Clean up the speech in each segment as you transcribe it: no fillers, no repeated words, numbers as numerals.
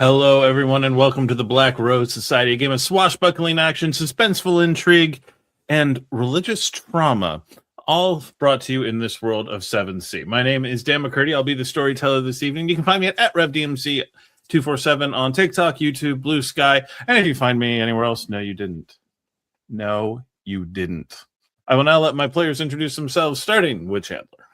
Hello, everyone, and welcome to the Black Rose Society, a game of swashbuckling action, suspenseful intrigue, and religious trauma, all brought to you in this world of 7th. My name is Dan McCurdy. I'll be the storyteller this evening. You can find me at RevDMC247 on TikTok, YouTube, Blue Sky, and if you find me anywhere else, no, you didn't. No, you didn't. I will now let my players introduce themselves, starting with Chandler.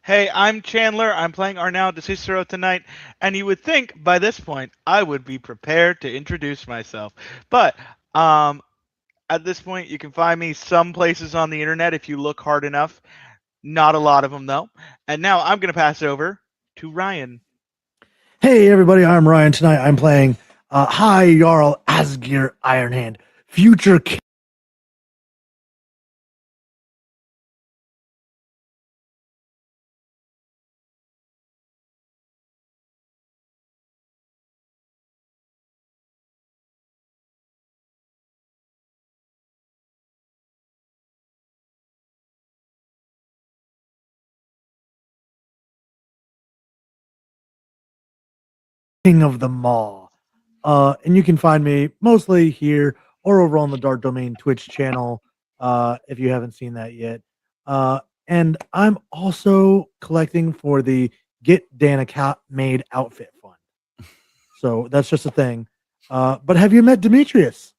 Hey, I'm Chandler. I'm playing Arnau Cecero tonight, and you would think by this point I would be prepared to introduce myself. But at this point, you can find me some places on the internet if you look hard enough. Not a lot of them, though. And now I'm going to pass it over to Ryan. Hey, everybody, I'm Ryan. Tonight I'm playing High Jarl Asgeir Ironhand, future king of the Maw. And you can find me mostly here or over on the Dark Domain Twitch channel if you haven't seen that yet. And I'm also collecting for the Get Danica Made Outfit Fund. So that's just a thing. But have you met Demetrius?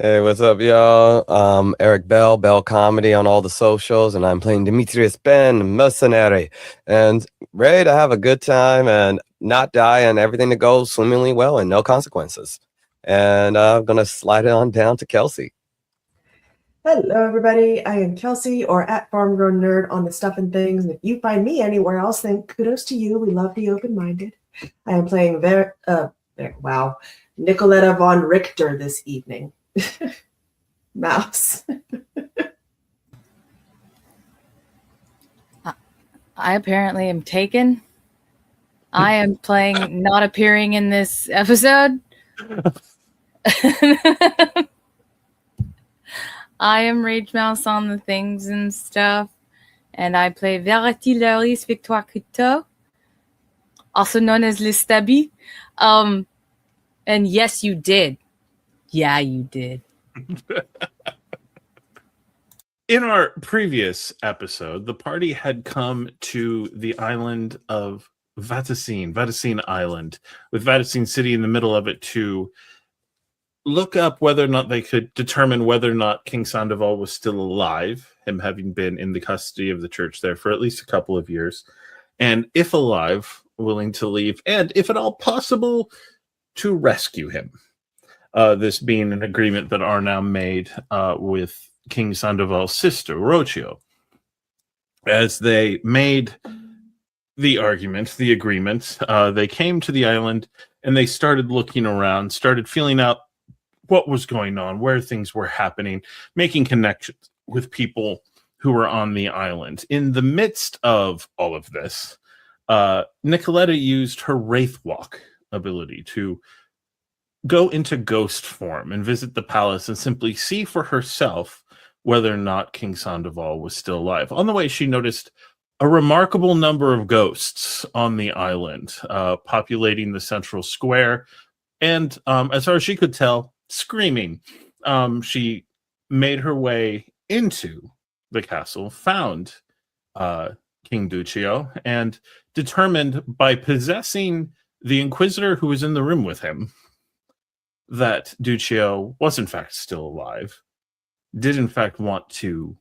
Hey, what's up, y'all? Eric Bell Comedy on all the socials, and I'm playing Demetrius Penn, mercenary, and ready to have a good time and not die, and everything to go swimmingly well and no consequences. And I'm gonna slide it on down to Kelsey. Hello, everybody. I am Kelsey, or at Farm Grown Nerd on the stuff and things. And if you find me anywhere else, then kudos to you. We love the open-minded. I am playing Nikoletta von Richter this evening. Mouse. I apparently am taken. I am playing, not appearing in this episode. I am Rage Mouse on the things and stuff, and I play Verity, Laurys, Victoire-Couteau, also known as Listabi. And yes, you did. Yeah, you did. In our previous episode, the party had come to the island of Vatacine Island, with Vatacine City in the middle of it, to look up whether or not they could determine whether or not King Sandoval was still alive, him having been in the custody of the church there for at least a couple of years, and if alive, willing to leave, and if at all possible, to rescue him. This being an agreement that Arnau made with King Sandoval's sister, Rocio. As they made the agreement, they came to the island and they started looking around, started feeling out what was going on, where things were happening, making connections with people who were on the island. In the midst of all of this, Nikoletta used her Wraith Walk ability to go into ghost form and visit the palace and simply see for herself whether or not King Sandoval was still alive. On the way, she noticed a remarkable number of ghosts on the island, populating the central square, and as far as she could tell, screaming. She made her way into the castle, found King Duccio, and determined by possessing the Inquisitor who was in the room with him that Duccio was in fact still alive, did in fact want to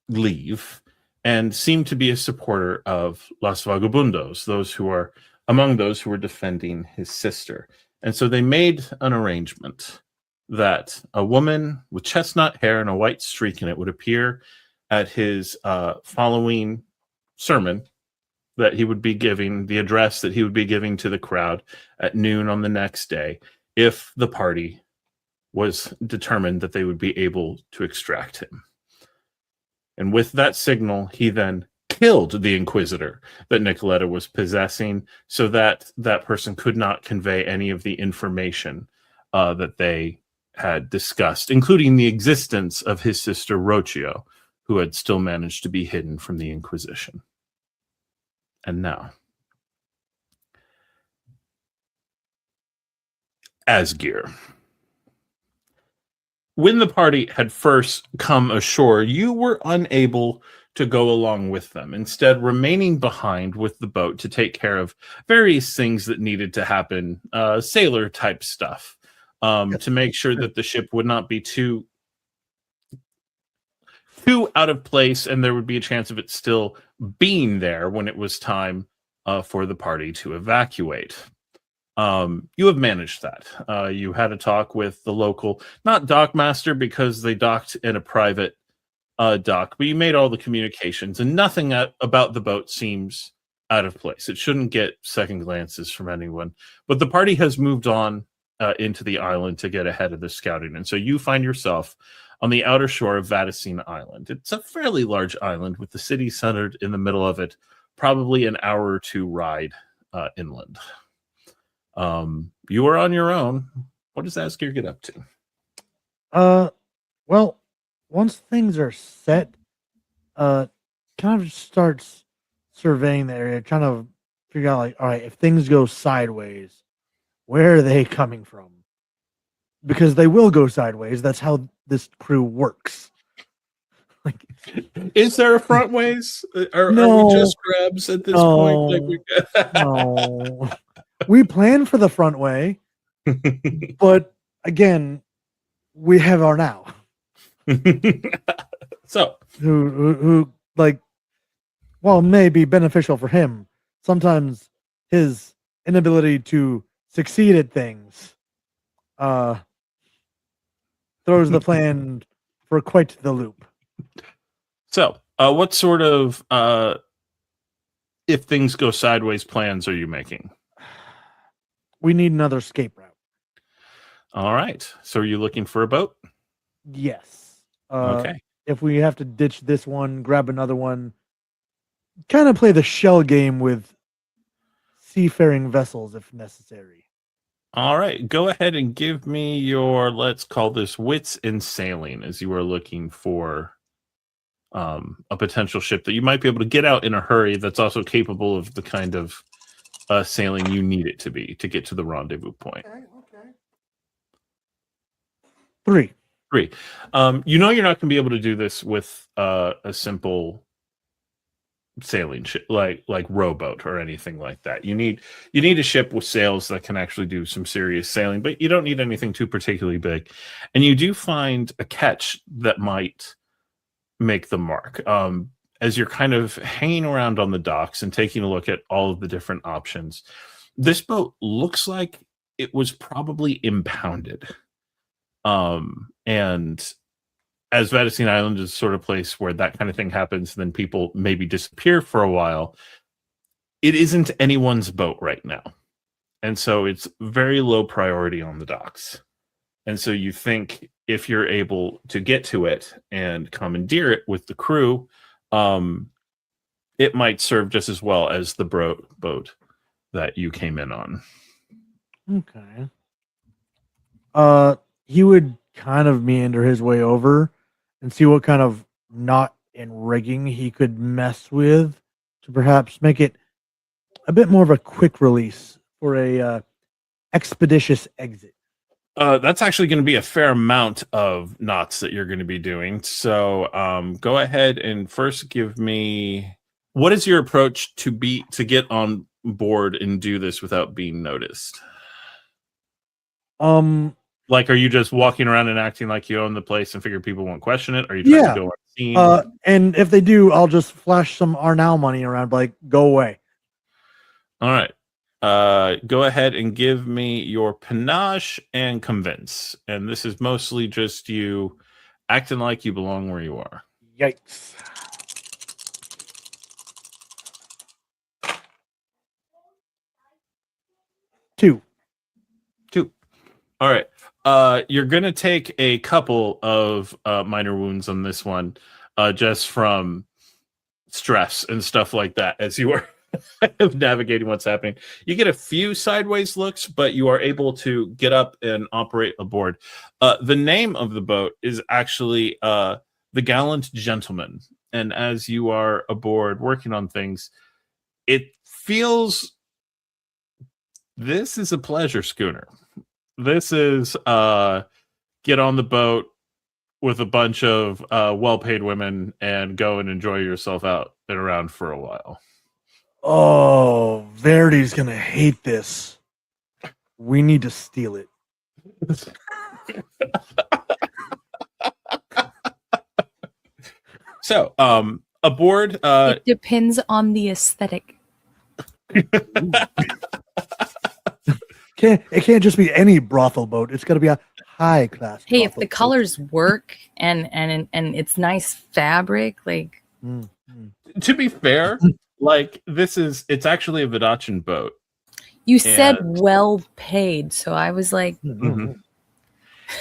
leave, and seemed to be a supporter of Los Vagabundos, those who are among those who were defending his sister. And so they made an arrangement that a woman with chestnut hair and a white streak in it would appear at his following sermon that he would be giving, the address that he would be giving to the crowd at noon on the next day, if the party was determined that they would be able to extract him. And with that signal, he then killed the Inquisitor that Nikoletta was possessing, so that that person could not convey any of the information that they had discussed, including the existence of his sister Rocio, who had still managed to be hidden from the Inquisition. And now, Asgeir. When the party had first come ashore, you were unable to go along with them, instead remaining behind with the boat to take care of various things that needed to happen, sailor type stuff, to make sure that the ship would not be too out of place, and there would be a chance of it still being there when it was time for the party to evacuate. You have managed that. You had a talk with the local, not dockmaster because they docked in a private dock, but you made all the communications, and nothing about the boat seems out of place. It shouldn't get second glances from anyone. But the party has moved on into the island to get ahead of the scouting, and so you find yourself on the outer shore of Vatacine Island. It's a fairly large island with the city centered in the middle of it, probably an hour or two ride inland. You are on your own. What does Asgeir get up to? Well, once things are set, kind of starts surveying the area, trying to figure out, like, all right, if things go sideways, where are they coming from? Because they will go sideways. That's how this crew works. Like, is there a front ways? Are we just grabs at this point? Like no. We plan for the front way, but again, we have Arnau. So who like, while may be beneficial for him, sometimes his inability to succeed at things throws the plan for quite the loop. So what sort of if things go sideways plans are you making? We need another escape route. All right. So are you looking for a boat? Yes. Okay. If we have to ditch this one, grab another one, kind of play the shell game with seafaring vessels if necessary. All right. Go ahead and give me your, let's call this wits in sailing, as you are looking for a potential ship that you might be able to get out in a hurry that's also capable of the kind of sailing you need it to be to get to the rendezvous point. Okay. 3. You know you're not going to be able to do this with a simple sailing ship like rowboat or anything like that. You need a ship with sails that can actually do some serious sailing, but you don't need anything too particularly big. And you do find a catch that might make the mark. As you're kind of hanging around on the docks and taking a look at all of the different options, this boat looks like it was probably impounded. And as Vatacine Island is sort of place where that kind of thing happens, then people maybe disappear for a while. It isn't anyone's boat right now. And so it's very low priority on the docks. And so you think if you're able to get to it and commandeer it with the crew, it might serve just as well as the boat that you came in on. Okay. He would kind of meander his way over and see what kind of knot and rigging he could mess with to perhaps make it a bit more of a quick release for a expeditious exit. That's actually going to be a fair amount of knots that you're going to be doing. So go ahead and first give me, what is your approach to get on board and do this without being noticed? Like, are you just walking around and acting like you own the place and figure people won't question it? Are you trying to go on scene? And if they do, I'll just flash some Arnau money around, like, go away. All right. Go ahead and give me your panache and convince. And this is mostly just you acting like you belong where you are. Yikes. Two. All right. You're going to take a couple of minor wounds on this one, just from stress and stuff like that as you are navigating what's happening. You get a few sideways looks, but you are able to get up and operate aboard. The name of the boat is actually the Gallant Gentleman. And as you are aboard working on things, it feels this is a pleasure schooner. This is get on the boat with a bunch of well-paid women and go and enjoy yourself out and around for a while. Oh, Verity's gonna hate this. We need to steal it. So, aboard. It depends on the aesthetic. It can't just be any brothel boat. It's got to be a high class. Hey, if the boat. colors work and it's nice fabric, like To be fair, like it's actually a Vidachin boat. you said, And- well paid, so I was like, Mhm.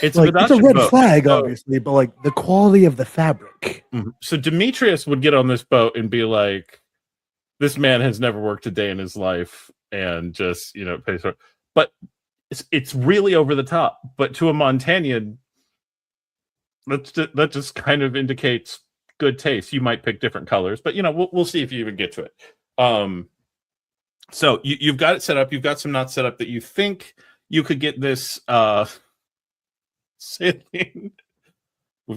It's like, it's a Vidachin red boat. flag, So- obviously, but like the quality of the fabric. Mhm. So Demetrius would get on this boat and be like, "This man has never worked a day in his life," and just pay for it. But it's really over the top. But to a Montanian, that just kind of indicates good taste. You might pick different colors, but we'll see if you even get to it. So you've got it set up. You've got some knots set up that you think you could get this sailing.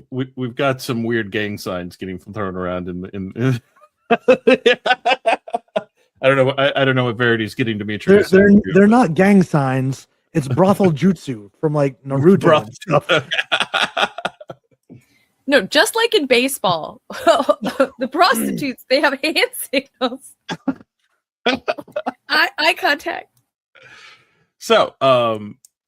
We've got some weird gang signs getting thrown around in I don't know what Verity's getting Demetrius. They're not gang signs. It's brothel jutsu from like Naruto and stuff. no, just like in baseball, the prostitutes, they have hand signals. Eye contact. So,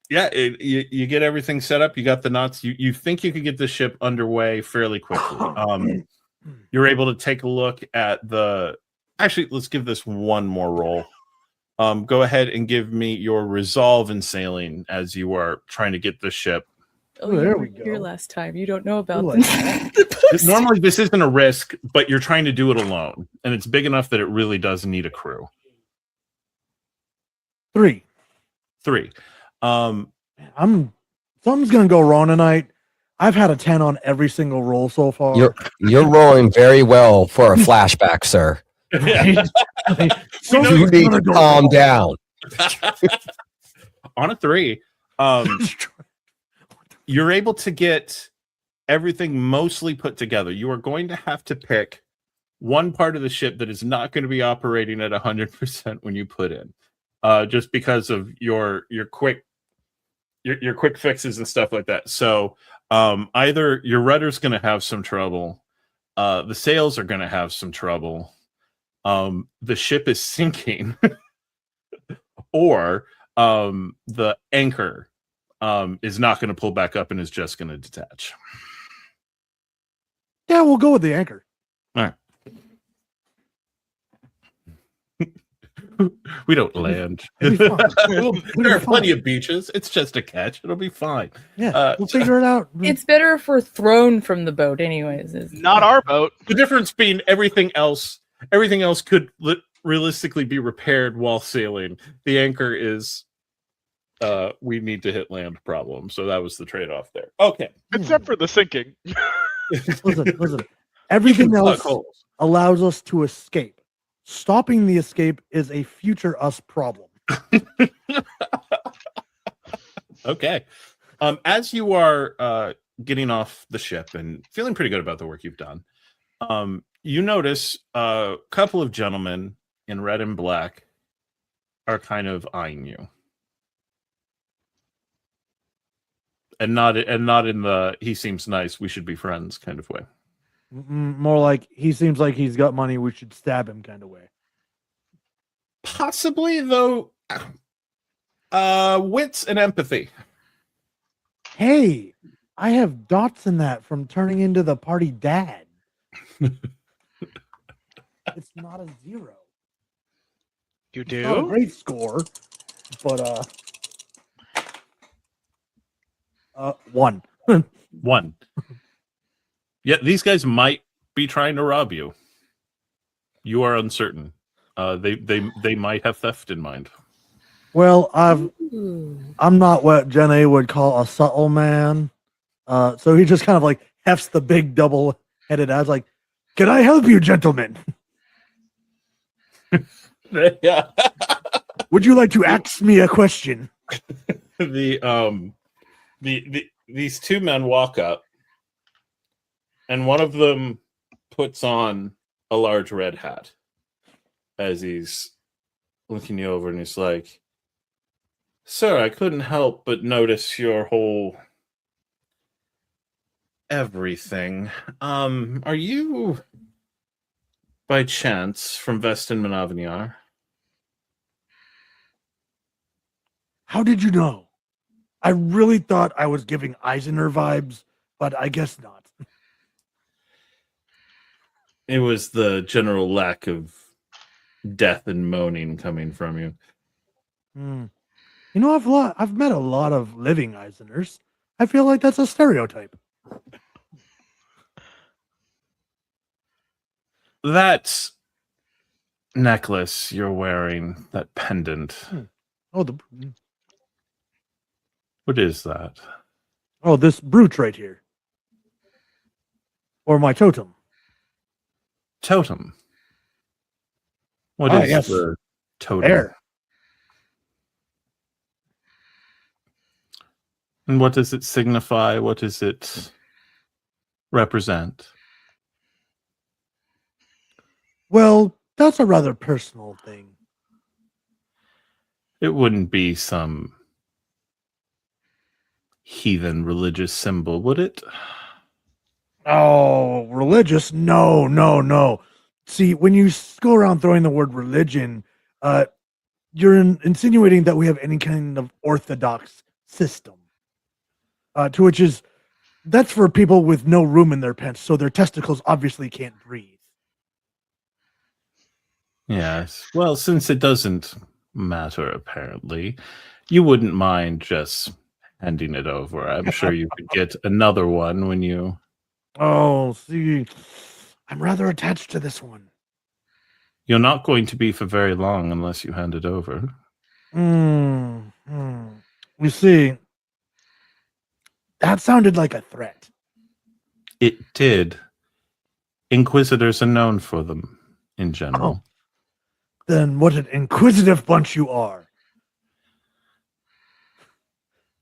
you get everything set up. You got the knots. You think you could get the ship underway fairly quickly. You're able to take a look at the. Actually, let's give this one more roll. Go ahead and give me your resolve in sailing as you are trying to get the ship. Oh, there you we were here go. last time. You don't know about Ooh, this. Normally, this isn't a risk, but you're trying to do it alone, and it's big enough that it really does need a crew. 3. 3. Something's gonna go wrong tonight. I've had a 10 on every single roll so far. You're rolling very well for a flashback, sir. Yeah. You need to calm down. On a 3, you're able to get everything mostly put together. You are going to have to pick one part of the ship that is not going to be operating at 100% when you put in, just because of your quick fixes and stuff like that. So either your rudder's going to have some trouble, the sails are going to have some trouble, the ship is sinking, or the anchor is not going to pull back up and is just going to detach. Yeah, we'll go with the anchor. All right. We don't land. It'll be fine. There are plenty of beaches. It's just a catch. It'll be fine. Yeah, we'll figure it out. It's better if we're thrown from the boat, anyways. Not our boat. The difference being everything else could realistically be repaired while sailing. The anchor is we need to hit land problem. So that was the trade-off there. Okay. Except for the sinking. Listen. Everything else allows us to escape. Stopping the escape is a future us problem. Okay. As you are getting off the ship and feeling pretty good about the work you've done, you notice a couple of gentlemen in red and black are kind of eyeing you. And not in the he seems nice, we should be friends kind of way. More like he seems like he's got money, we should stab him kind of way. Possibly, though, wits and empathy. Hey, I have dots in that from turning into the party dad. It's not a 0. You It's not a do? great score, but 1. 1. Yeah, these guys might be trying to rob you. You are uncertain. They might have theft in mind. Well, I'm not what Gen A would call a subtle man. So he just kind of like hefts the big double-headed ass like, "Can I help you, gentlemen? Yeah. Would you like to ask me a question?" these two men walk up, and one of them puts on a large red hat as he's looking you over, and he's like, "Sir, I couldn't help but notice your whole everything. Are you by chance from Vestin Manavniar?" How did you know? I really thought I was giving Eisner vibes, but I guess not. It was the general lack of death and moaning coming from you. Hmm. You know, I've met a lot of living Eisners. I feel like that's a stereotype. That necklace you're wearing, that pendant. Oh, What is that? this brooch right here, or my totem. Totem. What is yes. the totem? There. And what does it signify? What does it represent? Well, that's a rather personal thing. It wouldn't be some heathen religious symbol, would it? Oh, religious? No, no, no. See, when you go around throwing the word religion, you're insinuating that we have any kind of orthodox system. To which is, that's for people with no room in their pants, so their testicles obviously can't breathe. Yes. Well, since it doesn't matter, apparently, you wouldn't mind just handing it over. I'm sure you could get another one when you... Oh, see, I'm rather attached to this one. You're not going to be for very long unless you hand it over. You see, that sounded like a threat. It did. Inquisitors are known for them, in general. Oh. Then what an inquisitive bunch you are.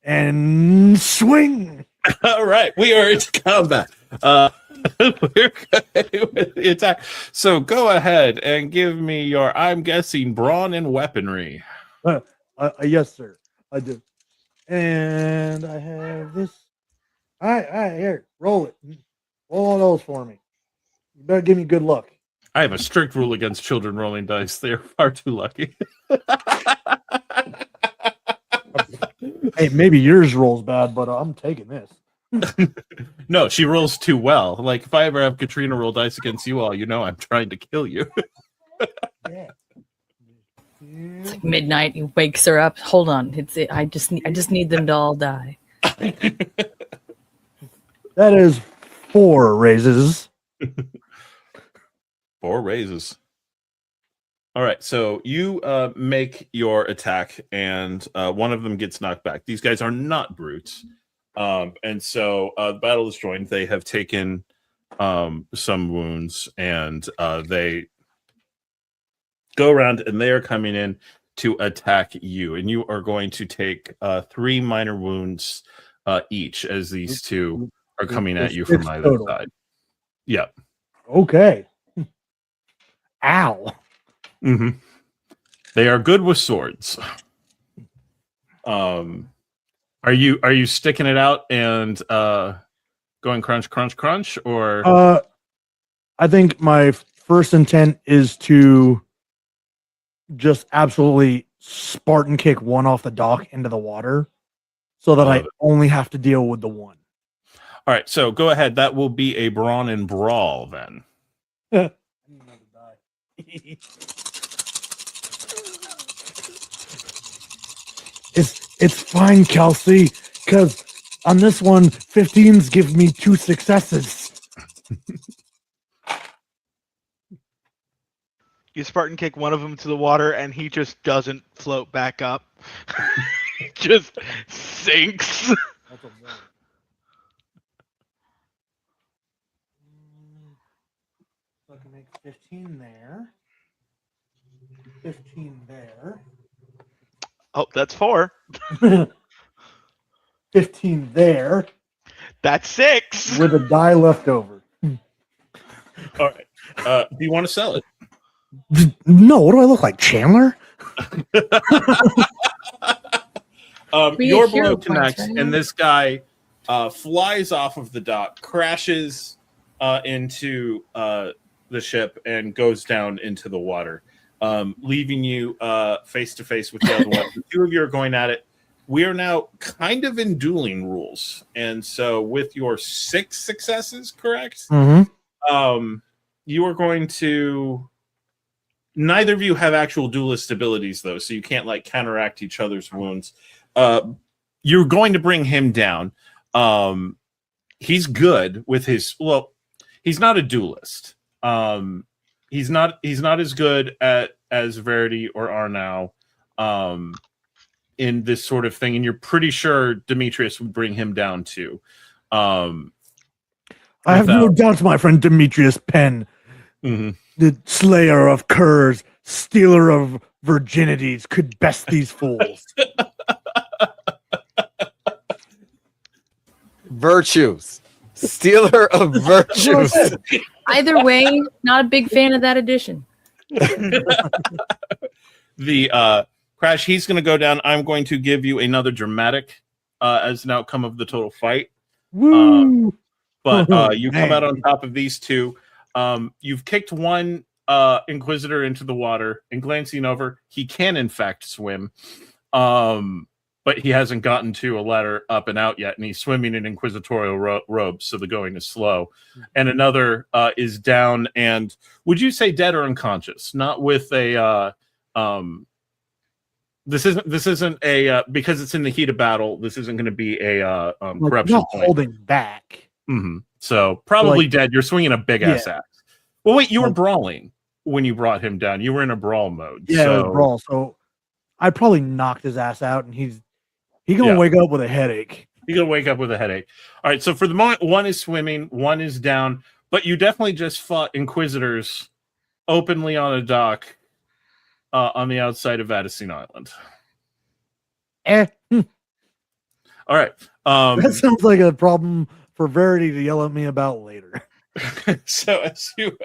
And swing! All right, we are into combat. We're going with the attack. So go ahead and give me your, I'm guessing, brawn and weaponry. Yes, sir. I do. And I have this. All right, here. Roll it. Roll all those for me. You better give me good luck. I have a strict rule against children rolling dice. They're far too lucky. Hey, maybe yours rolls bad, but I'm taking this. No, she rolls too well. Like, if I ever have Katrina roll dice against you all, you know I'm trying to kill you. Yeah. It's like midnight. He wakes her up. Hold on. I just need them to all die. That is 4 raises. 4 raises. All right, so you make your attack, and one of them gets knocked back. These guys are not brutes. And so the battle is joined. They have taken some wounds, and they go around, and they are coming in to attack you. And you are going to take 3 minor wounds each, as these two are coming at you from either side. Yep. Okay. Ow. Mm-hmm. They are good with swords. Are you sticking it out and going crunch, crunch, crunch, or? I think my first intent is to just absolutely Spartan kick one off the dock into the water, so that I only have to deal with the one. All right, so go ahead. That will be a brawn and brawl then. It's fine, Kelsey, because on this one, 15s give me 2 successes. You Spartan kick one of them to the water, and he just doesn't float back up. He just sinks. That's a 1. So I can make 15 there. 15 there. Oh, that's 4. 15 there That's 6. with a die left over. All right. Do you want to sell it? No, what do I look like, Chandler? Your hero blow points, connects, right? and this guy flies off of the dock, crashes into the ship, and goes down into the water, leaving you face to face with the other one. The two of you are going at it. We are now kind of in dueling rules, and so with your 6 successes, correct? Mm-hmm. You are going to. Neither of you have actual duelist abilities, though, so you can't like counteract each other's wounds. You're going to bring him down. He's good with his. Well, he's not a duelist. He's not as good as Verity or Arnau in this sort of thing, and you're pretty sure Demetrius would bring him down too. I have no doubts, my friend Demetrius Penn, the slayer of curs, stealer of virginities, could best these fools. Virtues. Stealer of virtues. Either way, not a big fan of that addition. The Crash, he's going to go down. I'm going to give you another dramatic as an outcome of the total fight. Woo! But you come Man. out on top of these two. You've kicked one Inquisitor into the water, and glancing over, he can in fact swim. But he hasn't gotten to a ladder up and out yet, and he's swimming in inquisitorial robes, so the going is slow. And another is down, and would you say dead or unconscious? Not with a this isn't a because it's in the heat of battle. This isn't going to be a corruption not point. holding back. So probably Like- dead. You're swinging a big ass Yeah. axe. Well, wait, you were Like- brawling when you brought him down. You were in a brawl mode. Yeah, it so, was brawl. So I probably knocked his ass out, and he's gonna Yeah. wake up with a headache. You're going to wake up with a headache. All right. So for the moment, one is swimming, one is down, but you definitely just fought Inquisitors openly on a dock on the outside of Vadacine Island. All right. That sounds like a problem for Verity to yell at me about later. So as you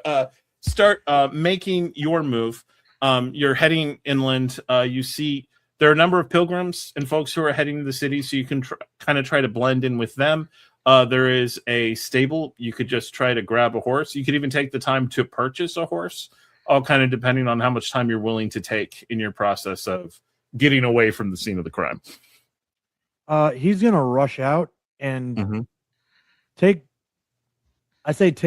start making your move, you're heading inland. You see there are a number of pilgrims and folks who are heading to the city, so you can kind of try to blend in with them. There is a stable. You could just try to grab a horse. You could even take the time to purchase a horse, all kind of depending on how much time you're willing to take in your process of getting away from the scene of the crime. He's gonna rush out and take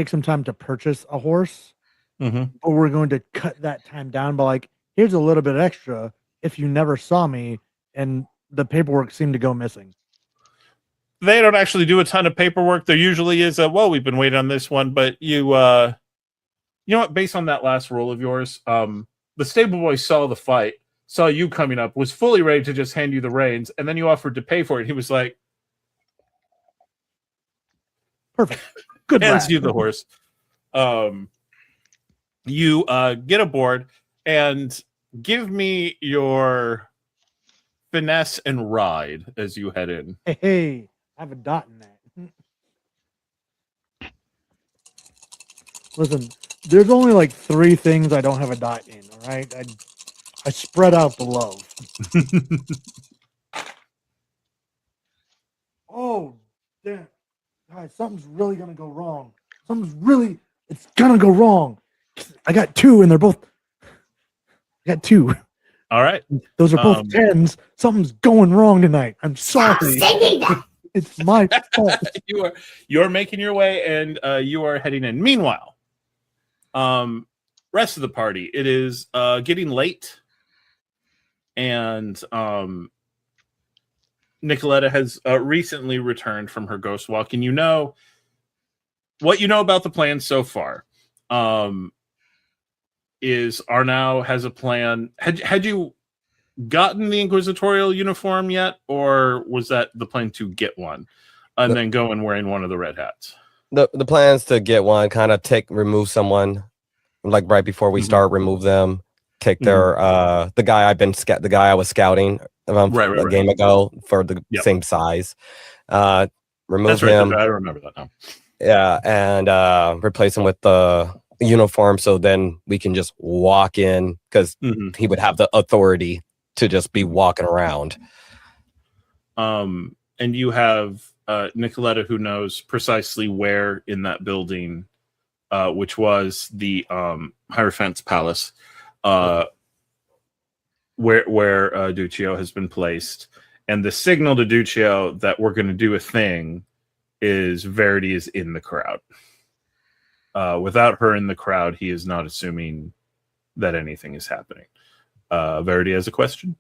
some time to purchase a horse, but we're going to cut that time down by like, here's a little bit extra if you never saw me, and the paperwork seemed to go missing. They don't actually do a ton of paperwork. There usually is well, we've been waiting on this one, but you know what? Based on that last roll of yours, the stable boy saw the fight, saw you coming up, was fully ready to just hand you the reins, and then you offered to pay for it. He was like, Perfect. Good. hands lad. you the horse. You get aboard and give me your finesse and ride as you head in. Hey, I have a dot in that. Listen, there's only like 3 things I don't have a dot in. All right, I spread out the love. Oh, damn. Guys, something's really going to go wrong. It's going to go wrong. I got 2 and they're both, I got 2. All right. Those are both 10s. Something's going wrong tonight. I'm sorry. Singing that. It's my fault. You're making your way and you are heading in. Meanwhile, rest of the party, it is getting late, and Nikoletta has recently returned from her ghost walk, and you know what you know about the plan so far. Is Arnau has a plan. Had you gotten the inquisitorial uniform yet, or was that the plan to get one and then go and wearing one of the red hats? The plans to get one, kind of remove someone, like right before we start, remove them, take their the guy I was scouting Right. a game ago for the Yep. same size. Remove That's right. him. I remember that now. Yeah, and replace him with the uniform, so then we can just walk in, because he would have the authority to just be walking around. And you have Nikoletta, who knows precisely where in that building, which was the Hierophant's Palace, where Duccio has been placed. And the signal to Duccio that we're going to do a thing is Verity is in the crowd. Without her in the crowd, he is not assuming that anything is happening. Verity has a question.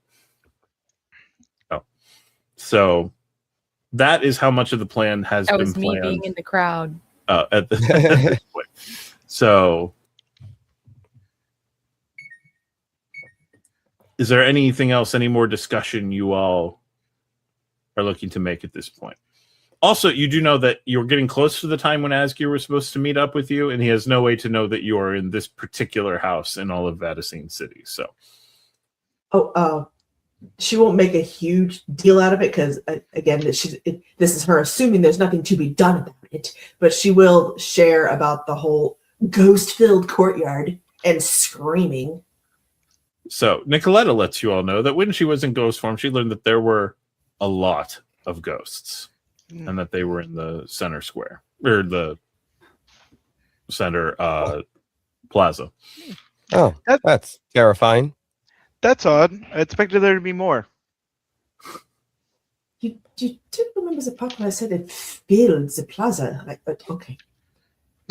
Oh, so that is how much of the plan has That been was me planned being in the crowd. at this point. So, is there anything else, any more discussion you all are looking to make at this point? Also, you do know that you're getting close to the time when Asgeir was supposed to meet up with you, and he has no way to know that you are in this particular house in all of Vadacine City. So, she won't make a huge deal out of it because, again, this is her assuming there's nothing to be done about it. But she will share about the whole ghost-filled courtyard and screaming. So Nikoletta lets you all know that when she was in ghost form, she learned that there were a lot of ghosts. And that they were in the center square, or the center plaza. Oh, that's terrifying. That's odd. I expected there to be more. You do remember the part where I said it filled the plaza? Okay.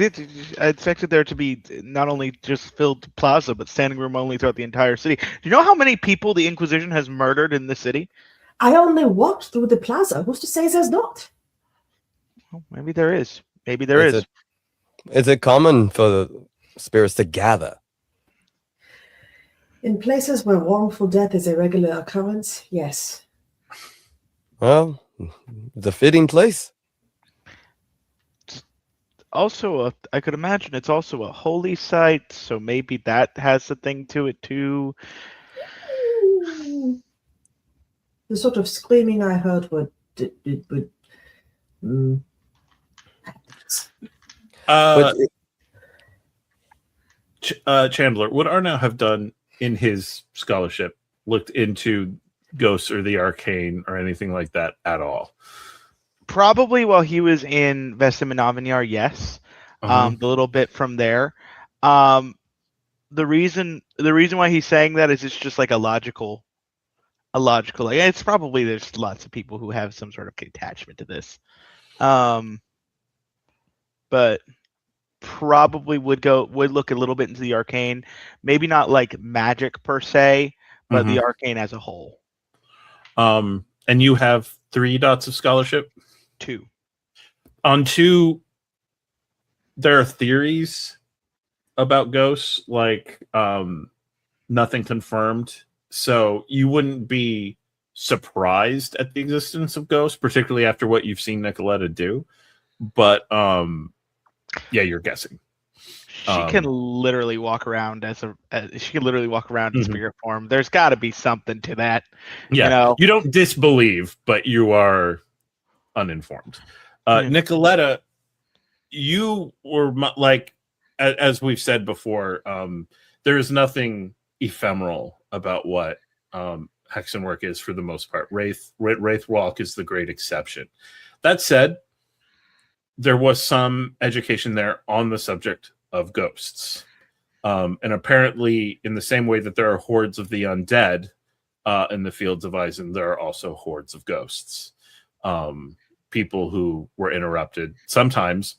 I expected there to be not only just filled the plaza, but standing room only throughout the entire city. Do you know how many people the Inquisition has murdered in the city? I only walked through the plaza. Who's to say there's not? Well, maybe there is. Maybe there is. Is it common for the spirits to gather? In places where wrongful death is a regular occurrence, yes. Well, the fitting place. Also, I could imagine it's also a holy site, so maybe that has a thing to it too. The sort of screaming I heard would Chandler, would Arnau have done in his scholarship looked into ghosts or the arcane or anything like that at all? Probably while he was in Vestiminavinyar, yes. The little bit from there. The reason why he's saying that is it's just like a logical like it's probably there's lots of people who have some sort of attachment to this. But probably would look a little bit into the arcane, maybe not like magic per se, but the arcane as a whole. And you have 3 dots of scholarship? 2. On 2, there are theories about ghosts, like nothing confirmed. So you wouldn't be surprised at the existence of ghosts, particularly after what you've seen Nikoletta do. But yeah, you're guessing. She can literally walk around in spirit form. There's got to be something to that. Yeah, you don't disbelieve, but you are uninformed. Nikoletta, you were like, as we've said before, there is nothing ephemeral about what Hexenwork is for the most part. Wraith Walk is the great exception. That said, there was some education there on the subject of ghosts. And apparently, in the same way that there are hordes of the undead in the fields of Eisen, there are also hordes of ghosts. People who were interrupted, sometimes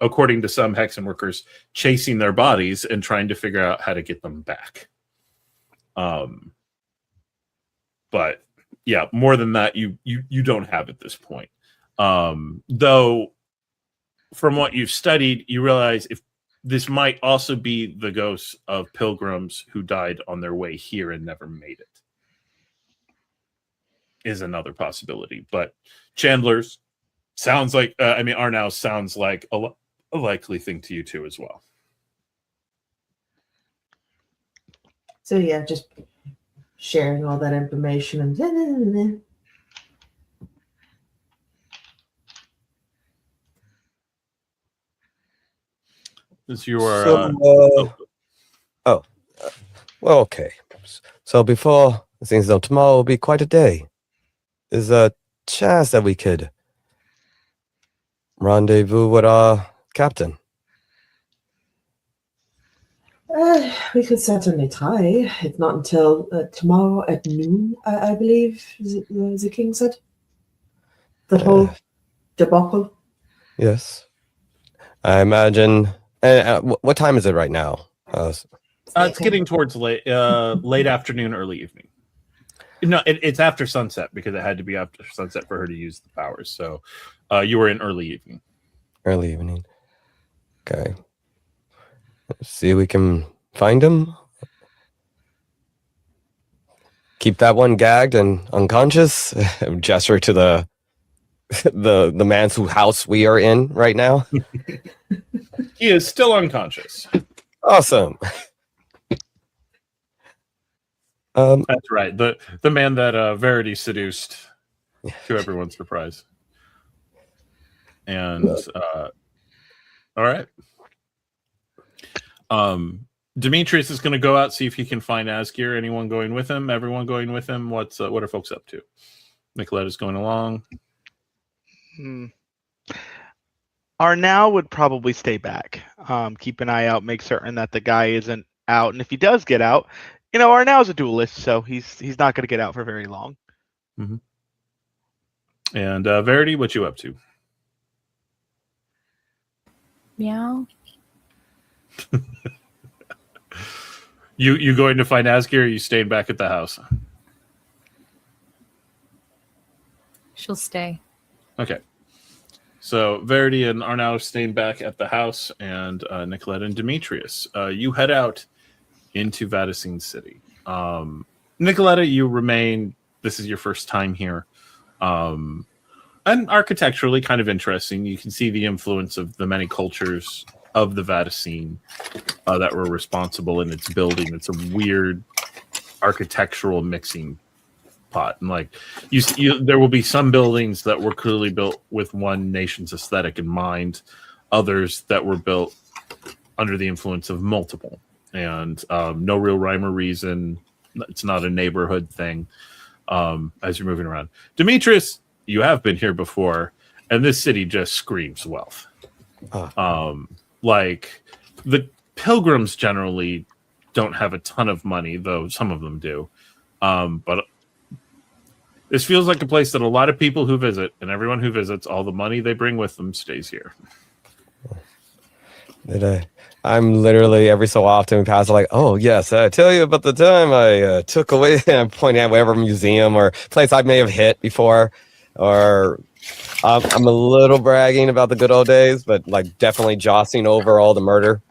according to some Hexen workers, chasing their bodies and trying to figure out how to get them back. But yeah, more than that, you don't have at this point. Though, from what you've studied, you realize if this might also be the ghosts of pilgrims who died on their way here and never made it. Is another possibility. But Chandler's sounds like, Arnau sounds like a likely thing to you too as well. So yeah, just sharing all that information and Since you are, well, okay. So before things though, tomorrow will be quite a day. There's a chance that we could rendezvous with our captain. we could certainly try. It's not until tomorrow at noon, I believe, the king said. The whole debacle. Yes. I imagine. What time is it right now? it's getting towards late afternoon, early evening. No, it's after sunset because it had to be after sunset for her to use the powers. So you were in early evening. Early evening. Okay. Let's see if we can find him. Keep that one gagged and unconscious. Gesture to the man's whose house we are in right now. He is still unconscious. Awesome. That's right. The man that Verity seduced, to everyone's surprise. And all right. Demetrius is going to go out, see if he can find Asgeir. Anyone going with him? Everyone going with him? What are folks up to? Nikoletta's going along. Arnau would probably stay back. Keep an eye out, make certain that the guy isn't out, and if he does get out, Arnau's a duelist, so he's not going to get out for very long. Mm-hmm. And Verity, what you up to? Meow. You going to find Asgeir, or you staying back at the house? She'll stay. Okay. So Verity and Arnau are staying back at the house, and Nikoletta and Demetrius, you head out into Vatacine City. Nikoletta, you remain. This is your first time here, and architecturally kind of interesting. You can see the influence of the many cultures of the Vatacine that were responsible in its building. It's a weird architectural mixing pot, and like you there will be some buildings that were clearly built with one nation's aesthetic in mind, others that were built under the influence of multiple, and no real rhyme or reason. It's not a neighborhood thing. As you're moving around, Demetrius, you have been here before, and this city just screams wealth. Like the pilgrims generally don't have a ton of money, though some of them do. But this feels like a place that a lot of people who visit, and everyone who visits, all the money they bring with them stays here. I'm literally every so often pass like, oh yes, I tell you about the time I took away and I'm pointing at whatever museum or place I may have hit before, or I'm a little bragging about the good old days, but like definitely jostling over all the murder.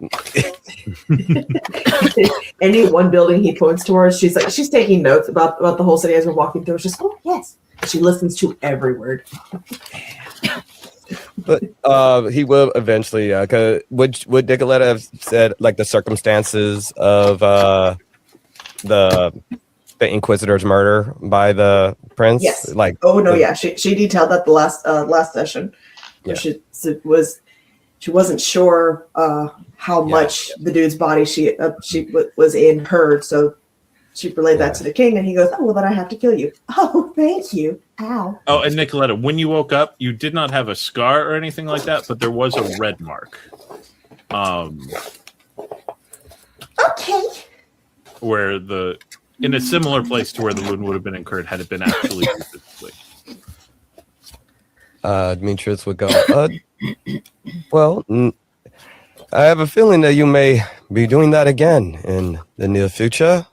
Any one building he points towards, she's taking notes about the whole city as we're walking through. She's just, oh yes, she listens to every word. But he will eventually. Would Nikoletta have said like the circumstances of the Inquisitor's murder by the prince? Yes. Like, oh no, yeah. She detailed that the last session. Yeah. She wasn't sure how much the dude's body she was in her, so she relayed that to the king, and he goes, "Oh well, then I have to kill you." Oh, thank you. Ow. Oh, and Nikoletta, when you woke up, you did not have a scar or anything like that, but there was a red mark. Okay. Where in a similar place to where the wound would have been incurred had it been actually used physically. Demetrius would go, well, I have a feeling that you may be doing that again in the near future.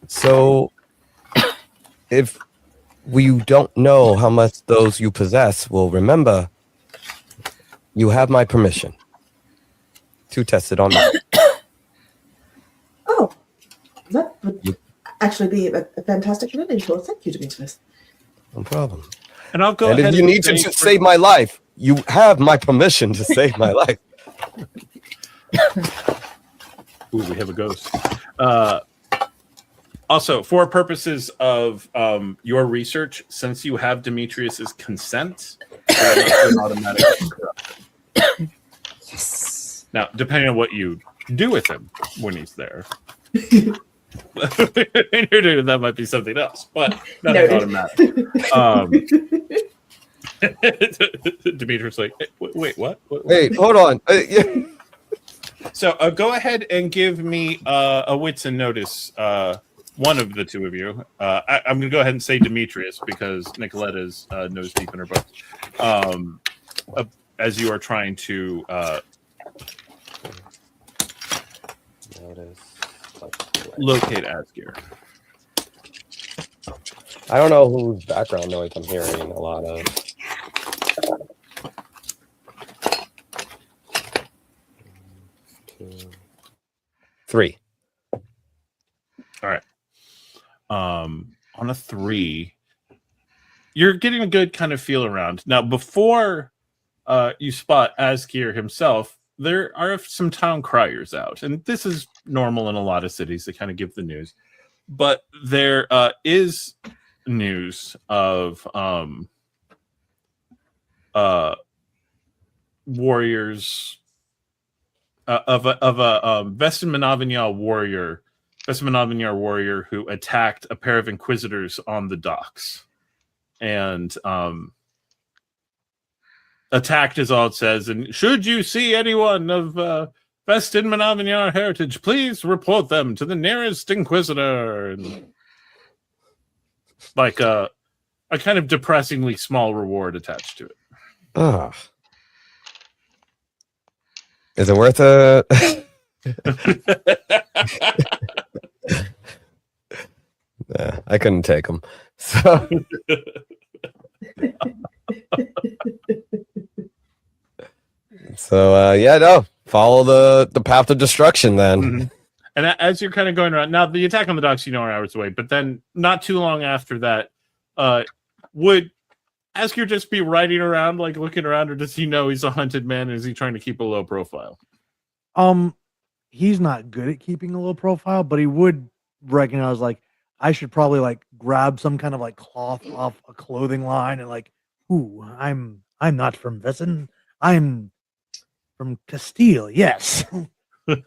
So if we don't know how much those you possess will remember, you have my permission to test it on me. Oh, that would actually be a fantastic learning tool. Thank you, Demetrius. No problem. And I'll go And ahead if you need to save my life, you have my permission to save my life. Ooh, we have a ghost. Also, for purposes of your research, since you have Demetrius's consent, you're automatically corrupt. Yes. Now, depending on what you do with him when he's there, that might be something else, but nothing automatic. Demetrius like, wait, what? Wait, hold on. Yeah. So go ahead and give me a wits and notice. One of the two of you. I'm going to go ahead and say Demetrius because Nikoletta's nose deep in her book. As you are trying to locate Asgeir. I don't know whose background noise I'm hearing a lot of. Three. All right. On a 3, you're getting a good kind of feel around. Now, before you spot Asgeir himself, there are some town criers out, and this is normal in a lot of cities. They kind of give the news, but there is news of warriors of a Vestin Manavignar warrior who attacked a pair of inquisitors on the docks, and attacked is all it says. And should you see anyone of Vestin Manavignar heritage, please report them to the nearest inquisitor. And like a kind of depressingly small reward attached to it. Ah. Is it worth it? Nah, I couldn't take them. So yeah, no. Follow the path of destruction then. Mm-hmm. And as you're kind of going around now, the attack on the docks, are hours away, but then not too long after that, would Asgeir just be riding around, like looking around, or does he know he's a hunted man? And is he trying to keep a low profile? He's not good at keeping a low profile, but he would recognize like I should probably like grab some kind of like cloth off a clothing line and like, ooh, I'm not from Vessin. I'm from Castile. Yes.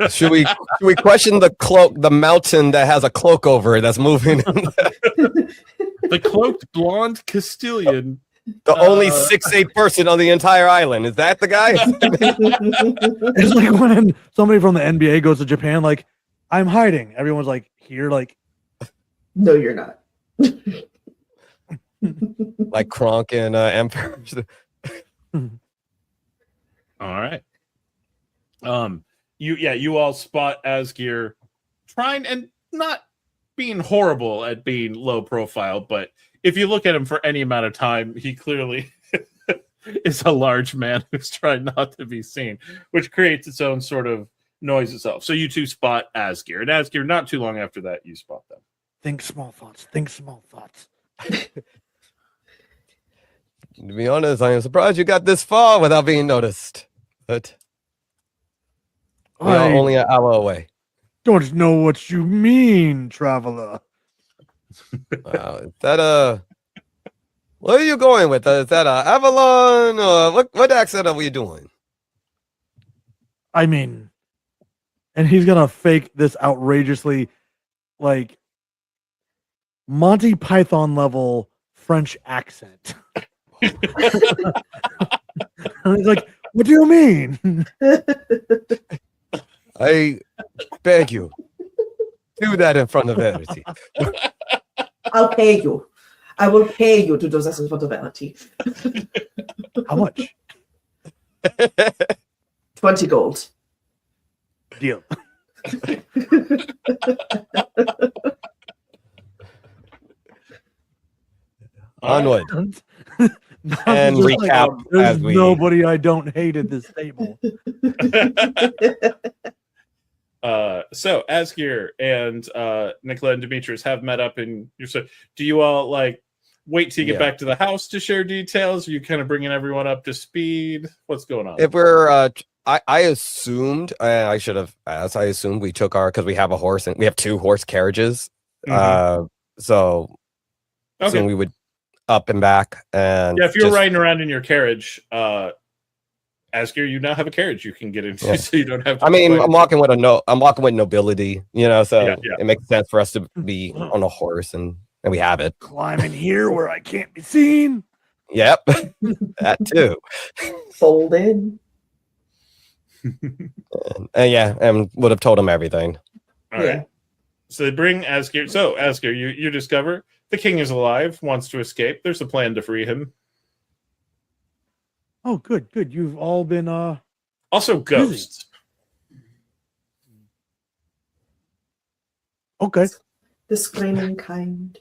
Should we question the cloak, the mountain that has a cloak over it that's moving? The cloaked blonde Castilian. The only 6'8" person on the entire island. Is that the guy? It's like when somebody from the NBA goes to Japan, like, I'm hiding. Everyone's like, here, like, no, you're not. Like Kronk and Emperor. All right. You all spot Asgeir trying and not being horrible at being low profile, but if you look at him for any amount of time, he clearly is a large man who's trying not to be seen, which creates its own sort of noise itself. So you two spot Asgeir, and Asgeir, not too long after that, you spot them. Think small thoughts. Think small thoughts. To be honest, I am surprised you got this far without being noticed. But we are only an hour away. Don't know what you mean, traveler. Wow, is that where are you going with? Is that Avalon or what accent are we doing? I mean, and he's gonna fake this outrageously, like Monty Python level French accent. He's like, what do you mean? I beg you, do that in front of Verity. I'll pay you. I will pay you to do this in front of Verity. How much? 20 gold. Deal. Onward. And Just recap like, there's as we nobody I don't hate at this table. So Asgeir and Nikoletta and Demetrius have met up, and do you all like wait till you get back to the house to share details? Are you kind of bringing everyone up to speed? What's going on? If we're I assumed I should have asked. I assumed we took our, because we have a horse and we have 2 horse carriages So Okay. soon we would up and back. And Yeah, if you're just- riding around in your carriage, Asgeir, you now have a carriage you can get into, Yeah. so you don't have to. I mean, I'm walking with nobility, so Yeah. it makes sense for us to be on a horse, and we have it. Climbing here where I can't be seen. Yep, that too. Folded. And would have told him everything. All right. So they bring Asgeir. So Asgeir, you discover the king is alive, wants to escape. There's a plan to free him. Oh, good. You've all been Also, ghosts. okay. The screaming kind.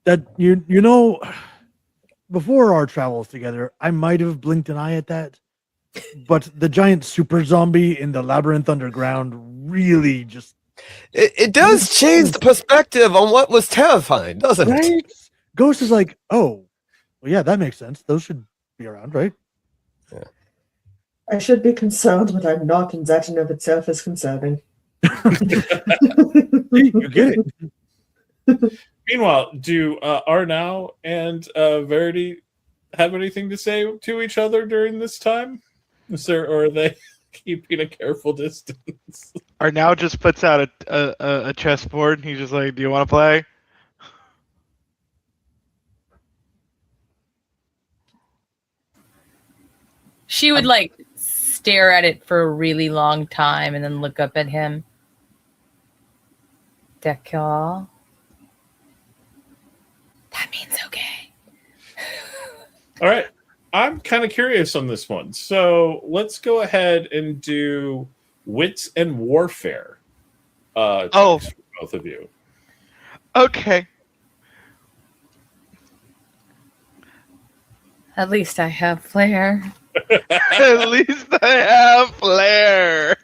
That you know, before our travels together, I might have blinked an eye at that, but the giant super zombie in the labyrinth underground really just It does change the perspective on what was terrifying, doesn't it? right. Ghost is like, oh, well, yeah, that makes sense. Those should be around, right? I should be concerned, but I'm not, and that in of itself is concerning. You get it. Meanwhile, do Arnau and Verity have anything to say to each other during this time? Or are they keeping a careful distance? Arnau just puts out a chessboard. He's just like, "Do you want to play?" She would like stare at it for a really long time and then look up at him. D'accord. That means okay. All right. I'm kind of curious on this one. So let's go ahead and do wits and warfare. Checks for both of you. Okay. At least I have flair. At least I have flair.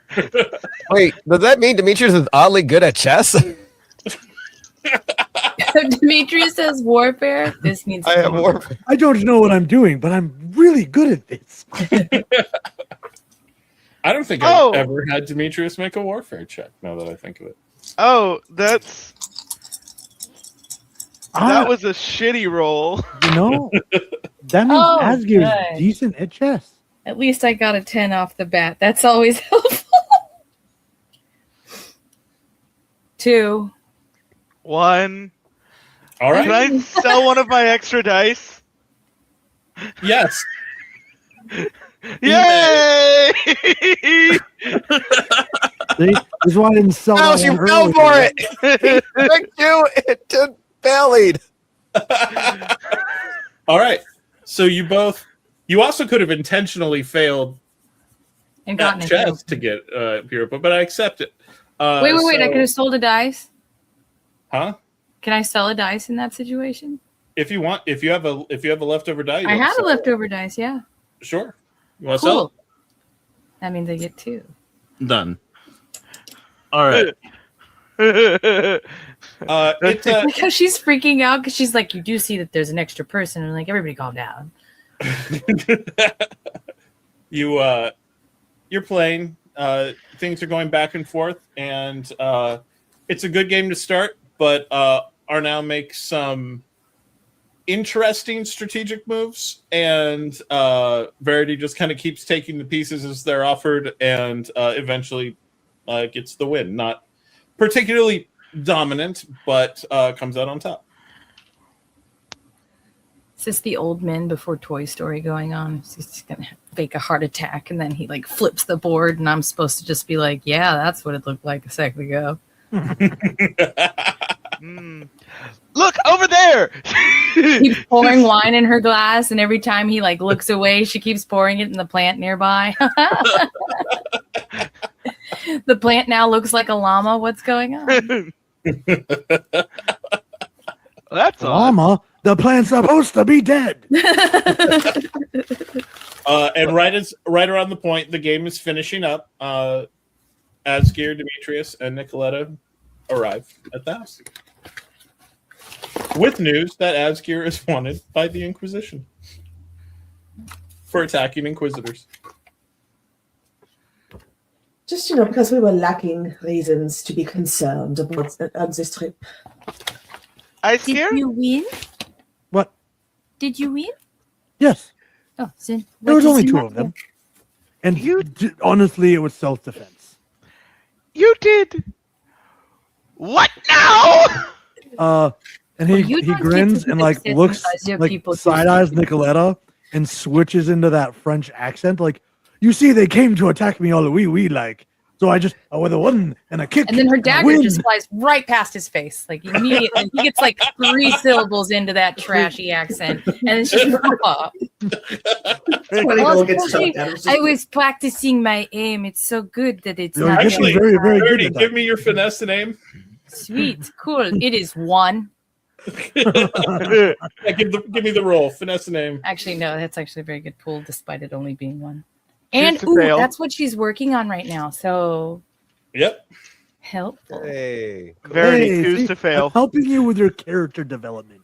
Wait, does that mean Demetrius is oddly good at chess? Demetrius says warfare. This means I have warfare. I don't know what I'm doing, but I'm really good at this. I don't think I've ever had Demetrius make a warfare check, now that I think of it. Oh, that was a shitty roll. You know, that means Oh, Asgeir's good. decent at chess. At least I got a 10 off the bat. That's always helpful. 2. 1. All right. Can I sell one of my extra dice? Yes. Yay! See, this is why I didn't sell Oh, that she one fell for earlier. it. He tricked you into bellied. All right. So you also could have intentionally failed And at gotten it. chess to get Europa, but I accept it. Wait. I so- could have sold a dice. Huh? Can I sell a dice in that situation? If you want, if you have a leftover die, you I want to had a sell it. leftover dice, yeah. Sure. You want to sell Cool. That means I get 2. it? Done. All right. It's Because she's freaking out because she's like, you do see that there's an extra person. And I'm like, everybody calm down. you're playing. Things are going back and forth, and it's a good game to start. But Arnau makes some interesting strategic moves, and Verity just kind of keeps taking the pieces as they're offered, and eventually gets the win. Not particularly dominant, but comes out on top. Is this the old men before Toy Story going on? He's just going to fake a heart attack, and then he like flips the board, and I'm supposed to just be like, yeah, that's what it looked like a second ago. Look over there. Keeps pouring wine in her glass, and every time he like looks away, she keeps pouring it in the plant nearby. The plant now looks like a llama. What's going on? That's odd. Llama, the plant's supposed to be dead. And right around the point the game is finishing up, Asgeir, Demetrius, and Nikoletta arrive at the house with news that Asgeir is wanted by the Inquisition for attacking Inquisitors. Just, because we were lacking reasons to be concerned about this trip. Asgeir? Did you win? What? Did you win? Yes. Oh, then There what was only does it 2 of matter? them. And You- honestly, it was self-defense. You did what now? And Well, he you don't get grins to and do like this looks because your like people do side eyes something. Nikoletta and switches into that French accent. Like, you see, they came to attack me all we like. So I with a one and a kick. And then her and a dagger win. just flies right past his face. Like immediately. He gets like 3 syllables into that trashy accent. And then she's oh. Funny Well, girl gets especially, choked out. It's I just- was practicing my aim. It's so good that it's You're not getting Actually, very, very good Verity, at that. give me your finesse name. sweet. Cool. It is 1. Yeah, give me the roll. Finesse name. Actually, no, that's actually a very good pool, despite it only being 1. Choose And to fail. that's what she's working on right now. So Yep. helpful. Hey. Verity, Hey, choose see, to fail. I'm helping you with your character development.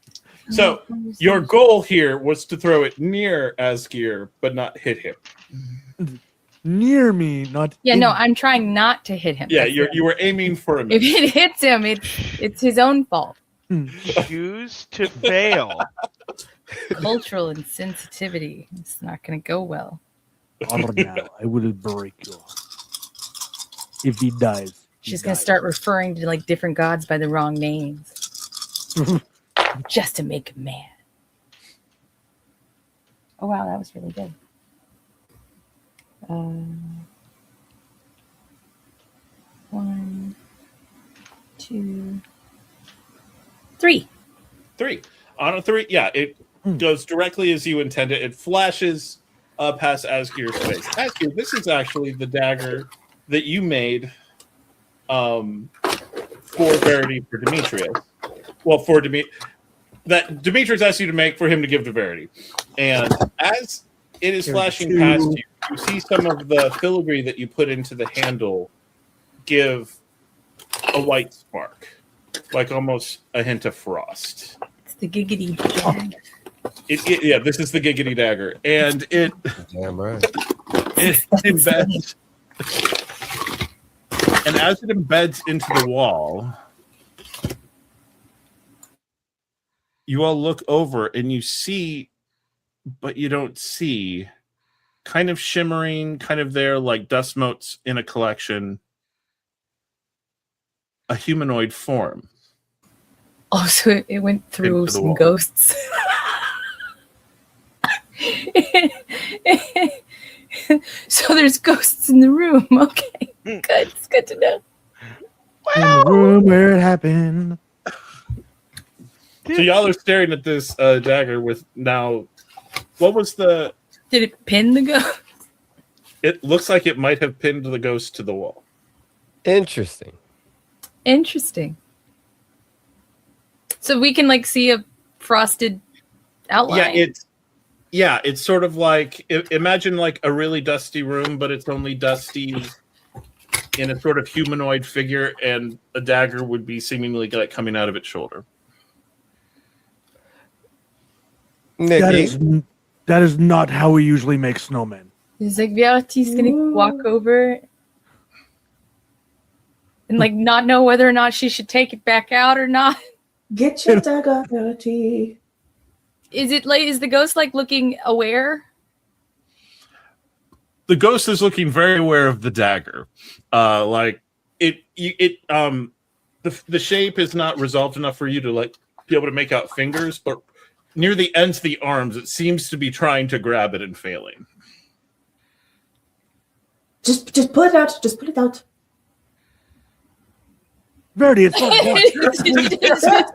So your goal here was to throw it near Asgeir, but not hit him. Near me, not. Yeah, in- no, I'm trying not to hit him. Yeah, That's you were aiming for him. If it hits him, it's his own fault. Choose to fail. Cultural insensitivity. It's not going to go well. Arnau, I will break you. If he dies, he She's going to dies. start referring to like different gods by the wrong names just to make him mad. Oh wow, that was really good. 1, 2, 3. 3. On a 3, yeah, it goes directly as you intended. It flashes past Asgeir's face. Asgeir, this is actually the dagger that you made for Verity for Demetrius. Well, for that Demetrius asked you to make for him to give to Verity. And as it is flashing past you, you see some of the filigree that you put into the handle give a white spark, like almost a hint of frost. It's the giggity jag. Yeah, this is the giggity dagger, and it Damn right. embeds. And as it embeds into the wall, you all look over and you see, but you don't see, kind of shimmering, kind of there like dust motes in a collection, a humanoid form. Oh, so it went through Into the some wall. ghosts. So there's ghosts in the room. Okay, good. It's good to know. In the room where it happened. So y'all are staring at this dagger with now. What was the? Did it pin the ghost? It looks like it might have pinned the ghost to the wall. Interesting. Interesting. So we can like see a frosted outline. It's sort of like imagine like a really dusty room, but it's only dusty in a sort of humanoid figure, and a dagger would be seemingly like coming out of its shoulder. Nikki. That is not how we usually make snowmen. It's like Verity's gonna walk over and like not know whether or not she should take it back out or not. Get your dagger, Verity. Is the ghost like looking aware? The ghost is looking very aware of the dagger. Like the shape is not resolved enough for you to like be able to make out fingers, but near the ends of the arms, it seems to be trying to grab it and failing. Just pull it out. Just pull it out. Verity, it's not.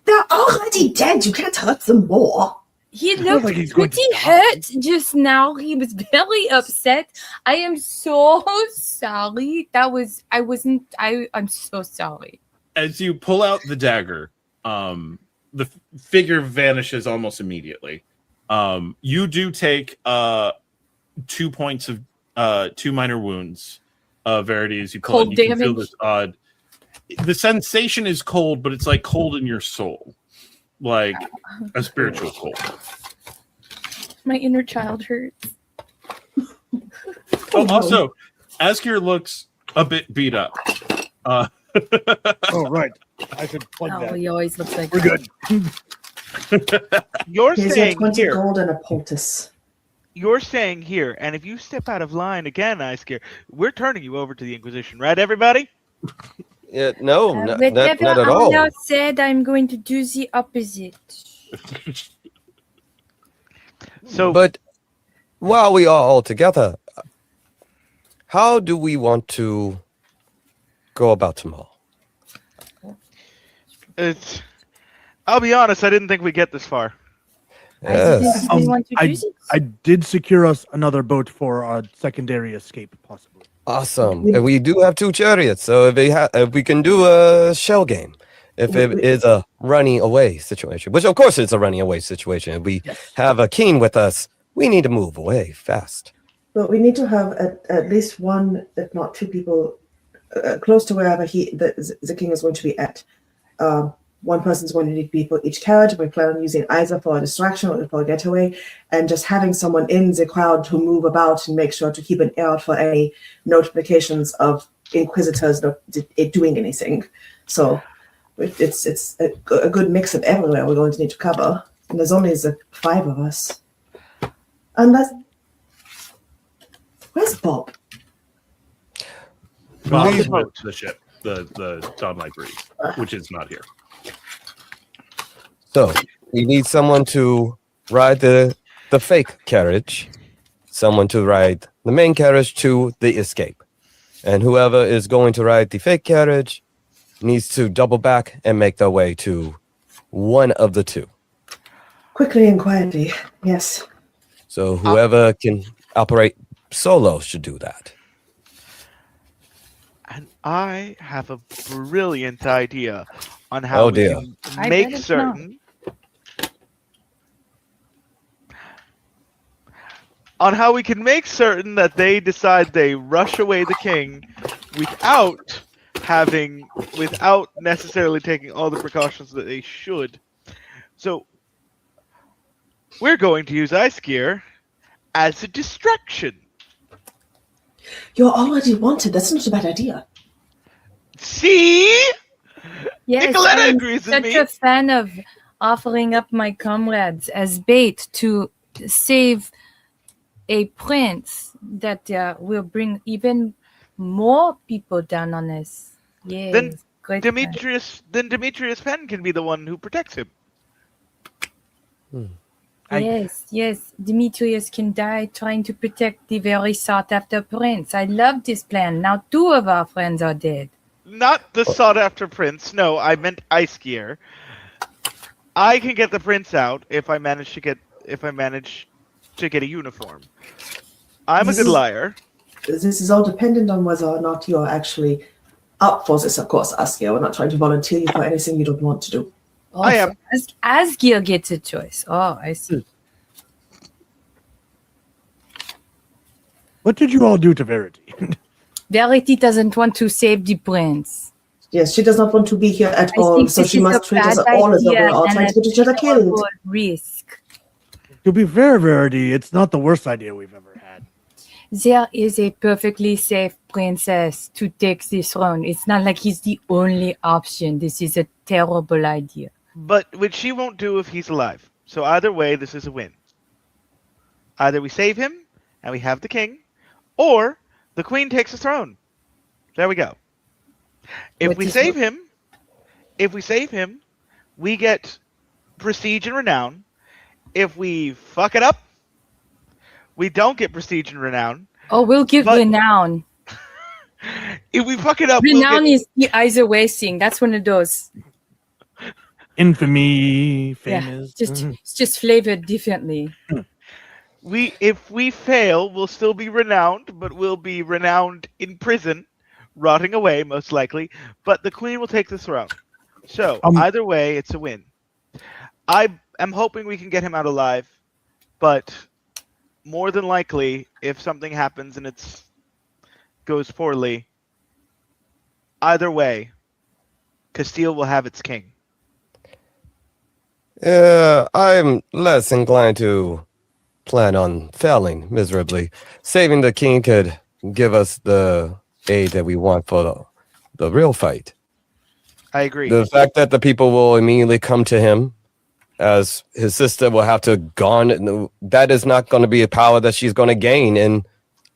They're already dead. You can't hurt them more. He Sounds looked like he's going pretty to die. hurt just now. He was very upset. I am so sorry. I'm so sorry. As you pull out the dagger, the figure vanishes almost immediately. You do take 2 points of 2 minor wounds, Verity, as you pull Cold it. You can feel damage? this odd. The sensation is cold, but it's like cold in your soul, like a spiritual cold. My inner child hurts. Oh, also, Asgeir looks a bit beat up. Oh, right. I should plug Oh, that. he always looks like We're good. You're Here's your staying 20 here. gold and a poultice. You're staying here, and if you step out of line again, Asgeir, we're turning you over to the Inquisition, right, everybody? Yeah, no, not Whatever at all. Arnau said, I'm going to do the opposite. So, But while we are all together, how do we want to go about tomorrow? I'll be honest, I didn't think we'd get this far. Yes. We want to do this. I did secure us another boat for a secondary escape, possibly. Awesome. And we do have 2 chariots, so if we can do a shell game. If it is a running away situation, which of course it's a running away situation. If we have a king with us, we need to move away fast. But we need to have at least one, if not 2 people, close to wherever the king is going to be at. One person's going to need people each carriage. We plan on using either for a distraction or for a getaway, and just having someone in the crowd to move about and make sure to keep an ear out for any notifications of inquisitors not doing anything. So it's a good mix of everywhere we're going to need to cover. And there's only the 5 of us. Unless, where's Bob? Bob We- is with the ship, the Dawnlight Breeze, which is not here. So we need someone to ride the fake carriage, someone to ride the main carriage to the escape. And whoever is going to ride the fake carriage needs to double back and make their way to one of the 2. Quickly and quietly, yes. So whoever can operate solo should do that. And I have a brilliant idea on how Oh, we dear. can I make bet it's certain on how we can make certain that they decide they rush away the king without necessarily taking all the precautions that they should. So we're going to use Asgeir as a distraction. You're already wanted. That's not a bad idea. See? Yes, Nikoletta I'm agrees with such me. a fan of offering up my comrades as bait to save a prince that will bring even more people down on us. Yes, Then great plan. Demetrius Penn can be the one who protects him. Yes. Demetrius can die trying to protect the very sought-after prince. I love this plan. Now 2 of our friends are dead. Not the sought-after prince. No, I meant Asgeir. I can get the prince out if I manage to get a uniform. I'm a good liar. This is all dependent on whether or not you're actually up for this, of course, Asgeir. We're not trying to volunteer you for anything you don't want to do. Oh, I am. so Asgeir gets a choice. Oh, I see. What did you all do to Verity? Verity doesn't want to save the prince. Yes, she does not want to be here at I all, think so this she is must a treat us bad all as though idea we're all and trying to get each other killed. terrible risk. To be fair, Verity, it's not the worst idea we've ever had. There is a perfectly safe princess to take the throne. It's not like he's the only option. This is a terrible idea. But which she won't do if he's alive. So either way, this is a win. Either we save him and we have the king, or the queen takes the throne. There we go. If we save him, we get prestige and renown. If we fuck it up, we don't get prestige and renown. Oh, we'll give But- renown. If we fuck it up, Renown is the either way thing. That's one of those. Infamy, Yeah, famous. it's just flavored differently. if we fail, we'll still be renowned, but we'll be renowned in prison, rotting away most likely. But the queen will take the throne. So either way, it's a win. I am hoping we can get him out alive, but more than likely, if something happens and it goes poorly, either way, Castile will have its king. Yeah, I'm less inclined to plan on failing miserably. Saving the king could give us the aid that we want for the real fight. I agree. The fact that the people will immediately come to him as his sister will have to gone, that is not going to be a power that she's going to gain in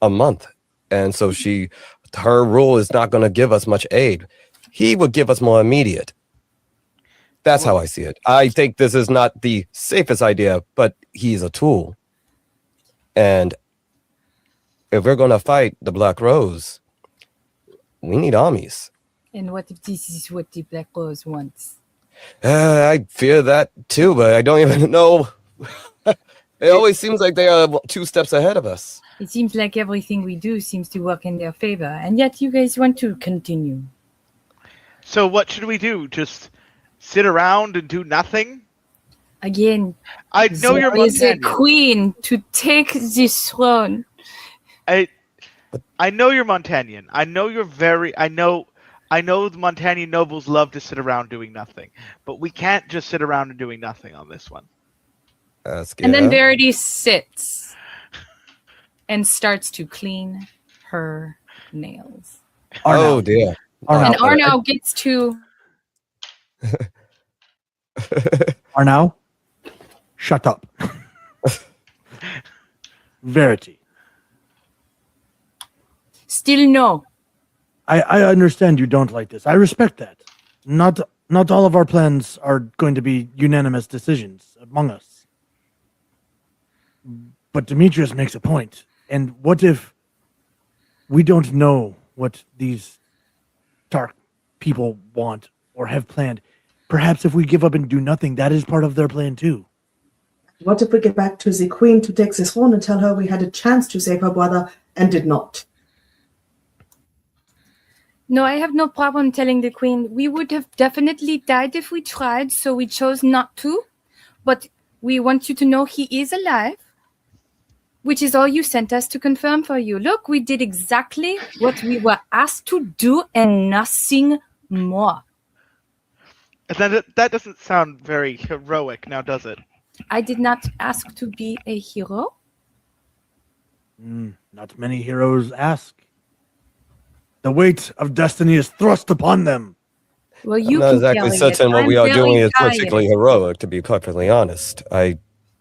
a month. And so her rule is not going to give us much aid. He would give us more immediate. That's how I see it. I think this is not the safest idea, but he's a tool. And if we're going to fight the Black Rose, we need armies. And what if this is what the Black Rose wants? I fear that too, but I don't even know. It always seems like they are 2 steps ahead of us. It seems like everything we do seems to work in their favor, and yet you guys want to continue. So what should we do? Just sit around and do nothing? Again, I know you're there is a Montanian. queen to take this throne. I know you're Montanian. I know you're I know the Montanian nobles love to sit around doing nothing, but we can't just sit around and doing nothing on this one. And then Verity sits and starts to clean her nails. Oh dear. And Arnau gets to... Arnau, shut up. Verity. Still no. I understand you don't like this. I respect that. Not all of our plans are going to be unanimous decisions among us. But Demetrius makes a point. And what if we don't know what these dark people want or have planned? Perhaps if we give up and do nothing, that is part of their plan too. What if we get back to the queen to take this throne and tell her we had a chance to save her brother and did not? No, I have no problem telling the queen we would have definitely died if we tried, so we chose not to. But we want you to know he is alive, which is all you sent us to confirm for you. Look, we did exactly what we were asked to do and nothing more. That doesn't sound very heroic, now does it? I did not ask to be a hero. Not many heroes ask. The weight of destiny is thrust upon them. Well, you I'm not can exactly carry it. certain what I'm we are very doing is tired. particularly heroic, to be perfectly honest.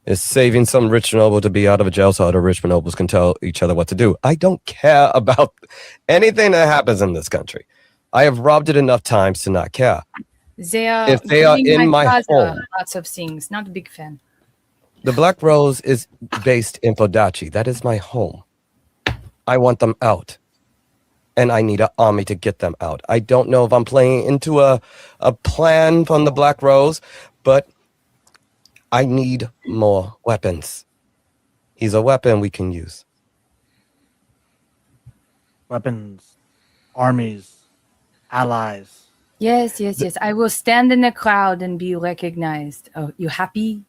Is saving some rich noble to be out of a jail so other rich nobles can tell each other what to do. I don't care about anything that happens in this country. I have robbed it enough times to not care. If they are in my home. Lots of things. Not a big fan. The Black Rose is based in Fodachi. That is my home. I want them out. And I need an army to get them out. I don't know if I'm playing into a plan from the Black Rose, but I need more weapons. He's a weapon we can use. Weapons, armies, allies. Yes. I will stand in the crowd and be recognized. Oh, you happy?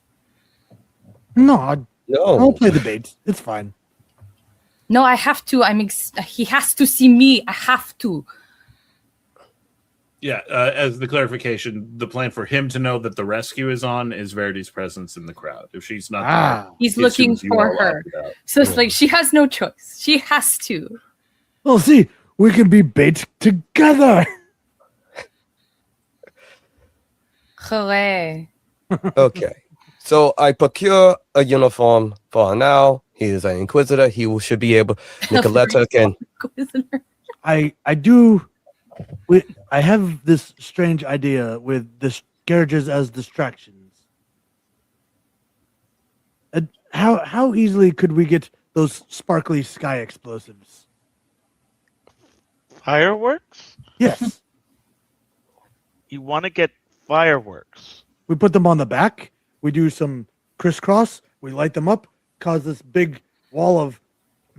No, No. I'll play the bait. It's fine. No, I have to. He has to see me. I have to. Yeah, as the clarification, the plan for him to know that the rescue is on is Verity's presence in the crowd. If she's not there, He's he looking assumes you for all her. opted out. So it's like she has no choice. She has to. Well, see, we can be bait together. Hooray. Okay. So I procure a uniform for now. He is an inquisitor. Should be able. Nikoletta can. I have this strange idea with the carriages as distractions. How easily could we get those sparkly sky explosives? Fireworks? Yes. You want to get fireworks? We put them on the back. We do some crisscross. We light them up, cause this big wall of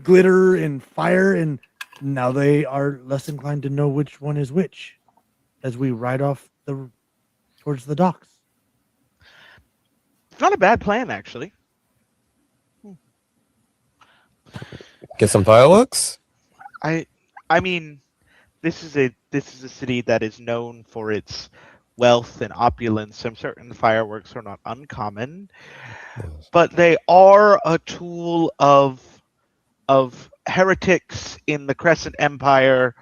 glitter and fire, and now they are less inclined to know which one is which as we ride off towards the docks. It's not a bad plan, actually. Get some fireworks. I mean, this is a city that is known for its wealth and opulence. I'm certain fireworks are not uncommon, but they are a tool of heretics in the Crescent Empire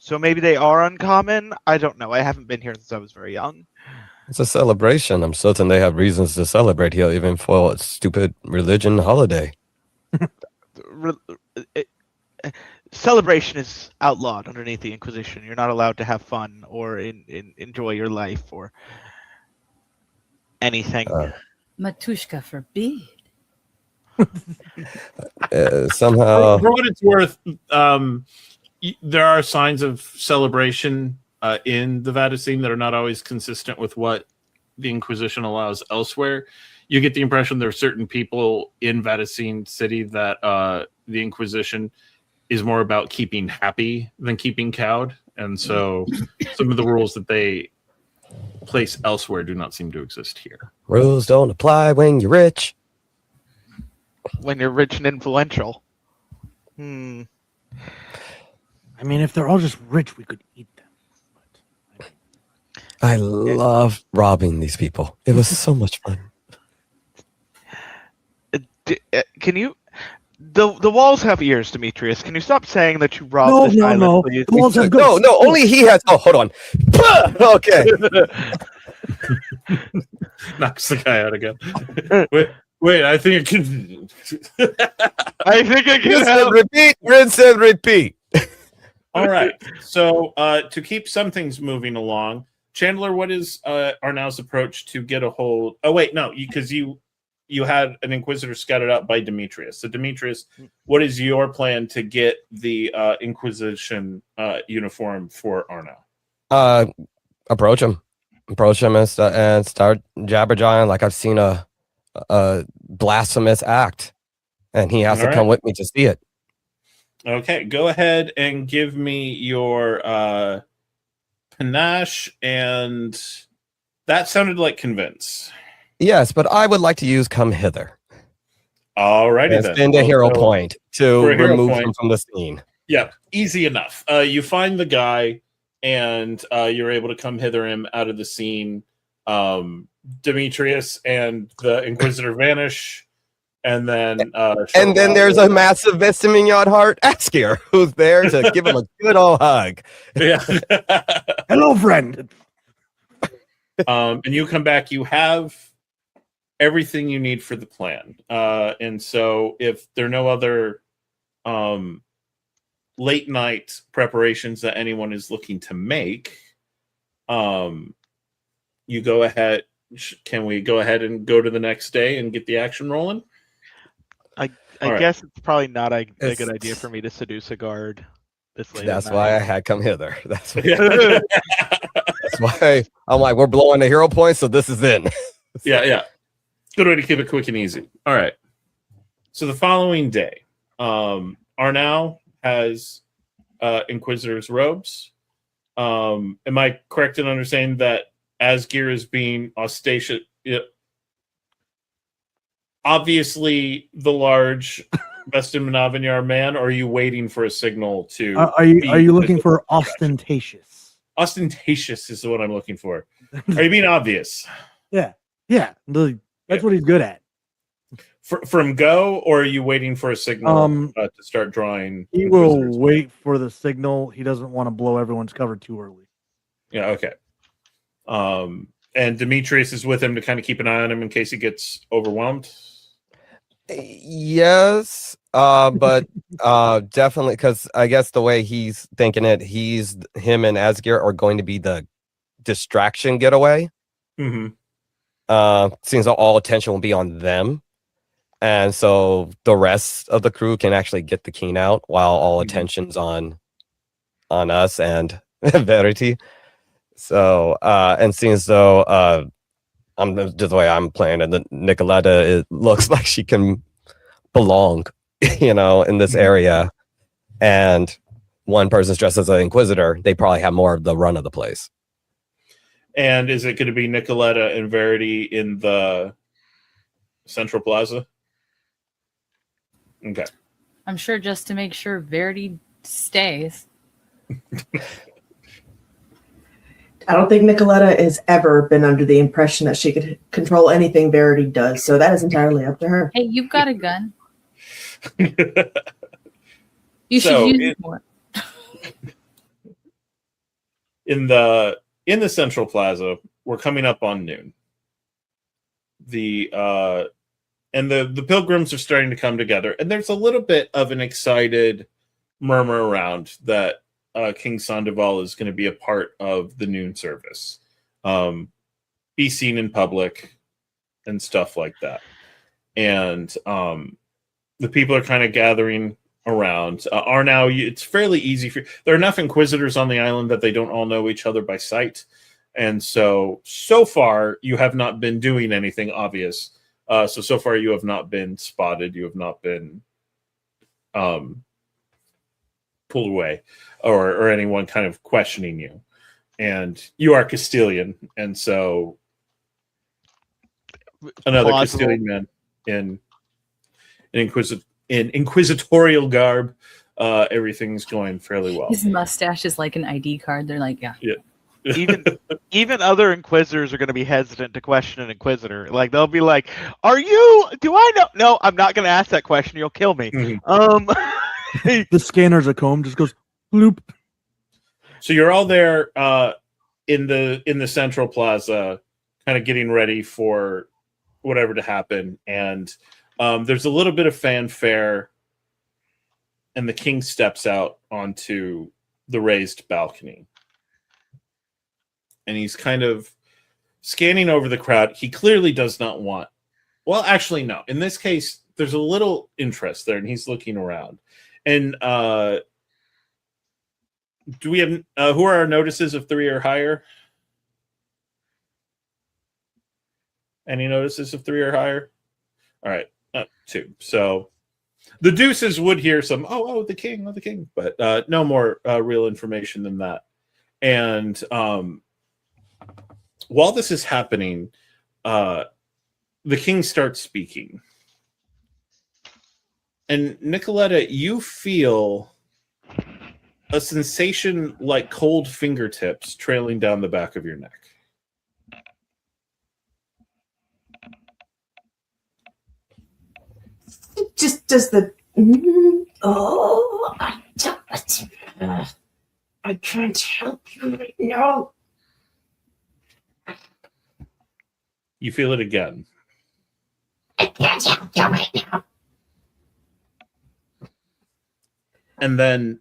So maybe they are uncommon. I don't know. I haven't been here since I was very young. It's a celebration. I'm certain they have reasons to celebrate here, even for a stupid religion holiday. Celebration is outlawed underneath the Inquisition. You're not allowed to have fun or enjoy your life or anything. Matushka forbid. Somehow, For what it's worth, there are signs of celebration in the Vaticine that are not always consistent with what the Inquisition allows elsewhere. You get the impression there are certain people in Vaticine City that the Inquisition is more about keeping happy than keeping cowed. And so some of the rules that they place elsewhere do not seem to exist here. rules don't apply when you're rich. When you're rich and influential. I mean, if they're all just rich, we could eat them. But, I love robbing these people. It was so much fun. Can you... The walls have ears, Demetrius. Can you stop saying that you robbed this island? no. Please? The walls have No, ghosts. only he has. Oh, hold on. Okay. Knocks the guy out again. Wait, I think it can. I think I can Rinse and help. repeat. Rinse and repeat. All right. So to keep some things moving along, Chandler, what is Arnau's approach to get a hold? Oh wait, no, because you had an Inquisitor scouted out by Demetrius. So Demetrius, what is your plan to get the Inquisition uniform for Arnau? Approach him and start jabberjawing like I've seen a blasphemous act, and he has All to come with me to see it. Okay, go ahead and give me your panache, and that sounded like convince. Yes, but I would like to use come hither. All righty And then. spend a hero So- point to for a hero remove point. him from the scene. Yeah, easy enough. You find the guy, and you're able to come hither him out of the scene. Demetrius and the Inquisitor vanish, and then And then there's a massive Vestimignon heart Asgeir who's there to give him a good old hug. yeah. Hello, friend. And you come back. You have everything you need for the plan. And so, if there are no other late night preparations that anyone is looking to make, you go ahead. Can we go ahead and go to the next day and get the action rolling? I All right. guess it's probably not a It's- good idea for me to seduce a guard this late. That's at why I night. had come hither. That's Yeah. why I'm like, we're blowing the hero points, so this is in. Yeah. Good way to keep it quick and easy. All right. So the following day, Arnau has Inquisitor's robes. Am I correct in understanding that Asgeir is being ostentatious? Obviously, the large Vestimignon man, or are you waiting for a signal to? Are you looking for ostentatious? Ostentatious is what I'm looking for. Are you being obvious? Yeah. That's what he's good at. From go, or are you waiting for a signal to start drawing? He will Inquisitors? wait for the signal. He doesn't want to blow everyone's cover too early. Yeah, okay. And Demetrius is with him to kind of keep an eye on him in case he gets overwhelmed. Yes, but definitely, because I guess the way he's thinking it, him and Asgeir are going to be the distraction getaway. Mm-hmm. Seems like all attention will be on them, and so the rest of the crew can actually get the keen out while all attention's on us and Verity. So, and seems though I'm just the way I'm playing it, Nikoletta, it looks like she can belong, in this area. And one person's dressed as an Inquisitor, they probably have more of the run of the place. And is it going to be Nikoletta and Verity in the Central Plaza? Okay. I'm sure just to make sure Verity stays. I don't think Nikoletta has ever been under the impression that she could control anything Verity does, so that is entirely up to her. Hey, you've got a gun. You should So use it more. in the central plaza, we're coming up on noon. The pilgrims are starting to come together, and there's a little bit of an excited murmur around that King Sandoval is going to be a part of the noon service, be seen in public and stuff like that. And the people are kind of gathering around. Arnau, it's fairly easy for there are enough inquisitors on the island that they don't all know each other by sight, and so far you have not been doing anything obvious. So far you have not been spotted. You have not been pulled away, or anyone kind of questioning you. And you are Castilian, and so another Plausible. Castilian man in inquisitorial garb. Everything's going fairly well. His mustache is like an ID card. They're like, yeah. Even other inquisitors are going to be hesitant to question an inquisitor. Like they'll be like, "Are you? Do I know? No, I'm not going to ask that question. You'll kill me." The scanner's a comb, just goes bloop. So you're all there in the central plaza, kind of getting ready for whatever to happen, and there's a little bit of fanfare, and the king steps out onto the raised balcony. And he's kind of scanning over the crowd. He clearly does not want... Well, actually, no. In this case, there's a little interest there, and he's looking around. And do we have... who are our notices of 3 or higher? Any notices of 3 or higher? All right. 2. So the deuces would hear some, the king. But no more real information than that. And... while this is happening, the king starts speaking. And Nikoletta, you feel a sensation like cold fingertips trailing down the back of your neck. Just does the I can't help you right now. You feel it again. I can't help you right now. And then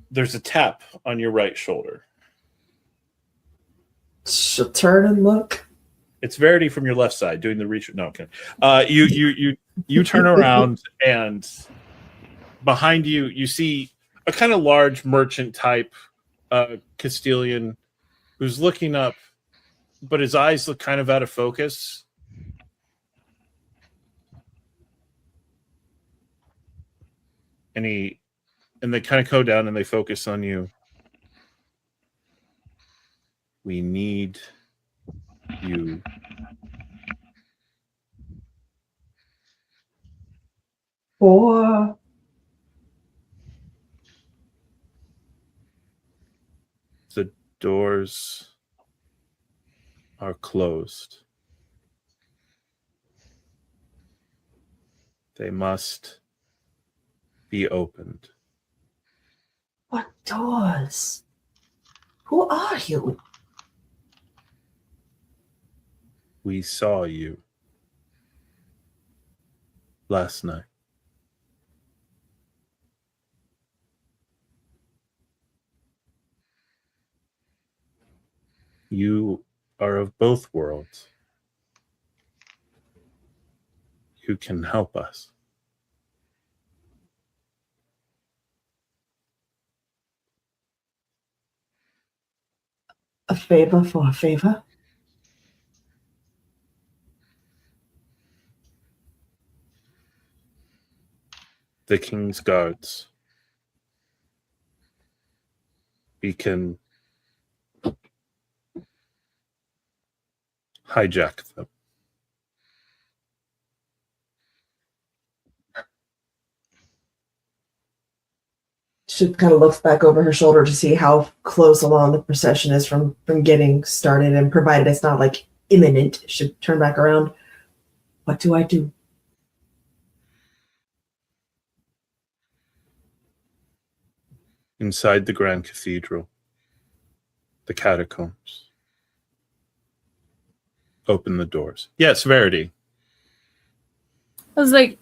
there's a tap on your right shoulder. She'll turn and look. It's Verity from your left side doing the reach. No, okay. You turn around, and behind you, you see a kind of large merchant type Castilian who's looking up, but his eyes look kind of out of focus. And they kind of go down and they focus on you. We need you. For The doors are closed. They must be opened. what doors? Who are you? We saw you last night. You are of both worlds. You can help us. A favor for a favor? The king's guards. We can hijack them. She kind of looks back over her shoulder to see how close along the procession is from getting started, and provided it's not like imminent, should turn back around. What do I do? Inside the Grand Cathedral, The catacombs. Open the doors. Yes, Verity. I was like,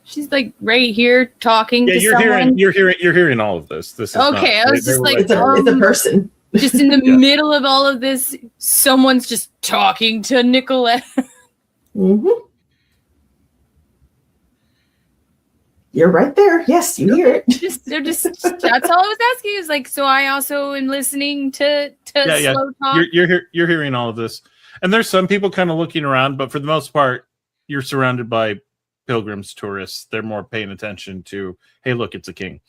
she's like right here talking Yeah, to you're someone. you're hearing all of this. This is Okay, not, I was just like, It's a person. just in the Yeah. middle of all of this, someone's just talking to Nikoletta. Mm-hmm. You're right there. Yes, you hear it. They're just that's all I was asking. Is like, so I also am listening to Yeah. slow talk. You're hearing all of this. And there's some people kind of looking around, but for the most part, you're surrounded by pilgrims, tourists. They're more paying attention to, hey, look, it's a king.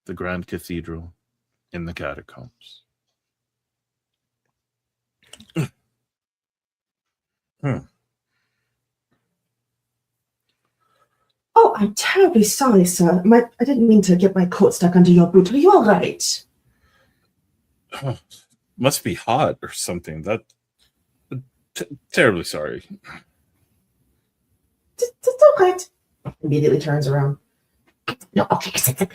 The Grand Cathedral in the catacombs. Oh, I'm terribly sorry, sir. I didn't mean to get my coat stuck under your boot. Are you all right? Oh, must be hot or something. Terribly sorry. It's all right. Immediately turns around. No, okay.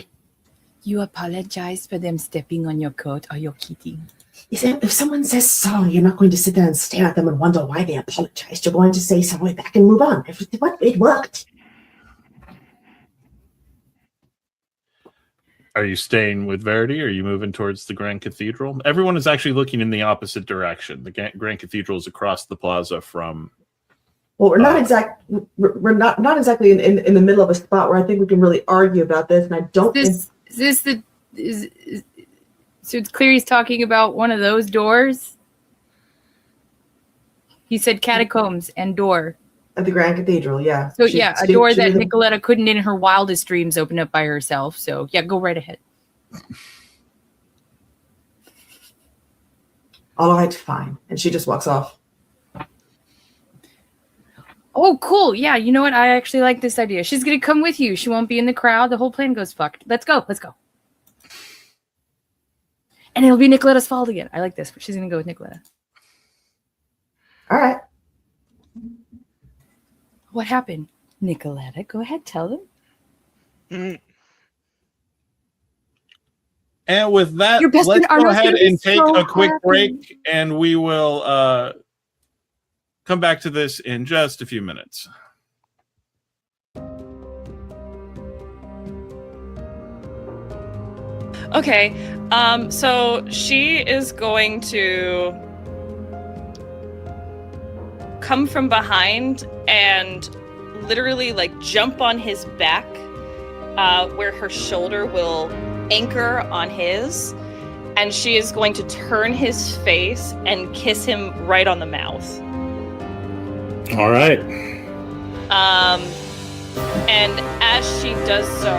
You apologize for them stepping on your coat or your kitty. If someone says sorry, you're not going to sit there and stare at them and wonder why they apologized. You're going to say sorry back and move on. It worked. Are you staying with Verity or are you moving towards the Grand Cathedral? Everyone is actually looking in the opposite direction. The Grand Cathedral is across the plaza from... Well, we're not exactly in the middle of a spot where I think we can really argue about this, and I don't So it's clear he's talking about one of those doors. He said catacombs and door. At the Grand Cathedral, yeah. So a door that Nikoletta couldn't in her wildest dreams open up by herself. So yeah, go right ahead. All right, fine. And she just walks off. Oh, cool. Yeah, you know what? I actually like this idea. She's going to come with you. She won't be in the crowd. The whole plan goes fucked. Let's go. And it'll be Nikoletta's fault again. I like this. She's going to go with Nikoletta. All right. What happened? Nikoletta, go ahead. Tell them. And with that, Your best let's friend go Arnau's ahead gonna be and take so a quick happy. break, and we will come back to this in just a few minutes. Okay, so she is going to come from behind and literally like jump on his back, where her shoulder will anchor on his, and she is going to turn his face and kiss him right on the mouth. All right. And as she does so,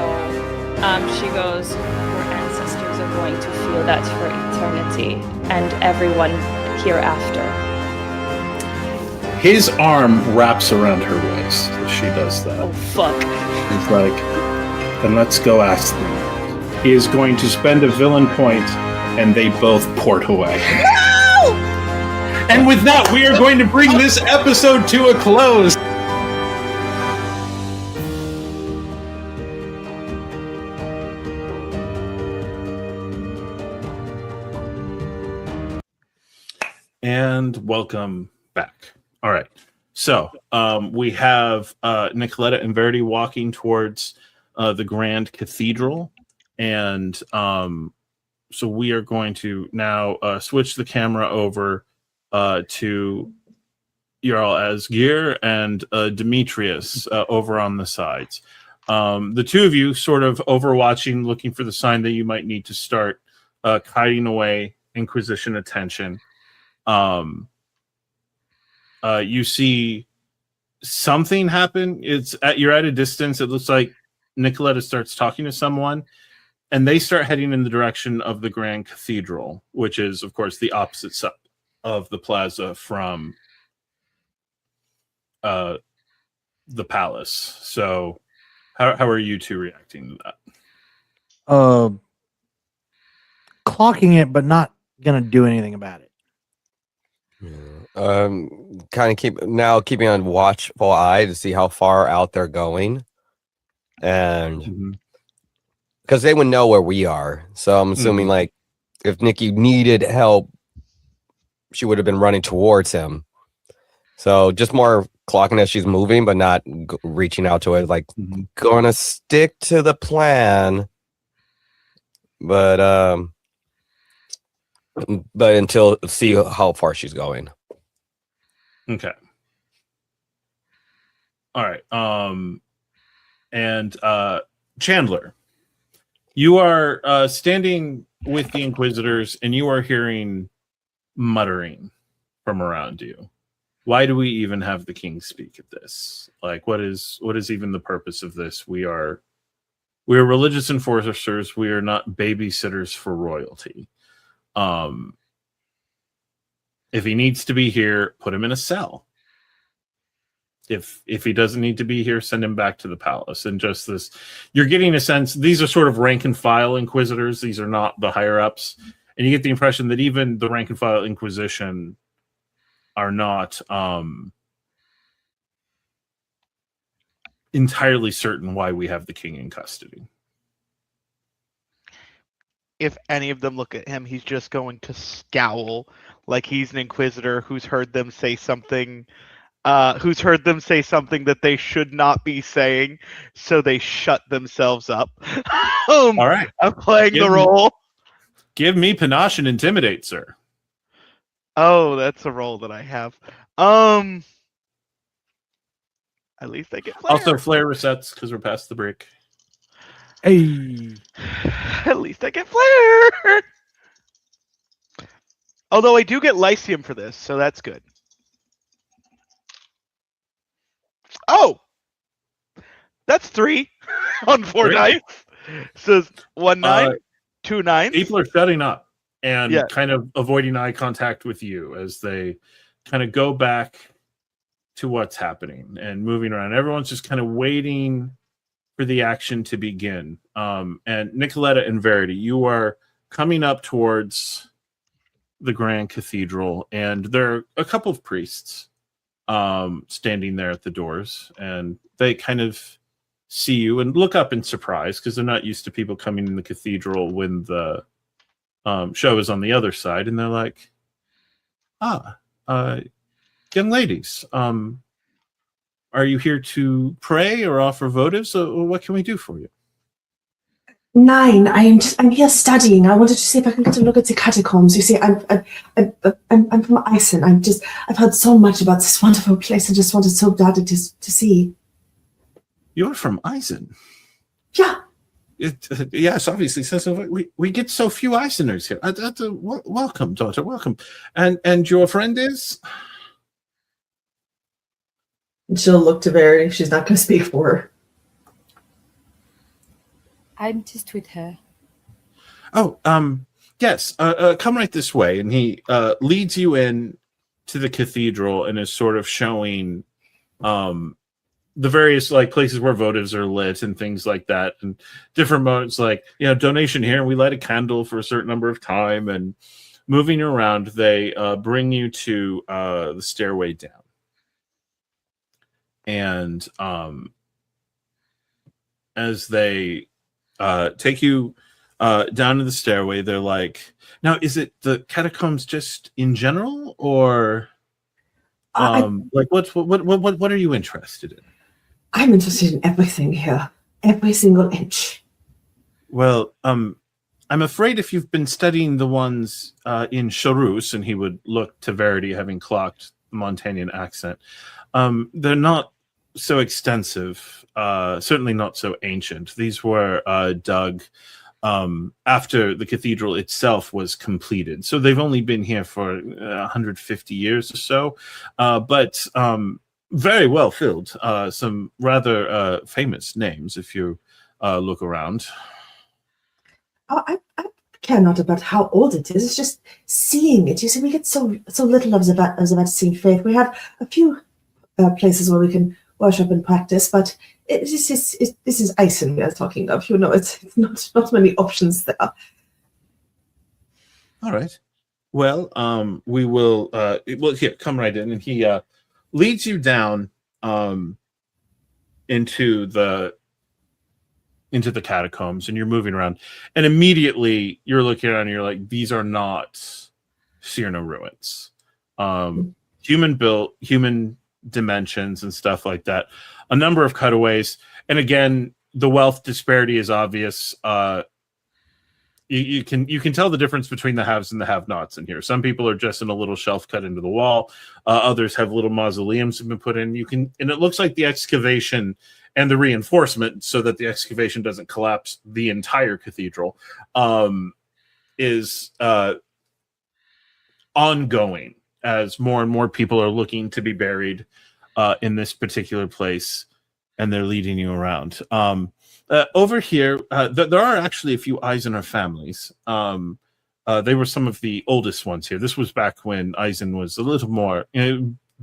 she goes, "Your ancestors are going to feel that for eternity, and everyone hereafter." His arm wraps around her waist as she does that. Oh, fuck. He's like, then let's go ask them. He is going to spend a villain point, and they both port away. No! And with that, we are going to bring this episode to a close. And welcome back. All right. So we have Nikoletta and Verity walking towards the Grand Cathedral. And so we are going to now switch the camera over to Jarl Asgeir and Demetrius over on the sides. The two of you sort of overwatching, looking for the sign that you might need to start kiting away Inquisition attention. You see something happen. You're at a distance. It looks like Nikoletta starts talking to someone, and they start heading in the direction of the Grand Cathedral, which is, of course, the opposite side of the plaza from the palace. So how are you two reacting to that? Clocking it, but not gonna do anything about it. Kind of keeping on watchful eye to see how far out they're going. and because they would know where we are. So I'm assuming like if Nikki needed help, she would have been running towards him. So just more clocking as she's moving, but not reaching out to it. Like gonna stick to the plan, but until see how far she's going. Okay. All right. And Chandler, you are standing with the Inquisitors, and you are hearing muttering from around you. Why do we even have the king speak at this? Like, what is even the purpose of this? We are religious enforcers. We are not babysitters for royalty. If he needs to be here, put him in a cell. If he doesn't need to be here, send him back to the palace. And just this, you're getting a sense, these are sort of rank and file Inquisitors. These are not the higher ups. And you get the impression that even the rank and file Inquisition are not entirely certain why we have the king in custody. If any of them look at him, he's just going to scowl like he's an Inquisitor who's heard them say something that they should not be saying, so they shut themselves up. All right. I'm playing the role. Give me panache and intimidate, sir. Oh, that's a role that I have. At least I get flair. Also, flair resets because we're past the break. Hey. At least I get flair. Although I do get Lyceum for this, so that's good. Oh! That's 3 on 4 knives. So 1 9, 2 9. People are shutting up and kind of avoiding eye contact with you as they kind of go back to what's happening and moving around. Everyone's just kind of waiting for the action to begin. And Nikoletta and Verity, you are coming up towards the Grand Cathedral, and there are a couple of priests standing there at the doors, and they kind of see you and look up in surprise because they're not used to people coming in the cathedral when the show is on the other side, and they're like, young ladies, are you here to pray or offer votives? What can we do for you? 9. I'm here studying. I wanted to see if I can get a look at the catacombs. You see, I'm from Iceland. I've heard so much about this wonderful place and just wanted so badly to see. You're from Iceland? Yeah. Yes, obviously. So we get so few Icelanders here. Welcome, daughter. Welcome. And your friend is? She'll look to Verity. She's not going to speak for her. I'm just with her. Oh, yes. Come right this way. And he leads you in to the cathedral and is sort of showing the various like places where votives are lit and things like that, and different modes like, donation here, and we light a candle for a certain number of time, and moving around, they bring you to the stairway down. And as they take you down to the stairway, they're like, now, is it the catacombs just in general, or like what are you interested in? I'm interested in everything here, every single inch. Well, I'm afraid if you've been studying the ones in Charus, and he would look to Verity, having clocked the Montanian accent, they're not so extensive, certainly not so ancient. These were dug after the cathedral itself was completed. So they've only been here for 150 years or so, but very well filled. Some rather famous names if you look around. I care not about how old it is. It's just seeing it. You see, we get so little of the Vatican faith. We have a few places where we can worship and practice, but this is Iceland we are talking of. It's not many options there. All right. Well, we will. Here, come right in, and he leads you down into the into the catacombs, and you're moving around, and immediately you're looking around and you're like, these are not Cyrno ruins. Human built, human dimensions and stuff like that. A number of cutaways, and again, the wealth disparity is obvious. You can tell the difference between the haves and the have-nots in here. Some people are just in a little shelf cut into the wall. Others have little mausoleums have been put in. And it looks like the excavation and the reinforcement, so that the excavation doesn't collapse the entire cathedral, is ongoing as more and more people are looking to be buried in this particular place, and they're leading you around. Over here, there are actually a few Eisen families. They were some of the oldest ones here. This was back when Eisen was a little more,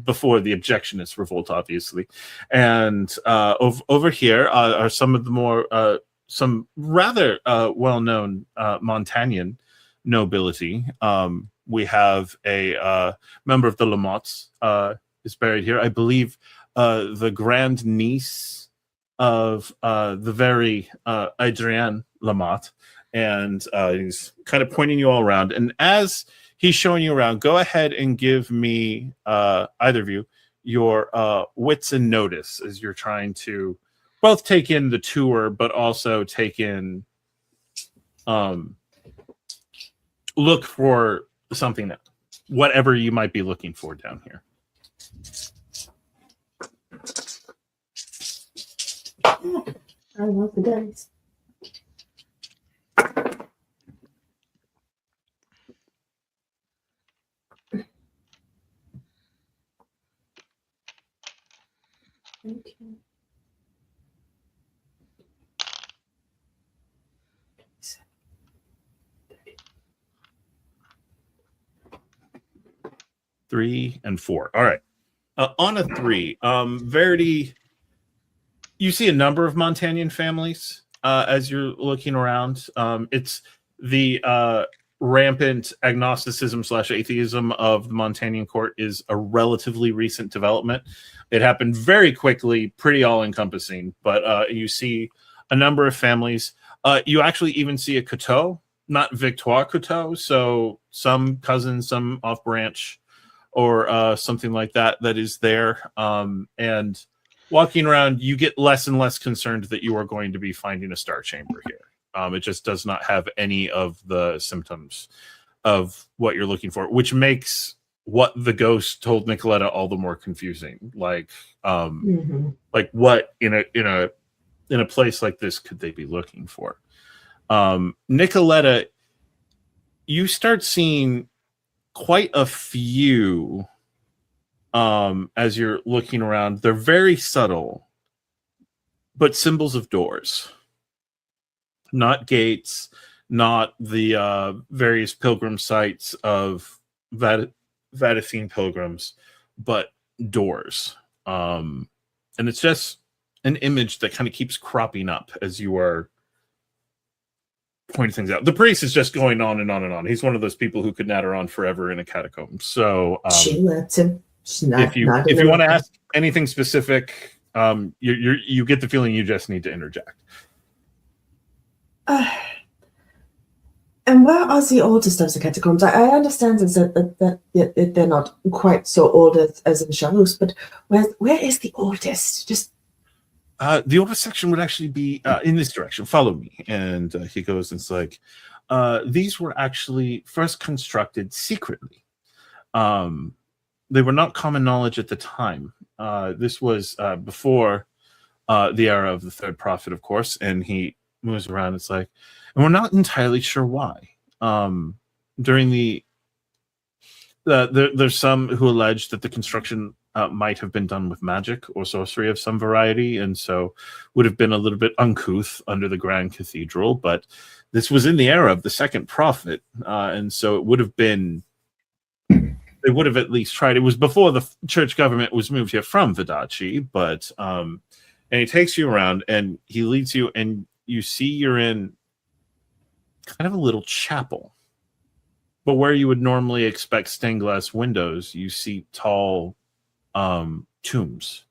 before the Objectionist revolt, obviously. And over here are some of the more, some rather well-known Montagnan nobility. We have a member of the Lamottes is buried here. I believe the grand niece of the very Adrienne Lamotte, and he's kind of pointing you all around. And as he's showing you around, go ahead and give me, either of you, your wits and notice as you're trying to both take in the tour, but also take in, look for something that, whatever you might be looking for down here. I love the dice. Okay. Three and four. All right. On a 3, Verity, you see a number of Montagnan families as you're looking around. It's the rampant agnosticism / atheism of the Montagnan court is a relatively recent development. It happened very quickly, pretty all-encompassing, but you see a number of families. You actually even see a Couteau, not Victoire-Couteau, so some cousin, some off-branch, or something like that is there. And walking around, you get less and less concerned that you are going to be finding a star chamber here. It just does not have any of the symptoms of what you're looking for, which makes what the ghost told Nikoletta all the more confusing. Like, like what in a place like this could they be looking for? Nikoletta, you start seeing quite a few as you're looking around. They're very subtle, but symbols of doors, not gates, not the various pilgrim sites of Vatican pilgrims, but doors. And it's just an image that kind of keeps cropping up as you are pointing things out. The priest is just going on and on and on. He's one of those people who could natter on forever in a catacomb. So She lets him. If you want to ask anything specific, you get the feeling you just need to interject. And where are the oldest of the catacombs? I understand that they're not quite so old as in Charus, but where is the oldest? Just the oldest section would actually be in this direction. Follow me. And he goes, and it's like, these were actually first constructed secretly. They were not common knowledge at the time. This was before the era of the third prophet, of course, and he moves around. It's like, and we're not entirely sure why. During there's some who allege that the construction might have been done with magic or sorcery of some variety, and so would have been a little bit uncouth under the Grand Cathedral. But this was in the era of the second prophet, and so it would have been. They would have at least tried. It was before the church government was moved here from Vadachi, but and he takes you around and he leads you, and you see you're in kind of a little chapel. But where you would normally expect stained glass windows, you see tall tombs.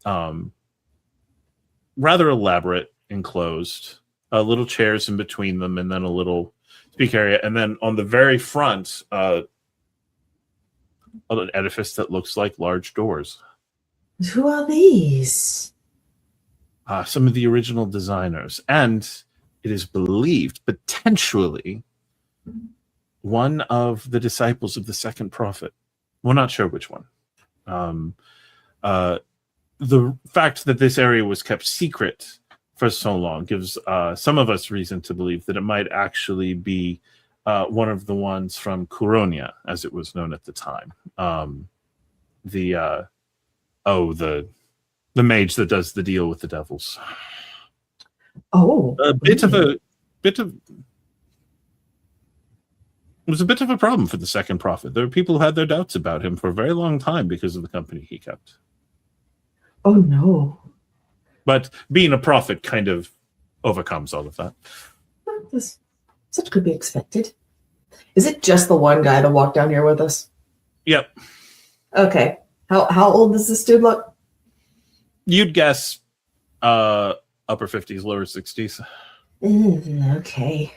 Rather elaborate, enclosed. Little chairs in between them, and then a little speak area. And then on the very front, an edifice that looks like large doors. Who are these? Some of the original designers. And it is believed, potentially, one of the disciples of the second prophet. We're not sure which one. The fact that this area was kept secret for so long gives some of us reason to believe that it might actually be one of the ones from Kuronia, as it was known at the time. The mage that does the deal with the devils. Oh, It was a bit of a problem for the second prophet. There were people who had their doubts about him for a very long time because of the company he kept. Oh no. But being a prophet kind of overcomes all of that. Such could be expected. Is it just the one guy that walked down here with us? Yep. Okay. How old does this dude look? You'd guess upper 50s, lower 60s. Okay.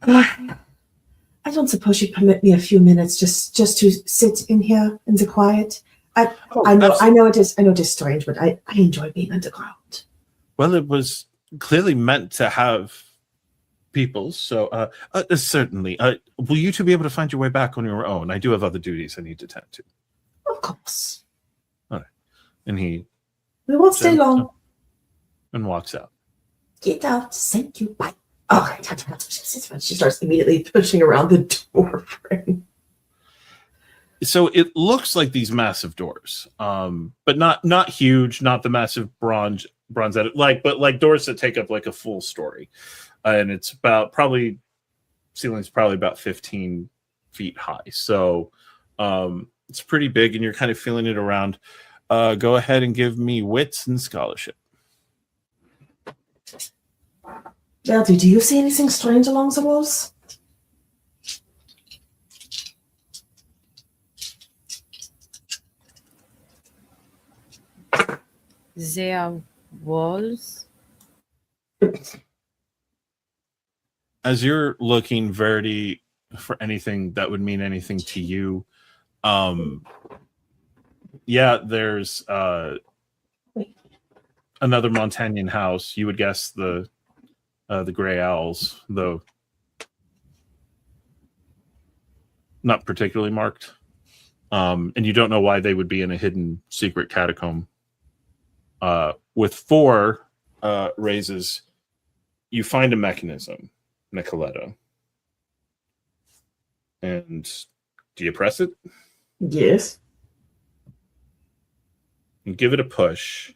I don't suppose you'd permit me a few minutes just to sit in here in the quiet. I know it is strange, but I enjoy being underground. Well, it was clearly meant to have people, so certainly. Will you two be able to find your way back on your own? I do have other duties I need to tend to. Of course. All right. And he We won't stay long. and walks out. Get out. Thank you. Bye. Oh, she starts immediately pushing around the door frame. So it looks like these massive doors, but not huge, not the massive bronze edit, but doors that take up like a full story, and it's ceiling's probably about 15 feet high. So it's pretty big, and you're kind of feeling it around. Go ahead and give me wits and scholarship. Verity, do you see anything strange along the walls? There are walls. As you're looking, Verity, for anything that would mean anything to you, there's another Montagnian house. You would guess the Gray Owls, though not particularly marked. And you don't know why they would be in a hidden secret catacomb. With 4 raises, you find a mechanism, Nikoletta. And do you press it? Yes. You give it a push.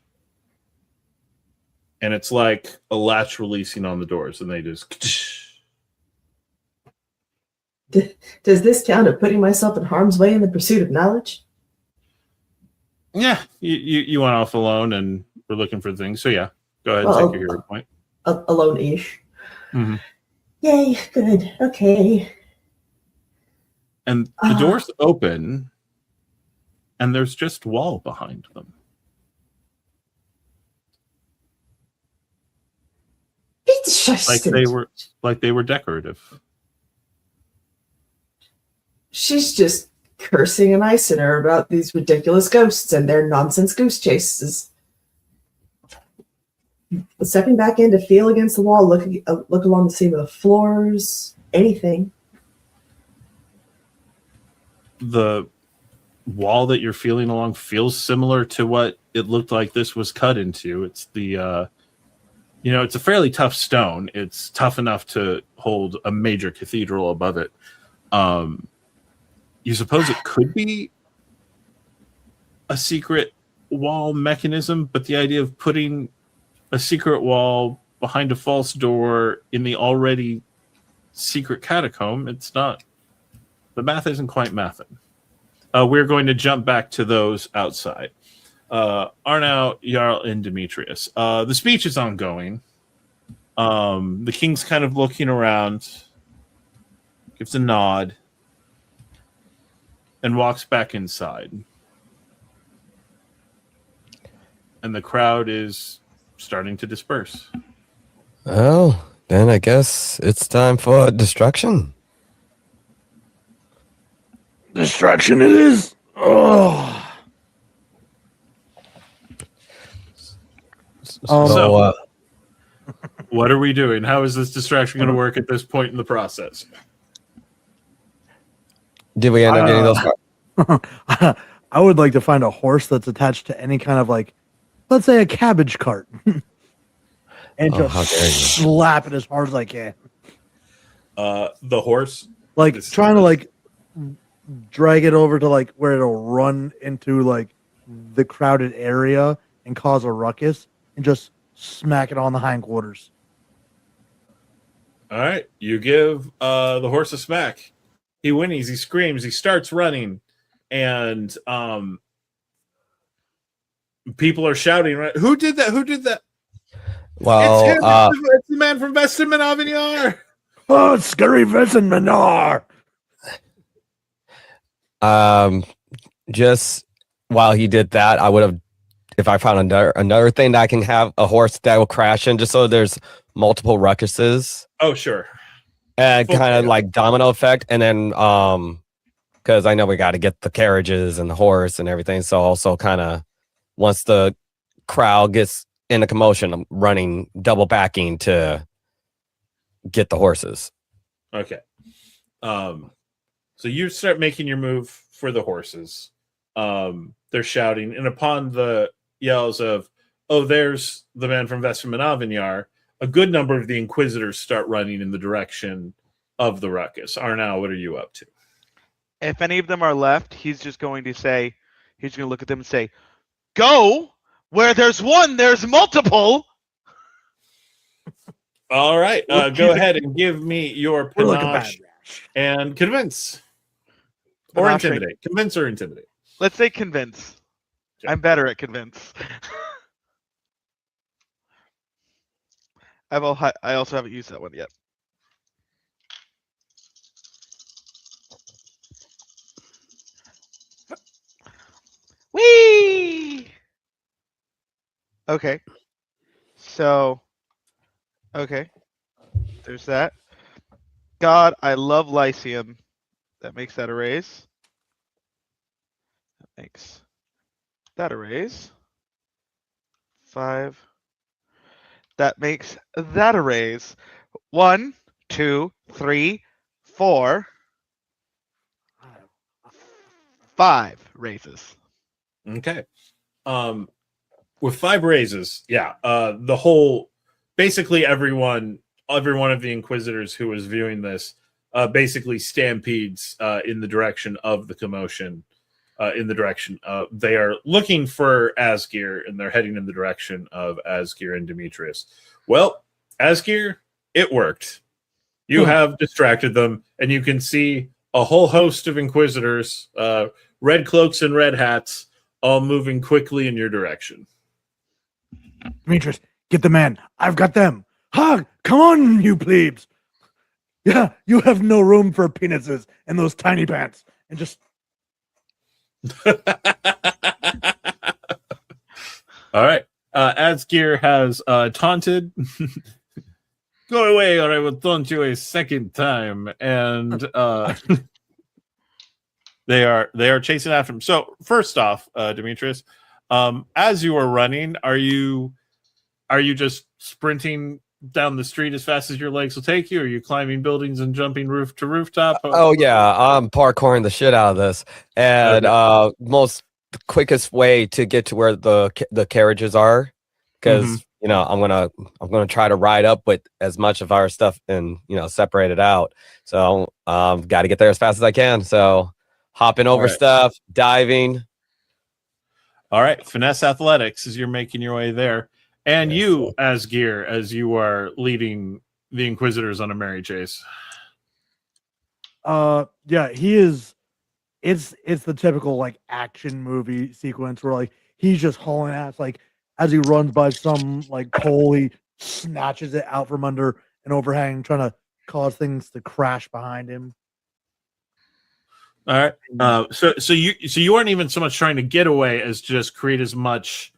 And it's like a latch releasing on the doors, and they just... Does this count as putting myself in harm's way in the pursuit of knowledge? Yeah, you went off alone and were looking for things. So yeah, go ahead and take your hero point. Alone-ish. Mm-hmm. Yay, good. Okay. And the doors open, and there's just wall behind them. Like they were decorative. She's just cursing an Iciner about these ridiculous ghosts and their nonsense goose chases. Stepping back in to feel against the wall, look along the seam of the floors, anything. The wall that you're feeling along feels similar to what it looked like this was cut into. It's it's a fairly tough stone. It's tough enough to hold a major cathedral above it. You suppose it could be a secret wall mechanism, but the idea of putting a secret wall behind a false door in the already secret catacomb, it's not. The math isn't quite mathing. We're going to jump back to those outside. Arnau, Jarl, and Demetrius. The speech is ongoing. The king's kind of looking around, gives a nod, and walks back inside. And the crowd is starting to disperse. Well, then I guess it's time for destruction. Destruction it is. Oh. So, what are we doing? How is this distraction going to work at this point in the process? Did we end up getting those? I would like to find a horse that's attached to any kind of like, let's say a cabbage cart, and Oh, how dare you. just slap it as hard as I can. The horse, Like This- trying to like drag it over to like where it'll run into like the crowded area and cause a ruckus, and just smack it on the hindquarters. all right, you give the horse a smack. He whinnies, he screams, he starts running, and people are shouting. Right? Who did that? Who did that? Well, it's him. It's the man from Vestiment Avignon. Oh, scurry Vincent Menard. Just while he did that, I would have, if I found another thing that I can have a horse that will crash in, just so there's multiple ruckuses Oh, sure. and Full kind of chaos. like domino effect, and then because I know we got to get the carriages and the horse and everything, so also kind of once the crowd gets in a commotion, I'm running double backing to get the horses. Okay. So you start making your move for the horses. They're shouting, and upon the yells of, "Oh, there's the man from Vestiment Avignon," a good number of the Inquisitors start running in the direction of the ruckus. Arnau, what are you up to? If any of them are left, he's just going to say, he's going to look at them and say, "Go where there's one, there's multiple." All right, go ahead and give me your We're like a panache bad rash. and convince. Or Panache. intimidate. Convince or intimidate. Let's say convince. Okay. I'm better at convince. I also haven't used that one yet. Whee! Okay. So, okay. There's that. God, I love Lyceum. That makes that a raise. That makes that a raise. 5. That makes that a raise. 1, 2, 3, 4, 5 raises. Okay. With 5 raises, yeah. The whole, basically every one of the Inquisitors who was viewing this, basically stampedes in the direction of the commotion. In the direction they are looking for Asgeir, and they're heading in the direction of Asgeir and Demetrius. Well, Asgeir, it worked. You have distracted them, and you can see a whole host of Inquisitors, red cloaks and red hats, all moving quickly in your direction. Demetrius, get the man. I've got them. Ha! Come on, you plebes. Yeah, you have no room for penises in those tiny pants. And just All right. Asgeir has taunted. Go away, or I will taunt you a second time. And they are chasing after him. So first off, Demetrius, as you are running, are you just sprinting down the street as fast as your legs will take you? Are you climbing buildings and jumping roof to rooftop? Oh yeah, I'm parkouring the shit out of this, and most quickest way to get to where the carriages are, because you know I'm gonna try to ride up with as much of our stuff and separate it out. So got to get there as fast as I can. So hopping over stuff, diving. All right, finesse athletics as you're making your way there. And Yes, you, Asgeir, as you are leading the Inquisitors on a merry chase. yeah, he is. It's the typical like action movie sequence where like he's just hauling ass. Like as he runs by some like pole, he snatches it out from under an overhang, trying to cause things to crash behind him. All right. So you aren't even so much trying to get away as just create as much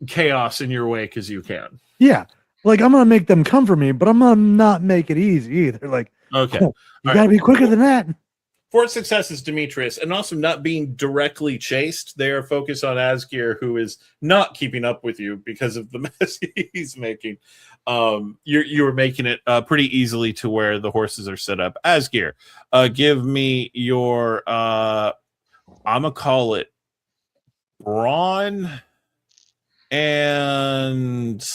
chaos in your wake as you can. Yeah. Like, I'm going to make them come for me, but I'm going to not make it easy either. Like, Okay. you got to be quicker than that. 4 successes, Demetrius, and also not being directly chased. They are focused on Asgeir, who is not keeping up with you because of the mess he's making. You were making it pretty easily to where the horses are set up. Asgeir, give me your, I'm going to call it brawn and,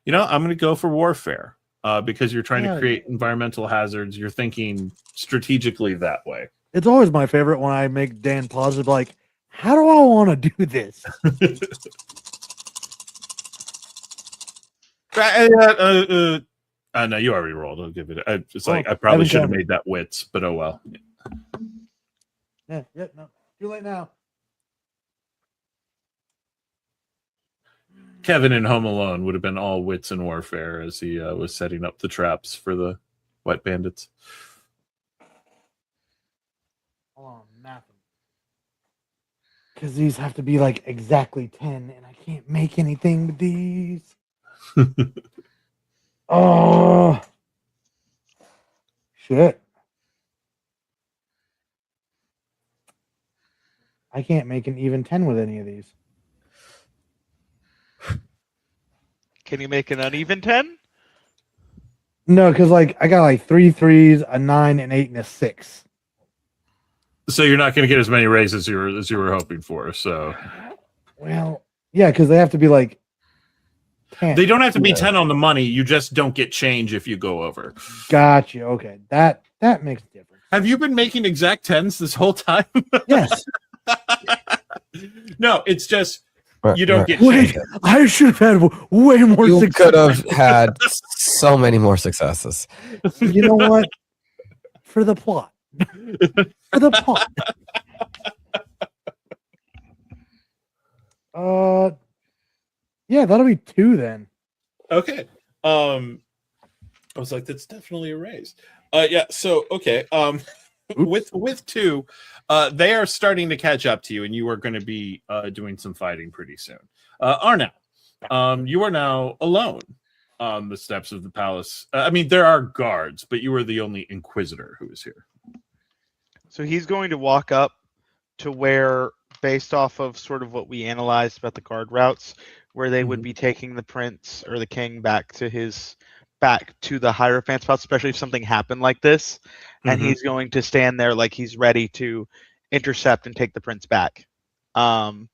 I'm going to go for warfare. Because you're trying to create environmental hazards, you're thinking strategically that way. It's always my favorite when I make Dan positive, like, how do I want to do this? No, you already rolled. I'll give it. It's like I probably should have made that wits, but oh well. Yeah, no, too late now. Kevin in Home Alone would have been all wits and warfare as he was setting up the traps for the wet bandits. Hold on, map them. Because these have to be like exactly 10, and I can't make anything with these. Oh, shit. I can't make an even 10 with any of these. Can you make an uneven 10? No, because like I got like 3 3s, a 9, an 8, and a 6. So you're not going to get as many raises as you were hoping for. So, well, yeah, because they have to be like 10. They don't have to be 10 on the money. You just don't get change if you go over. Gotcha. Okay, that makes a difference. Have you been making exact 10s this whole time? Yes. No, it's just. You don't get Wait, I should have had way more You success. could have had so many more successes. You know what? For the plot. For the plot. Yeah, that'll be 2 then. Okay. I was like, that's definitely a raise. Yeah, so okay. With 2, they are starting to catch up to you, and you are going to be doing some fighting pretty soon. Arnau, you are now alone on the steps of the palace. I mean, there are guards, but you are the only inquisitor who is here. So he's going to walk up to where, based off of sort of what we analyzed about the guard routes, where they would be taking the prince or the king back to the Hierophant spot, especially if something happened like this. And he's going to stand there like he's ready to intercept and take the prince back. Okay,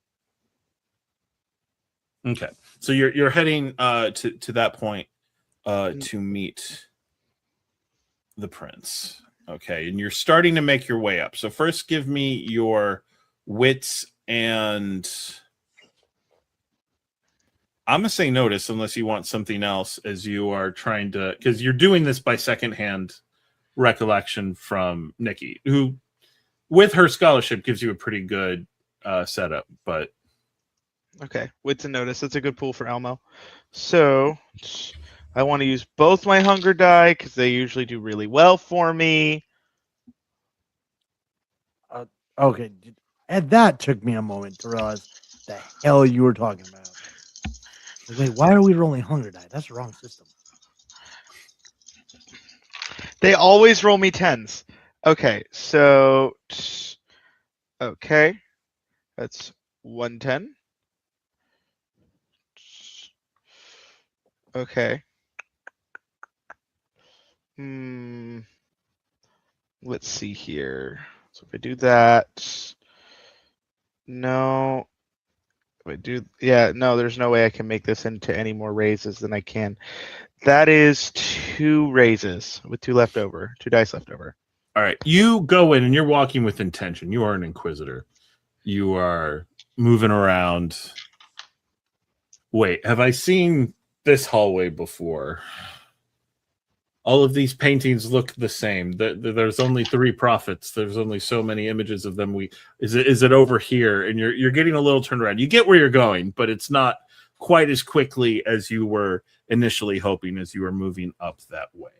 so you're heading to that point to meet the prince. Okay, and you're starting to make your way up. So first, give me your wits, and I'm gonna say notice unless you want something else, as you are trying to, because you're doing this by secondhand recollection from Nikki, who with her scholarship gives you a pretty good setup. But okay, wits and notice, that's a good pool for Elmo. So I want to use both my hunger die because they usually do really well for me. Okay, and that took me a moment to realize the hell you were talking about. Wait, why are we rolling hunger die? That's the wrong system. They always roll me 10s. Okay, so okay, that's 110. Okay. Let's see here. So if I do that, no. If I do, yeah, no, there's no way I can make this into any more raises than I can. That is 2 raises with 2 left over, 2 dice left over. all right, you go in and you're walking with intention. You are an inquisitor. You are moving around. Wait, have I seen this hallway before? All of these paintings look the same. There's only 3 prophets. There's only so many images of them. Is it over here? And you're getting a little turned around. You get where you're going, but it's not quite as quickly as you were initially hoping as you were moving up that way.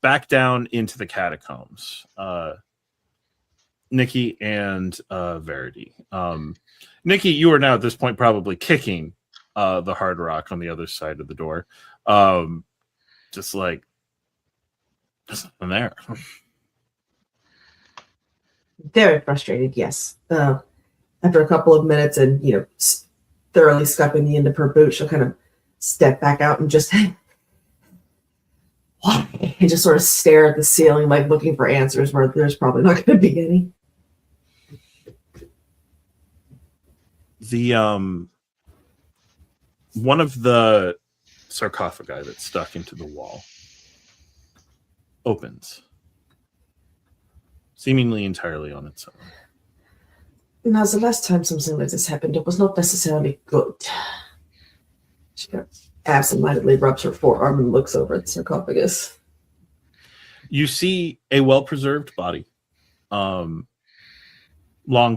Back down into the catacombs. Nikki and Verity. Nikki, you are now at this point probably kicking the hard rock on the other side of the door. Just like, there's nothing there. Very frustrated, yes. After a couple of minutes and, thoroughly scuffing the end of her boot, she'll kind of step back out and just why? And just sort of stare at the ceiling, like looking for answers where there's probably not going to be any. The one of the sarcophagi that's stuck into the wall opens, seemingly entirely on its own. Now, the last time something like this happened, it was not necessarily good. She absentmindedly rubs her forearm and looks over at the sarcophagus. You see a well-preserved body, long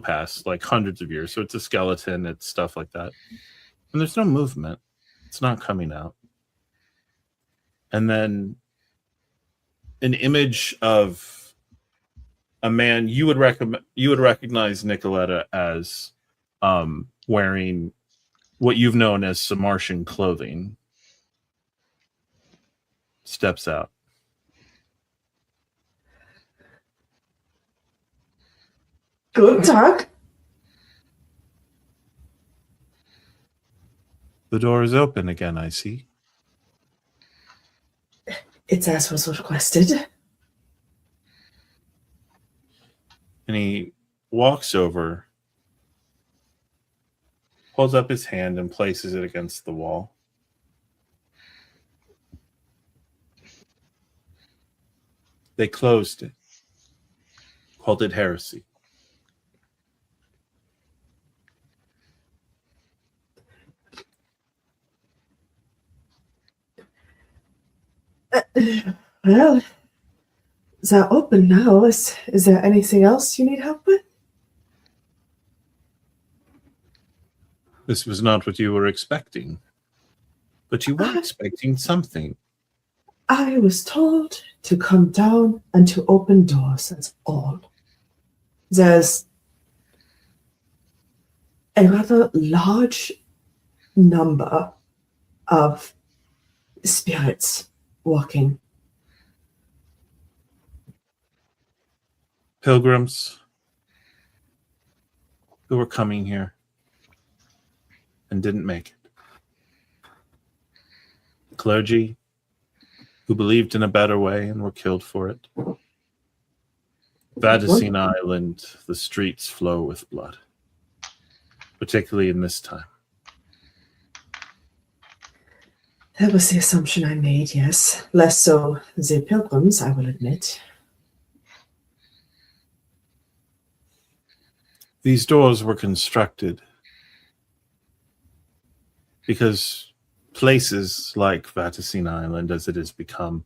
past, like hundreds of years. So it's a skeleton, it's stuff like that. And there's no movement. It's not coming out. And then an image of a man you would recognize Nikoletta as wearing what you've known as some Martian clothing steps out. Good talk. The door is open again, I see. It's as was requested. And he walks over, holds up his hand and places it against the wall. They closed it, called it heresy. Well, they're open now. Is there anything else you need help with? This was not what you were expecting. But you were expecting something. I was told to come down and to open doors, that's all. There's a rather large number of spirits walking. Pilgrims who were coming here and didn't make it. Clergy who believed in a better way and were killed for it. Vadacine Island, the streets flow with blood, particularly in this time. That was the assumption I made, yes. Less so the pilgrims, I will admit. These doors were constructed because places like Vadacine Island, as it has become,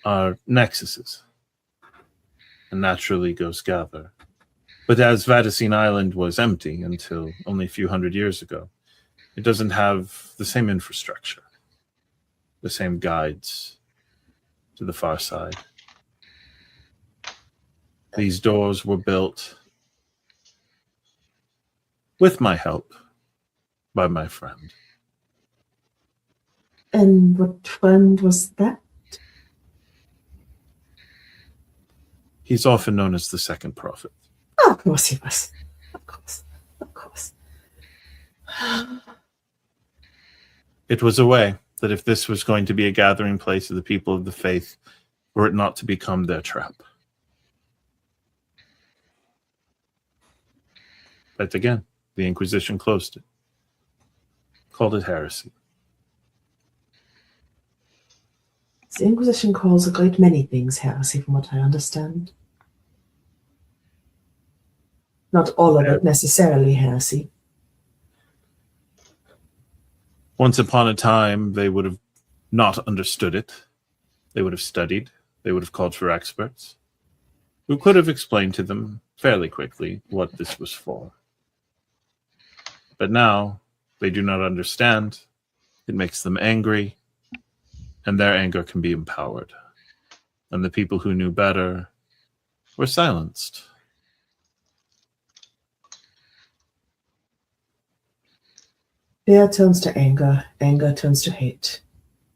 are nexuses. And naturally ghosts gather. But as Vadacine Island was empty until only a few hundred years ago, it doesn't have the same infrastructure, the same guides to the far side. These doors were built with my help by my friend. And what friend was that? He's often known as the second prophet. Oh, of course he was. Of course. Of course. It was a way that if this was going to be a gathering place of the people of the faith, were it not to become their trap. But again, the Inquisition closed it, called it heresy. The Inquisition calls a great many things heresy, from what I understand. Not all of it necessarily heresy. Once upon a time, they would have not understood it. They would have studied. They would have called for experts who could have explained to them fairly quickly what this was for. But now, they do not understand. It makes them angry, and their anger can be empowered. And the people who knew better were silenced. Fear turns to anger, anger turns to hate,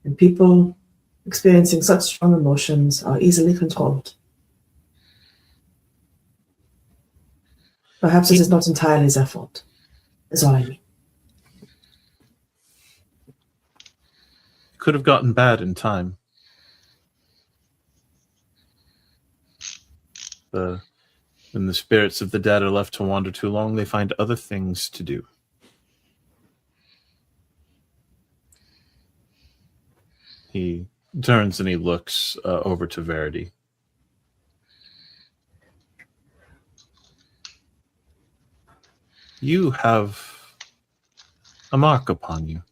and people experiencing such strong emotions are easily controlled. Perhaps it is not entirely their fault, is all I mean. Could have gotten bad in time. When the spirits of the dead are left to wander too long, they find other things to do. He turns and he looks over to Verity. You have a mark upon you.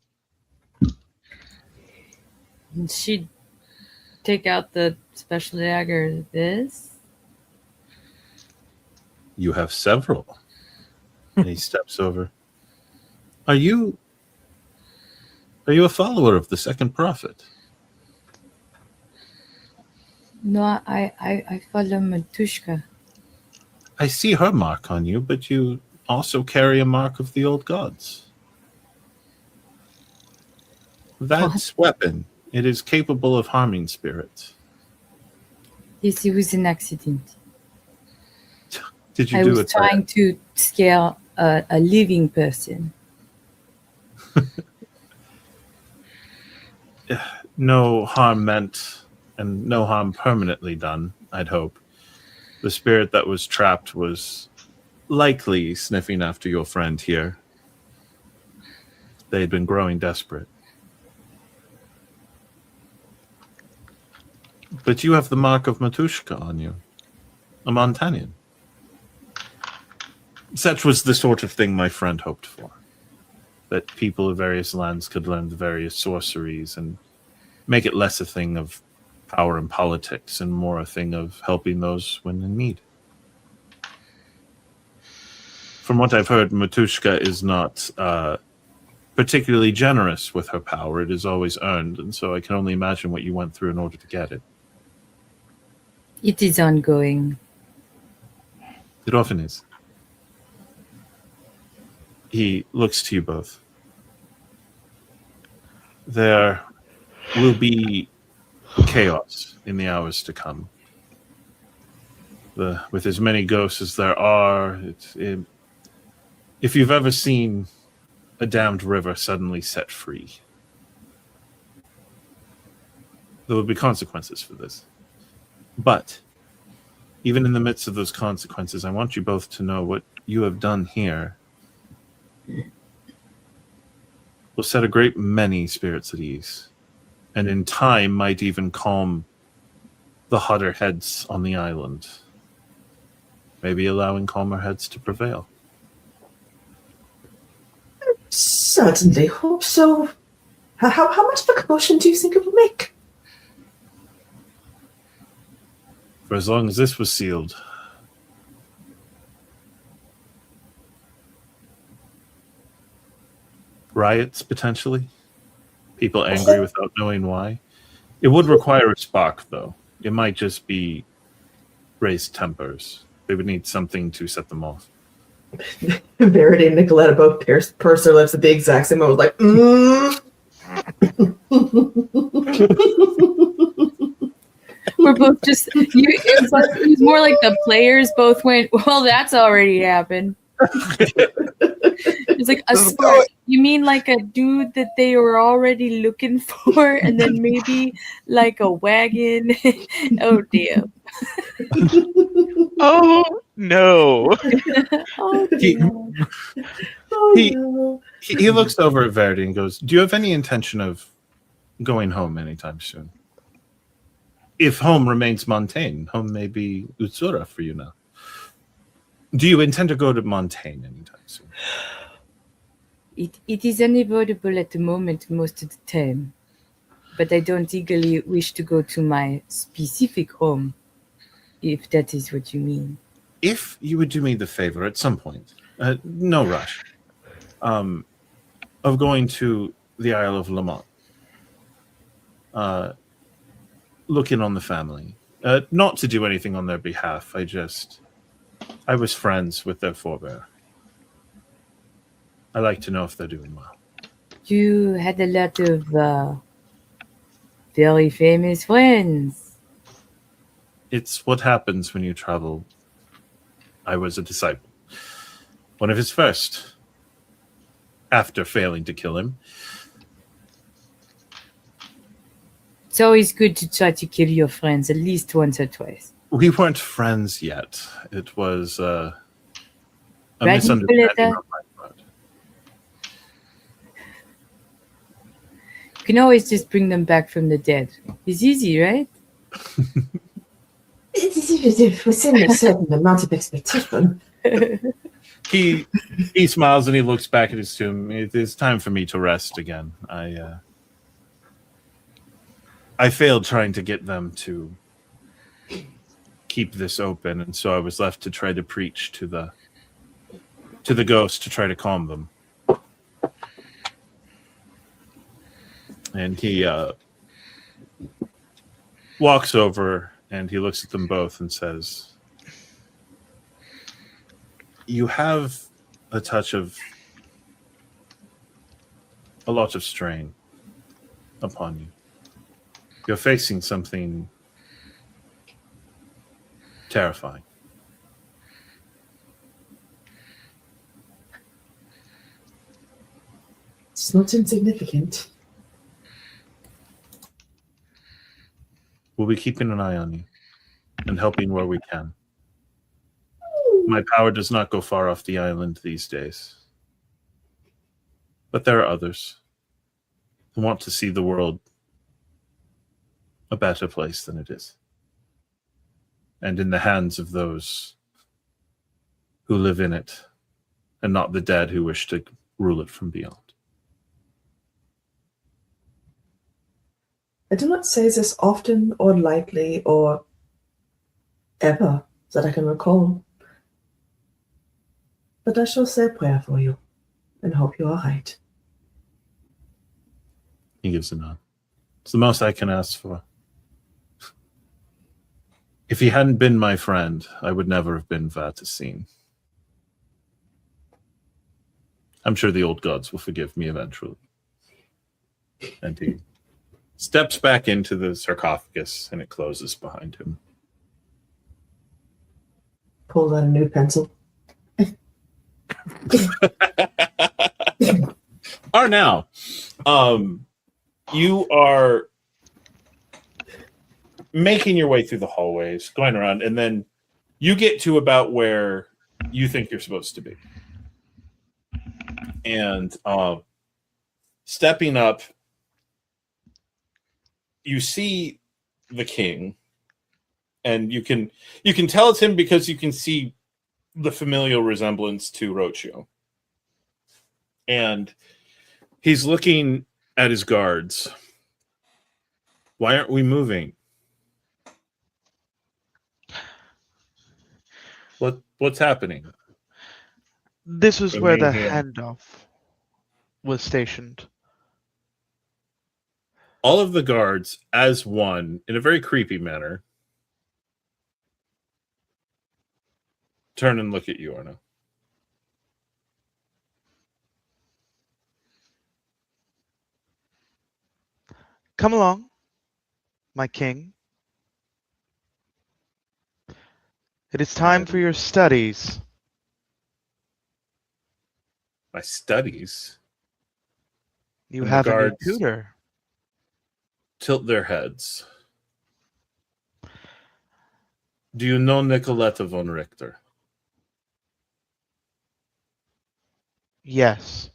And she'd take out the special dagger. This? You have several. And he steps over. Are you a follower of the second prophet? No, I follow Matushka. I see her mark on you, but you also carry a mark of the old gods. That weapon, it is capable of harming spirits. Yes, it was an accident. Did you I do was it? trying to scare a living person. No harm meant and no harm permanently done, I'd hope. The spirit that was trapped was likely sniffing after your friend here. They had been growing desperate. But you have the mark of Matushka on you, a Montanian. Such was the sort of thing my friend hoped for. That people of various lands could learn the various sorceries and make it less a thing of power and politics and more a thing of helping those when in need. From what I've heard, Matushka is not particularly generous with her power. It is always earned, and so I can only imagine what you went through in order to get it. It is ongoing. It often is. He looks to you both. There will be chaos in the hours to come. With as many ghosts as there are, if you've ever seen a dammed river suddenly set free, there will be consequences for this. But even in the midst of those consequences, I want you both to know what you have done here will set a great many spirits at ease, and in time might even calm the hotter heads on the island, maybe allowing calmer heads to prevail. Certainly hope so. How much of a commotion do you think it will make? For as long as this was sealed. Riots, potentially. People angry without knowing why. It would require a spark, though. It might just be raised tempers. They would need something to set them off. Verity and Nikoletta both purse their lips at the exact same moment, like, We're both just, it was more like the players both went, well, that's already happened. It's like a spark. You mean like a dude that they were already looking for, and then maybe like a wagon? Oh, dear. Oh, no. Oh, He- dear. He looks over at Verity and goes, do you have any intention of going home anytime soon? If home remains Montaigne, home may be Utsura for you now. Do you intend to go to Montaigne anytime soon? It is unavoidable at the moment most of the time, but I don't eagerly wish to go to my specific home, if that is what you mean. If you would do me the favor at some point, no rush, of going to the Isle of Lamont, look in on the family. Not to do anything on their behalf, I was friends with their forebear. I like to know if they're doing well. You had a lot of very famous friends. It's what happens when you travel. I was a disciple. One of his first. After failing to kill him. It's always good to try to kill your friends at least once or twice. We weren't friends yet. It was a Right, misunderstanding Nikoletta? on my part. You can always just bring them back from the dead. It's easy, right? Within a certain amount of expectation. He smiles and he looks back at his tomb. It is time for me to rest again. I failed trying to get them to keep this open, and so I was left to try to preach to the ghost to try to calm them. And he walks over and he looks at them both and says, "You have a touch of a lot of strain upon you. You're facing something terrifying. It's not insignificant. We'll be keeping an eye on you and helping where we can. My power does not go far off the island these days. But there are others who want to see the world a better place than it is. And in the hands of those who live in it, and not the dead who wish to rule it from beyond." I do not say this often or lightly or ever that I can recall. But I shall say a prayer for you and hope you are right. He gives a nod. It's the most I can ask for. If he hadn't been my friend, I would never have been Vaticine. I'm sure the old gods will forgive me eventually. And he steps back into the sarcophagus and it closes behind him. Pull out a new pencil. Arnau, you are making your way through the hallways, going around, and then you get to about where you think you're supposed to be. And stepping up, you see the king, and you can tell it's him because you can see the familial resemblance to Rocio. And he's looking at his guards. Why aren't we moving? What's happening? This is where the Yeah. handoff was stationed. All of the guards, as one, in a very creepy manner, turn and look at you, Arnau. Come along, my king. It is time for your studies. My studies You And the have a new guards- tutor. tilt their heads. Do you know Nikoletta von Richter? Yes.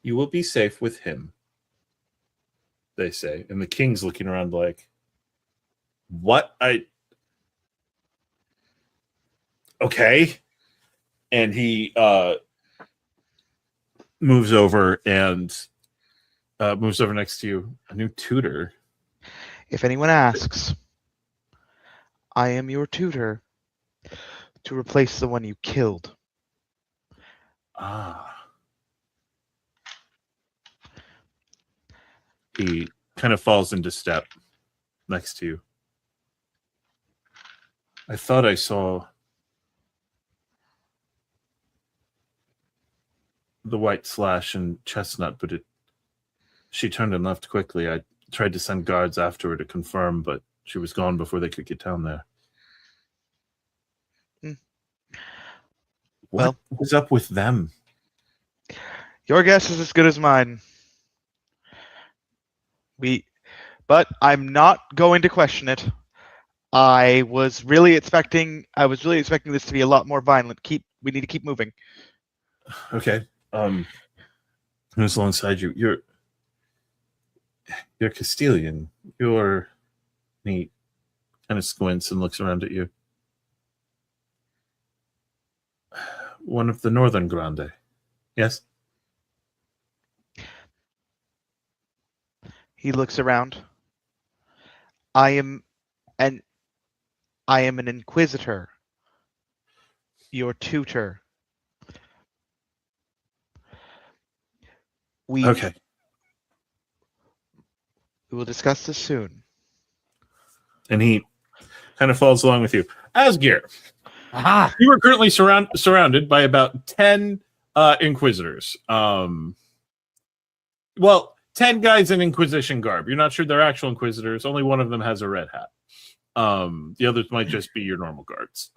You will be safe with him, they say. And the king's looking around like, what? Okay. And he moves over and moves over next to you. A new tutor. If anyone asks, I am your tutor to replace the one you killed. Ah. He kind of falls into step next to you. I thought I saw the white slash and chestnut, but she turned and left quickly. I tried to send guards after her to confirm, but she was gone before they could get down there. What was up with them? Your guess is as good as mine. But I'm not going to question it. I was really expecting this to be a lot more violent. We need to keep moving. Okay. Who's alongside you? You're Castilian. You're neat. Kind of squints and looks around at you. One of the Northern Grande. Yes? He looks around. I am an inquisitor. Your tutor. Okay. We will discuss this soon. And he kind of follows along with you. Asgeir, Aha! you are currently surrounded by about 10 Inquisitors. Well, 10 guys in Inquisition garb. You're not sure they're actual Inquisitors. Only one of them has a red hat. The others might just be your normal guards.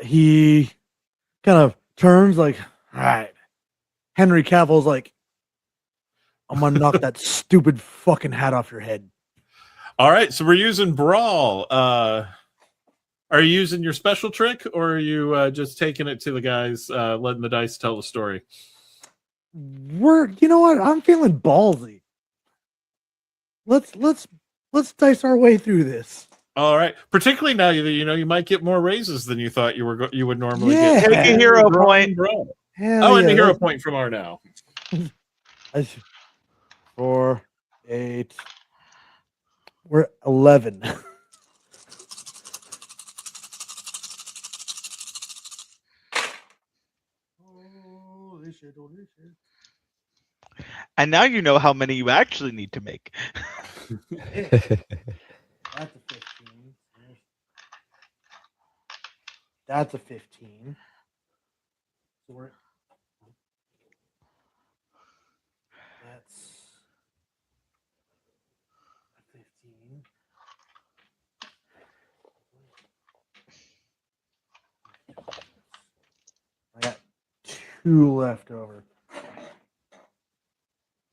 He kind of turns like, all right. Henry Cavill's like, I'm gonna knock that stupid fucking hat off your head. All right, so we're using Brawl. Are you using your special trick, or are you just taking it to the guys, letting the dice tell the story? You know what? I'm feeling ballsy. Let's dice our way through this. All right, particularly now that you might get more raises than you thought you would normally Yeah. get. Take a hero point. Hell And yeah, a hero point from Arnau. 4, 8. We're 11. Holy shit, holy shit. And now you know how many you actually need to make. That's a 15. That's a 15. So that's a 15. I got 2 left over.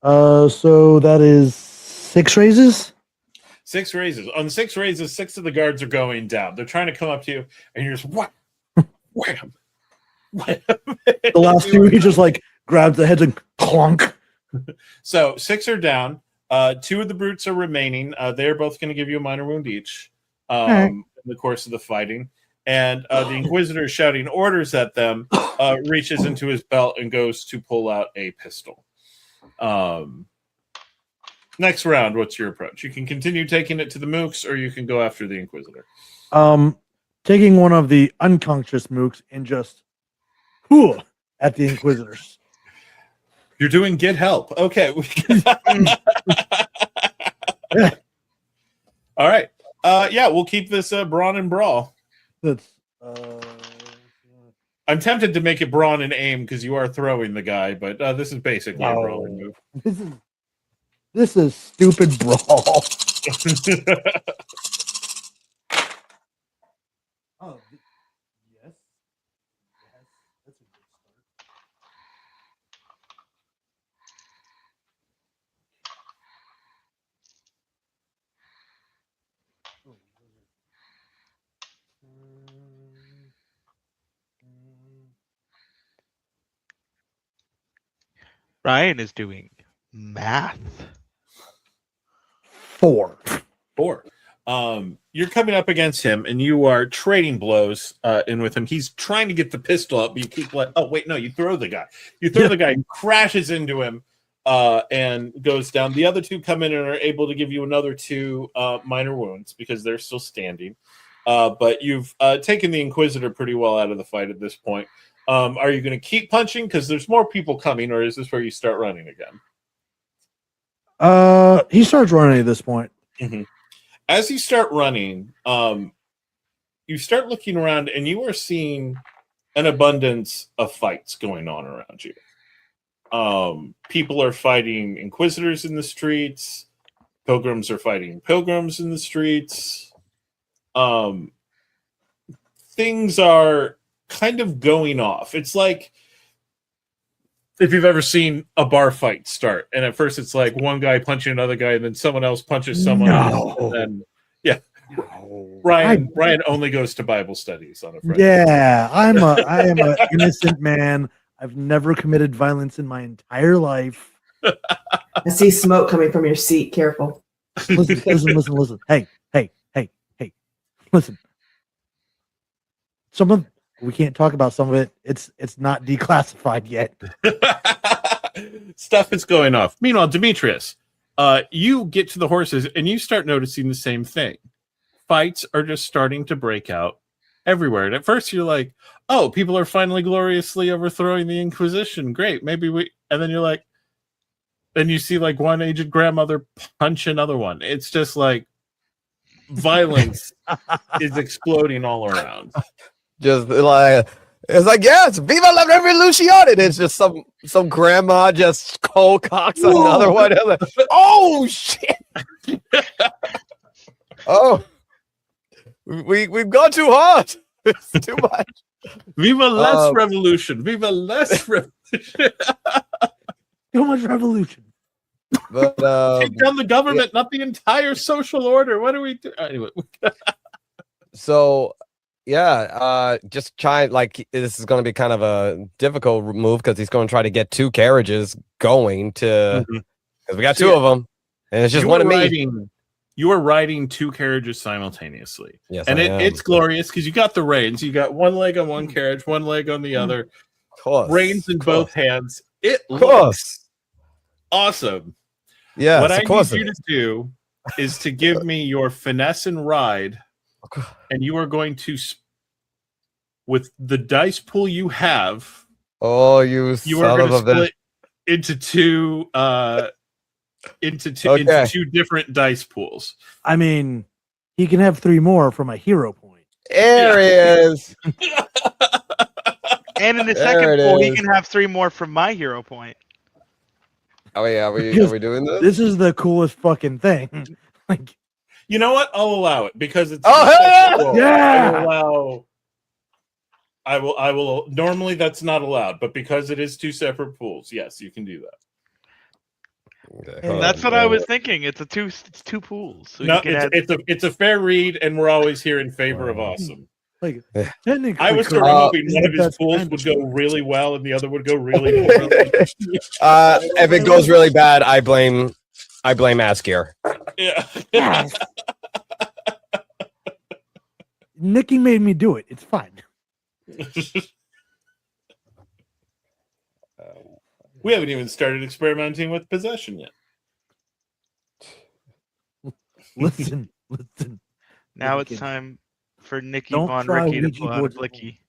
So that is 6 raises. 6 raises. On 6 raises, 6 of the guards are going down. They're trying to come up to you, and you're just wham, wham. The last 2, he just like grabs the heads and clunk. So 6 are down. 2 of the brutes are remaining. They're both going to give you a minor wound each in the course of the fighting. And the Inquisitor is shouting orders at them, reaches into his belt and goes to pull out a pistol. Next round, what's your approach? You can continue taking it to the mooks, or you can go after the Inquisitor. Taking one of the unconscious mooks and just at the Inquisitors. You're doing get help. Okay. All right. Yeah, we'll keep this brawn and brawl. That's I'm tempted to make it brawn and aim because you are throwing the guy, but this is basically a brawling move. This is stupid brawl. Oh, yes. That's a good start. Ryan is doing math. 4. You're coming up against him, and you are trading blows in with him. He's trying to get the pistol up, but you keep you throw the guy. You throw the guy, he crashes into him, and goes down. The other 2 come in and are able to give you another 2 minor wounds because they're still standing. But you've taken the Inquisitor pretty well out of the fight at this point. Are you going to keep punching because there's more people coming, or is this where you start running again? He starts running at this point. Mm-hmm. As you start running, you start looking around, and you are seeing an abundance of fights going on around you. People are fighting inquisitors in the streets. Pilgrims are fighting pilgrims in the streets. Things are kind of going off. It's like if you've ever seen a bar fight start, and at first it's like one guy punching another guy, and then someone else punches someone else, and then Ryan only goes to Bible studies on a Friday. Yeah, I am an innocent man. I've never committed violence in my entire life. I see smoke coming from your seat. Careful. Listen. Hey. Listen. We can't talk about some of it. It's not declassified yet. Stuff is going off. Meanwhile, Demetrius, you get to the horses and you start noticing the same thing. Fights are just starting to break out everywhere. And at first you're like, oh, people are finally gloriously overthrowing the Inquisition. Great. Maybe we, and then you're like, then you see like one aged grandmother punch another one. It's just like violence is exploding all around. Just like it's like, yes, viva la revolution! And it's just some grandma just cold cocks another one. Like, oh shit! Oh, we've gone too hard. It's too much. Viva less revolution! Viva less revolution! Too much revolution. But take down the government, not the entire social order. What do we do? Anyway. So just try, like, this is going to be kind of a difficult move because he's going to try to get two carriages going to, because we got two of them, and it's just one of me. You are riding two carriages simultaneously. Yes, and it's glorious because you got the reins. You got one leg on one carriage, one leg on the other. Of course, reins in both hands. It looks awesome. Yeah. What I need you to do is to give me your finesse and ride, and you are going to, with the dice pool you have. Oh, you are going to split into two. Into two different dice pools. I mean, he can have 3 more from a hero point. There he is. And in the second pool, he can have 3 more from my hero point. Oh yeah, are we doing this? This is the coolest fucking thing. Like, you know what? I'll allow it because it's yeah. I will. Normally, that's not allowed, but because it is 2 separate pools, yes, you can do that. Okay, that's what I was thinking. It's two pools. So no, it's a fair read, and we're always here in favor of awesome. Like, I was sort of hoping one of his pools would go really well, and the other would go really poorly. If it goes really bad, I blame Asgeir. Yeah. Yes. Nikki made me do it. It's fine. We haven't even started experimenting with possession yet. Listen. Now it's time for Nikki von Richter to pull out a blicky.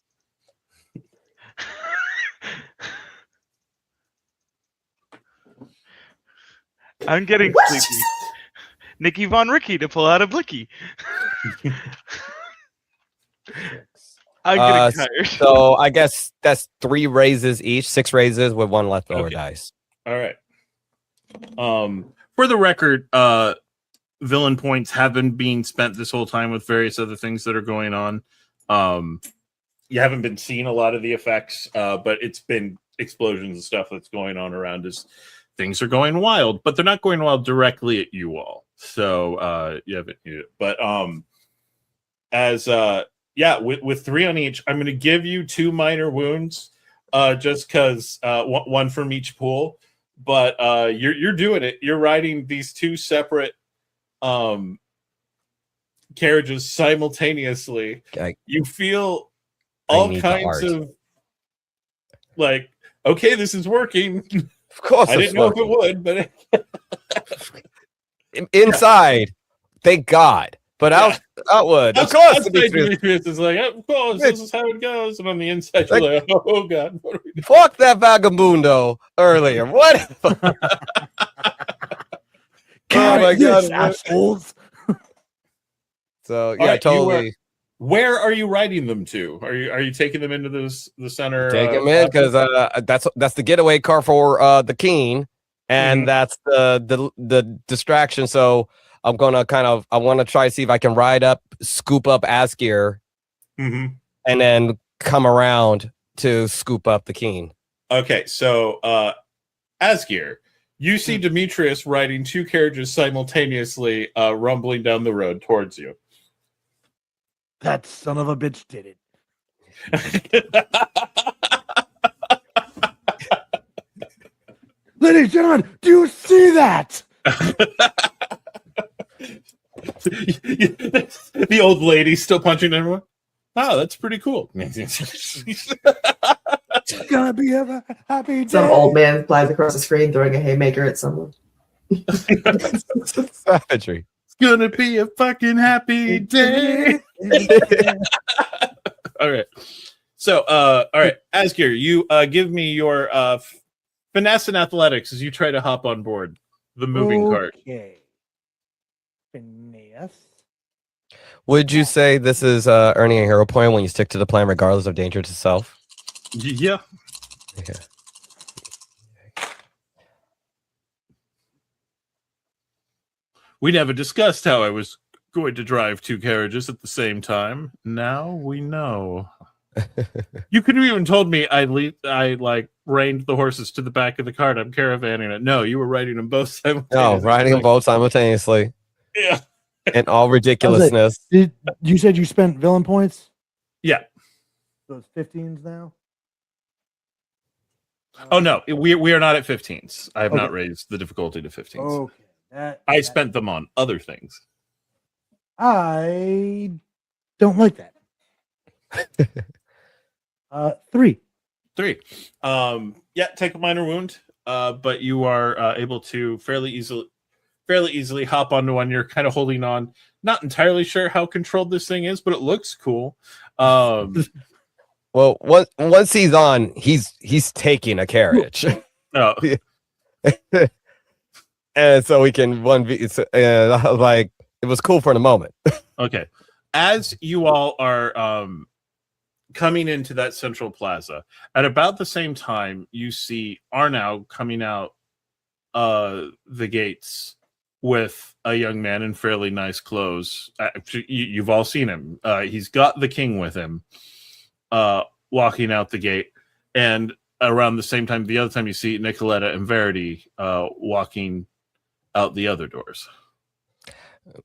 I'm getting sleepy. Nikki von Richter to pull out a blicky. I'm getting tired. So I guess that's 3 raises each, 6 raises with 1 leftover dice. All right. For the record, villain points have been being spent this whole time with various other things that are going on. You haven't been seeing a lot of the effects, but it's been explosions and stuff that's going on around as things are going wild, but they're not going wild directly at you all. So you haven't needed it. But with 3 on each, I'm going to give you 2 minor wounds, just because 1 from each pool. But you're doing it. You're riding these 2 separate carriages simultaneously. You feel all kinds of like, okay, this is working. Of course, I didn't know if it would, but inside, thank God. But outward, of course, Demetrius is like, of course, this is how it goes. And on the inside, you're like, oh God, what are we doing? Fuck that vagabundo earlier. What? God, oh my God, assholes. So yeah, totally. Where are you riding them to? Are you taking them into the center? Take him in because that's the getaway car for the king, and that's the distraction. So I'm gonna I want to try to see if I can ride up, scoop up Asgeir, and then come around to scoop up the king. Okay, so Asgeir, you see Demetrius riding 2 carriages simultaneously, rumbling down the road towards you. That son of a bitch did it. Ladies and gentlemen, do you see that? The old lady still punching everyone. Oh, that's pretty cool. It's gonna be a happy day. Some old man flies across the screen throwing a haymaker at someone. Savagery. It's gonna be a fucking happy day. All right. So, all right, Asgeir, you give me your finesse and athletics as you try to hop on board the moving cart. Okay. Finesse. Would you say this is earning a hero point when you stick to the plan regardless of danger to self? Yeah. Okay. We never discussed how I was going to drive 2 carriages at the same time. Now we know. You could have even told me I reined the horses to the back of the cart. I'm caravanning it. No, you were riding them both simultaneously. No, riding them both simultaneously. Yeah. And all ridiculousness. You said you spent villain points? Yeah. Those 15s now? Oh no, we are not at 15s. I have not raised the difficulty to 15s. Okay. I spent them on other things. I don't like that. 3. 3. Yeah, take a minor wound, but you are able to fairly easily hop onto one. You're kind of holding on. Not entirely sure how controlled this thing is, but it looks cool. Well, once he's on, he's taking a carriage. Oh. And so we can like it was cool for the moment. Okay. As you all are coming into that central plaza, at about the same time, you see Arnau coming out the gates with a young man in fairly nice clothes. You've all seen him. He's got the king with him, walking out the gate. And around the same time, the other time, you see Nikoletta and Verity walking out the other doors.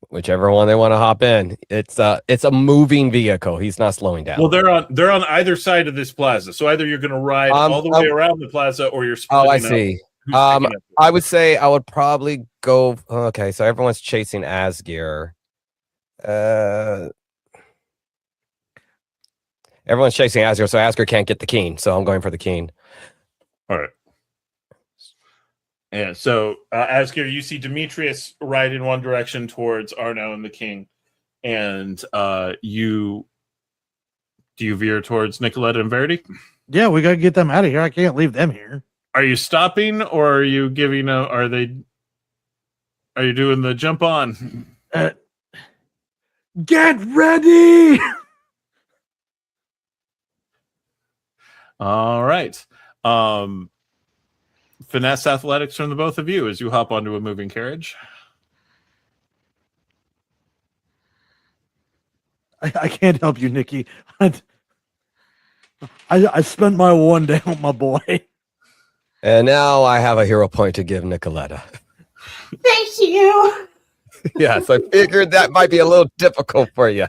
Whichever one they want to hop in. It's a moving vehicle. He's not slowing down. Well, they're on either side of this plaza. So either you're going to ride all the way around the plaza, or you're splitting I see. I would say I would probably go. Okay, so everyone's chasing Asgeir. Everyone's chasing Asgeir, so Asgeir can't get the king. So I'm going for the king. All right. Yeah, so Asgeir, you see Demetrius ride in one direction towards Arnau and the king, and do you veer towards Nikoletta and Verity? Yeah, we gotta get them out of here. I can't leave them here. Are you stopping, or are you giving are you doing the jump on? Get ready! All right. Finesse athletics from the both of you as you hop onto a moving carriage. I can't help you, Nikki. I spent my one day on my boy. And now I have a hero point to give Nikoletta. Thank you. Yes, I figured that might be a little difficult for you.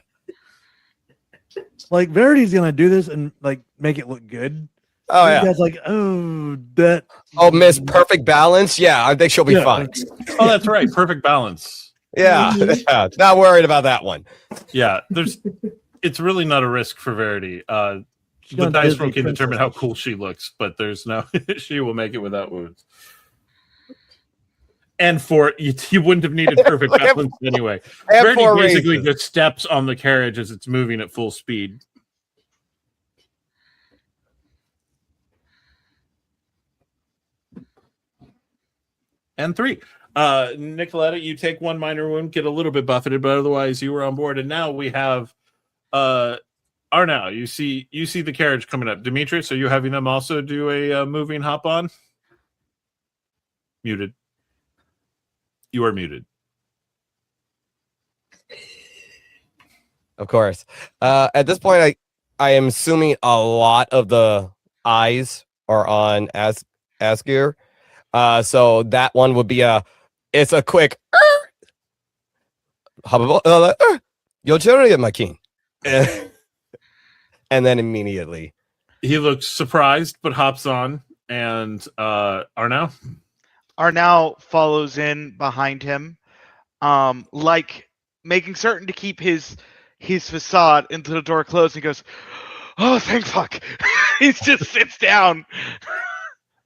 Like, Verity's gonna do this and like make it look good. Oh yeah. That's like, that. Oh, Miss Perfect Balance. Yeah, I think she'll be fine. Oh, that's right. Perfect balance. Yeah, not worried about that one. Yeah, it's really not a risk for Verity. The dice roll can determine how cool she looks, but there's no she will make it without wounds. And for you wouldn't have needed perfect balance anyway. Verity basically just steps on the carriage as it's moving at full speed. And 3. Nikoletta, you take one minor wound, get a little bit buffeted, but otherwise you were on board. And now we have Arnau, you see the carriage coming up. Demetrius, are you having them also do a moving hop on? Muted. You are muted. Of course. At this point, I am assuming a lot of the eyes are on Asgeir. So that one would be it's a quick your chariot, my king. And then immediately He looks surprised but hops on, and Arnau? Arnau follows in behind him, like making certain to keep his facade into the door closed. He goes, "Oh, thank fuck!" He just sits down.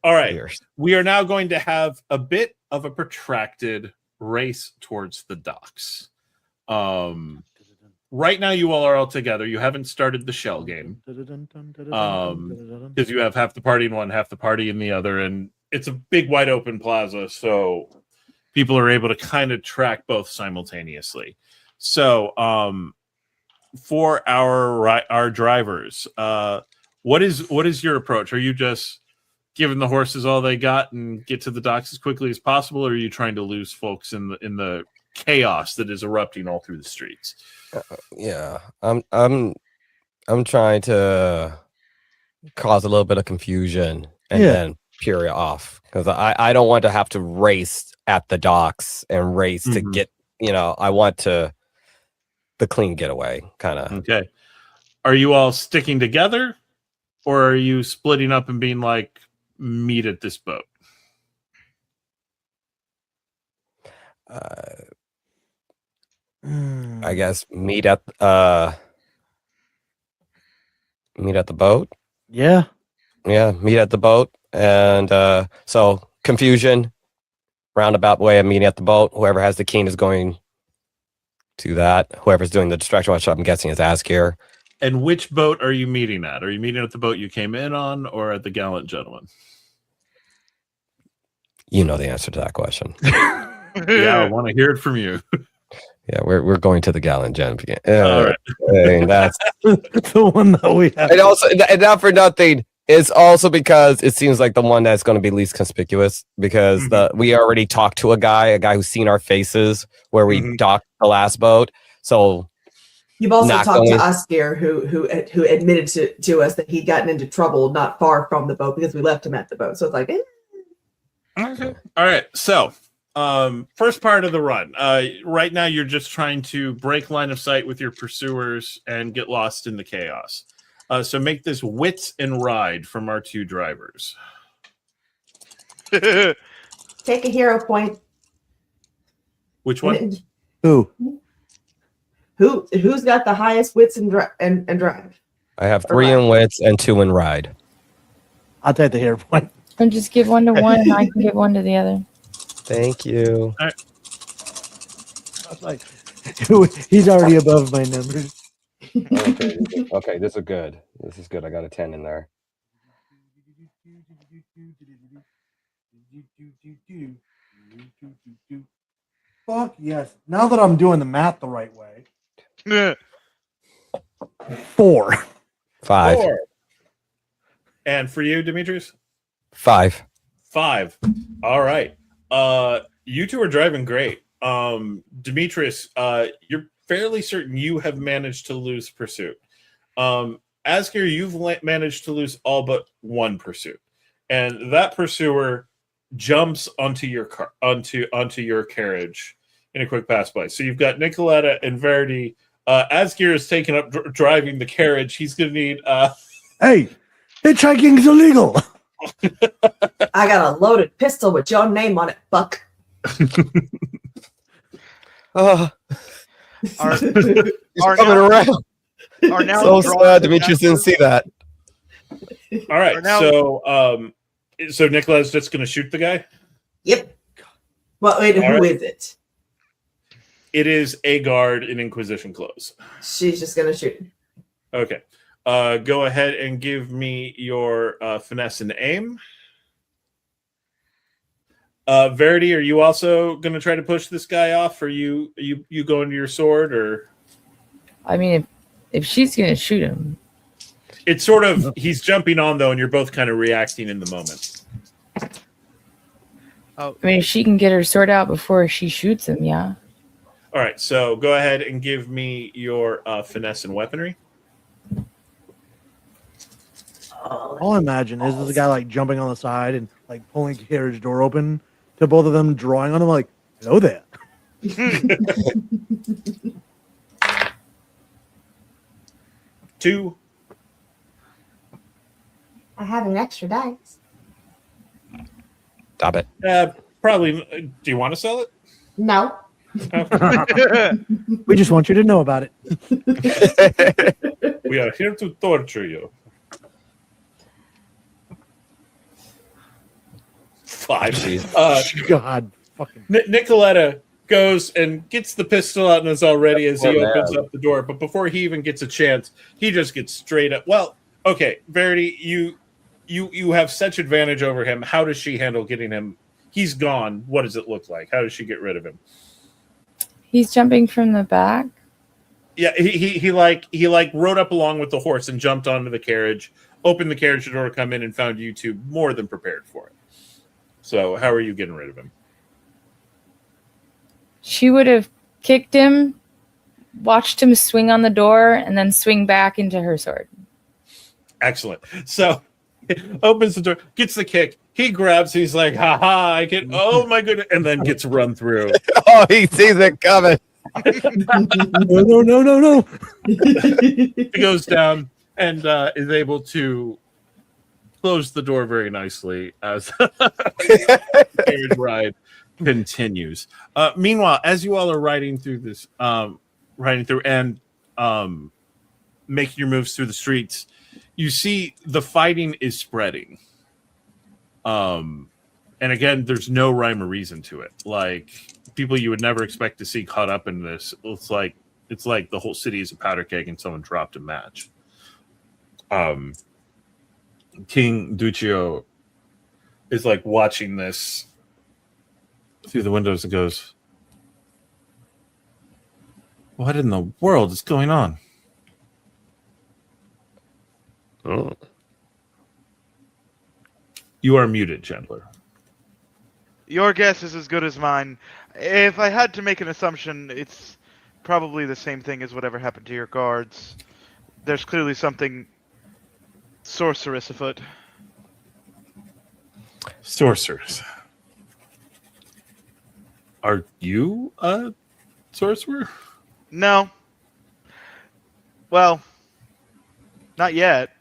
All right, we are now going to have a bit of a protracted race towards the docks. Right now, you all are all together. You haven't started the shell game because you have half the party in one, half the party in the other, and it's a big, wide open plaza, so people are able to kind of track both simultaneously. So, for our drivers, what is your approach? Are you just giving the horses all they got and get to the docks as quickly as possible, or are you trying to lose folks in the chaos that is erupting all through the streets? Yeah, I'm trying to cause a little bit of confusion and then peer it off, because I don't want to have to race at the docks and race to get, I want the clean getaway kind of. Okay. Are you all sticking together, or are you splitting up and being like, meet at this boat? I guess meet at the boat. Yeah. Meet at the boat. And so confusion, roundabout way of meeting at the boat. Whoever has the key is going to that. Whoever's doing the distraction, which I'm guessing is Asgeir. And which boat are you meeting at? Are you meeting at the boat you came in on, or at the Gallant Gentleman? You know the answer to that question. Yeah, I want to hear it from you. Yeah, we're going to the Gallant Gentleman. All right. That's the one that we have. And also, and not for nothing, it's also because it seems like the one that's going to be least conspicuous, because we already talked to a guy who's seen our faces where we docked the last boat. So you've also talked to Asgeir, who admitted to us that he'd gotten into trouble not far from the boat because we left him at the boat. So it's like, Okay. All right. So, first part of the run. Right now, you're just trying to break line of sight with your pursuers and get lost in the chaos. So make this wits and ride from our two drivers. take a hero point. Which one? Who's got the highest wits and drive? I have 3 in wits and 2 in ride. I'll take the hero point. And just give one to one, and I can give one to the other. Thank you. All right. I was like, he's already above my numbers. Okay, this is good. This is good. I got a 10 in there. Fuck yes. Now that I'm doing the math the right way. 4. 5. 4. And for you, Demetrius? 5. 5. All right. You two are driving great. Demetrius, you're fairly certain you have managed to lose pursuit. Asgeir, you've managed to lose all but one pursuit, and that pursuer jumps onto your car, onto your carriage in a quick pass by. So you've got Nikoletta and Verity. Asgeir is taking up driving the carriage. He's going to need. Hey, hitchhiking's illegal. I got a loaded pistol with your name on it, Buck. He's coming around. So sad Demetrius didn't see that. All right, so Nicola's just going to shoot the guy? Yep. Well, wait, who is it? It is a guard in Inquisition clothes. She's just going to shoot. Okay. Go ahead and give me your finesse and aim. Verity, are you also going to try to push this guy off? Or you going to your sword? Or I mean, If she's gonna shoot him, It's sort of he's jumping on though, and you're both kind of reacting in the moment. Oh, I mean, if she can get her sword out before she shoots him, yeah. All right, so go ahead and give me your finesse and weaponry. All I imagine is this guy like jumping on the side and like pulling the carriage door open to both of them, drawing on him like, "Hello there." 2. I have an extra dice. Stop it. Probably. Do you want to sell it? No. We just want you to know about it. We are here to torture you. 5. God, fucking. Nikoletta goes and gets the pistol out and is all ready as he Oh, opens man. up the door. But before he even gets a chance, he just gets straight up. Well, okay, Verity, you have such advantage over him. How does she handle getting him? He's gone. What does it look like? How does she get rid of him? He's jumping from the back. Yeah, he rode up along with the horse and jumped onto the carriage, opened the carriage door to come in and found you two more than prepared for it. So how are you getting rid of him? She would have kicked him, watched him swing on the door, and then swing back into her sword. Excellent. So opens the door, gets the kick. He grabs. He's like, "Ha ha! I can." Oh my goodness! And then gets run through. Oh, he sees it coming. No. He goes down and is able to close the door very nicely as the carriage ride continues. Meanwhile, as you all are riding through this, and making your moves through the streets, you see the fighting is spreading. And again, there's no rhyme or reason to it. Like people you would never expect to see caught up in this. It's like the whole city is a powder keg and someone dropped a match. King Duccio is like watching this through the windows and goes, "What in the world is going on?" Oh. You are muted, Chandler. your guess is as good as mine. If I had to make an assumption, it's probably the same thing as whatever happened to your guards. There's clearly something sorcerous afoot. Sorcerers. Are you a sorcerer? No. Well, not yet.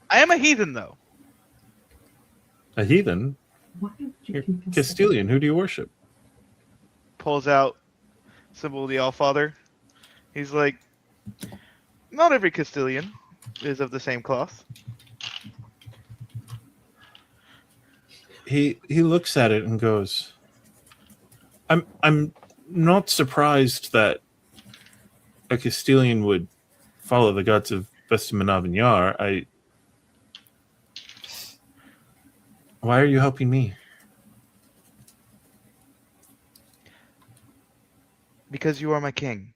I am a heathen, though. A heathen? Why would you You're think of Castilian. Who do you worship? Pulls out symbol of the Allfather. He's like, not every Castilian is of the same cloth. He looks at it and goes, I'm not surprised that a Castilian would follow the gods of Vestamenavignard. Why are you helping me? Because you are my king.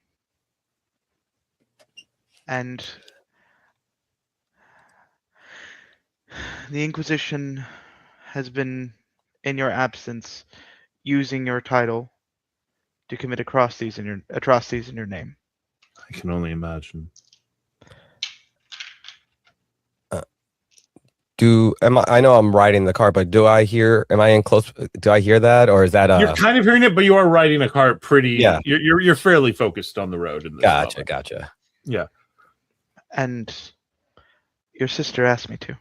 And the Inquisition has been, in your absence, using your title to commit atrocities in your name. I can only imagine. I know I'm riding the car, but do I hear that, or is that You're kind of hearing it, but you are riding a cart pretty. Yeah. You're fairly focused on the road. In this moment. Gotcha. Yeah. And your sister asked me to.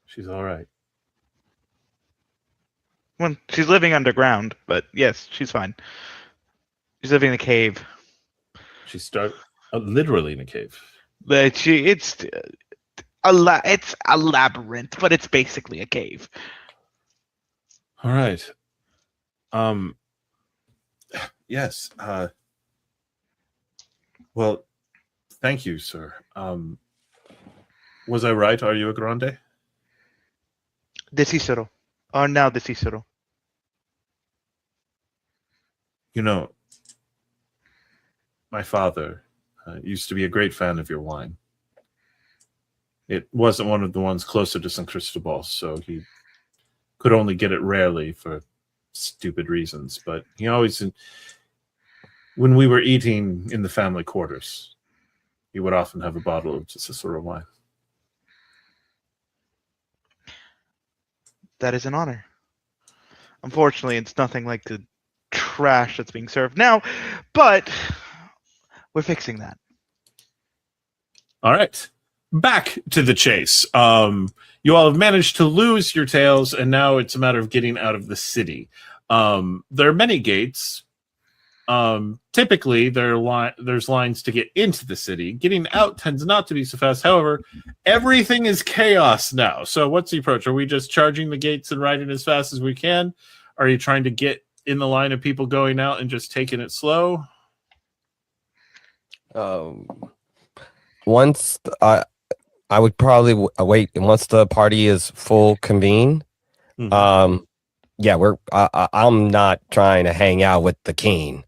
She's all right. Well, she's living underground, but yes, she's fine. She's living in a cave. She's literally in a cave. But it's a labyrinth, but it's basically a cave. All right. Yes. Well, thank you, sir. Was I right? Are you a grande? De Cecero. Arnau Cecero. You know, my father used to be a great fan of your wine. It wasn't one of the ones closer to San Cristobal, so he could only get it rarely for stupid reasons. But he always, when we were eating in the family quarters, he would often have a bottle of Cecero wine. That is an honor. Unfortunately, it's nothing like the trash that's being served now, but we're fixing that. All right. Back to the chase. You all have managed to lose your tails, and now it's a matter of getting out of the city. There are many gates. Typically, there's lines to get into the city. Getting out tends not to be so fast. However, everything is chaos now. So what's the approach? Are we just charging the gates and riding as fast as we can? Are you trying to get in the line of people going out and just taking it slow? Once I would probably wait, and once the party is full convene. Yeah, I'm not trying to hang out with the king.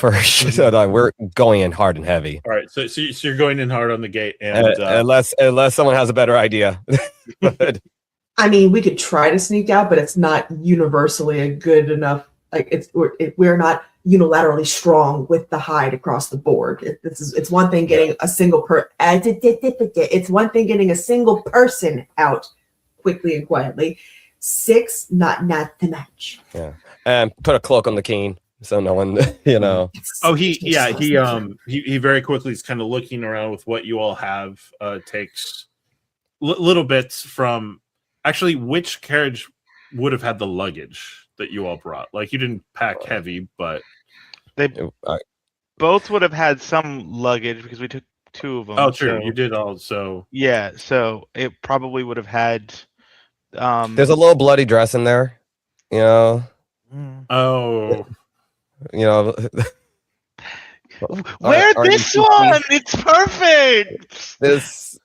We're going in hard and heavy. All right, so you're going in hard on the gate, and unless someone has a better idea. But, I mean, we could try to sneak out, but it's not universally a good enough. Like we're not unilaterally strong with the hide across the board. It's one thing getting a single it's one thing getting a single person out quickly and quietly. 6, not the match. Yeah, and put a cloak on the king so no one, Oh, he very quickly is kind of looking around with what you all have. Takes little bits from. Actually, which carriage would have had the luggage that you all brought? Like, you didn't pack heavy, but they both would have had some luggage because we took 2 of them. Oh, true. You did also. Yeah, so it probably would have had. There's a little bloody dress in there, Oh. Wear this one. It's perfect. This.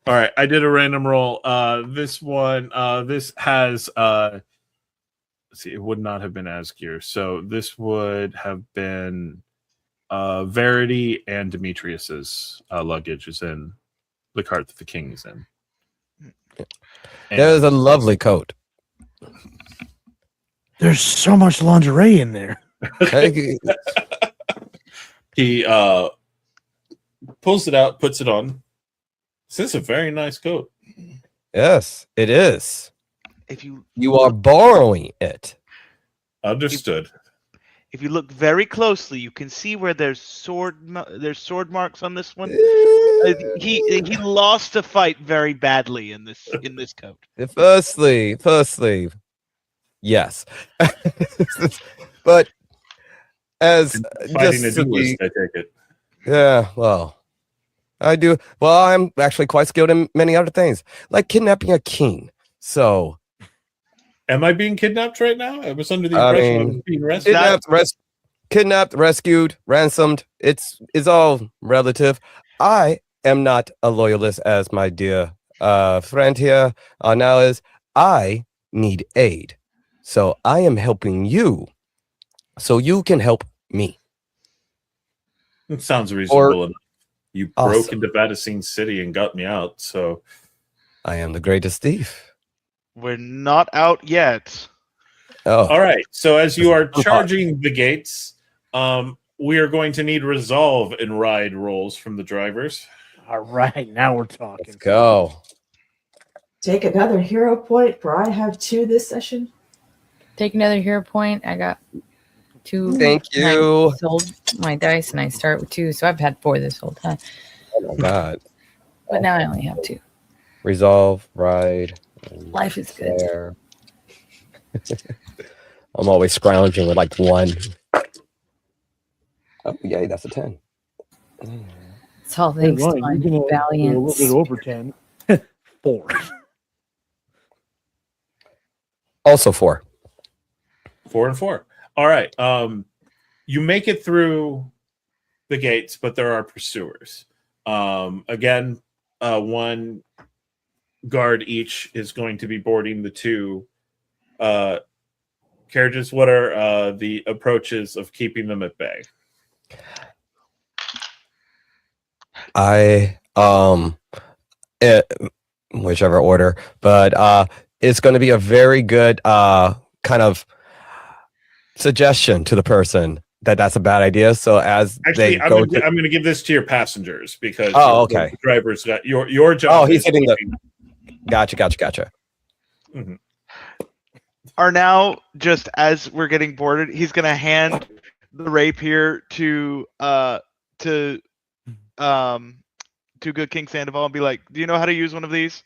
All right, I did a random roll. This one, this has. Let's see, it would not have been Asgeir, so this would have been Verity and Demetrius's luggage is in the cart that the king is in. There's a lovely coat. There's so much lingerie in there. He pulls it out, puts it on. This is a very nice coat. Yes, it is. If you are borrowing it. Understood. If you look very closely, you can see where there's sword marks on this one. He lost a fight very badly in this coat. Firstly, yes, but as fighting a duelist, I take it. Yeah, well, I do. Well, I'm actually quite skilled in many other things, like kidnapping a king. So, am I being kidnapped right now? I was under the impression I was being rescued. Kidnapped, rescued, ransomed. It's all relative. I am not a loyalist, as my dear friend here now is. I need aid, so I am helping you, so you can help me. It sounds reasonable enough. You broke into Vadacine City and got me out, so I am the greatest thief. We're not out yet. Oh, all right. So as you are charging the gates, we are going to need resolve and ride rolls from the drivers. All right, now we're talking. Let's go. Take another hero point, for I have 2 this session. Take another hero point. I got 2. Thank you. I sold my dice and I start with 2, so I've had 4 this whole time. Oh my god. But now I only have 2. Resolve, ride. Life is good. There. I'm always scrounging with like 1. Oh, yay, that's a 10. It's all thanks to my valiance. A little bit over 10. 4. Also 4. 4 and 4. All right. You make it through the gates, but there are pursuers. Again, 1 guard each is going to be boarding the 2 carriages. What are the approaches of keeping them at bay? Whichever order, but it's going to be a very good kind of suggestion to the person that that's a bad idea. So as Actually, they go to, I'm going to give this to your passengers because okay, the driver's got your job. Oh, he's hitting the. Gotcha. Mm-hmm. Arnau, just as we're getting boarded, he's gonna hand the rapier to good King Sandoval and be like, "Do you know how to use one of these?"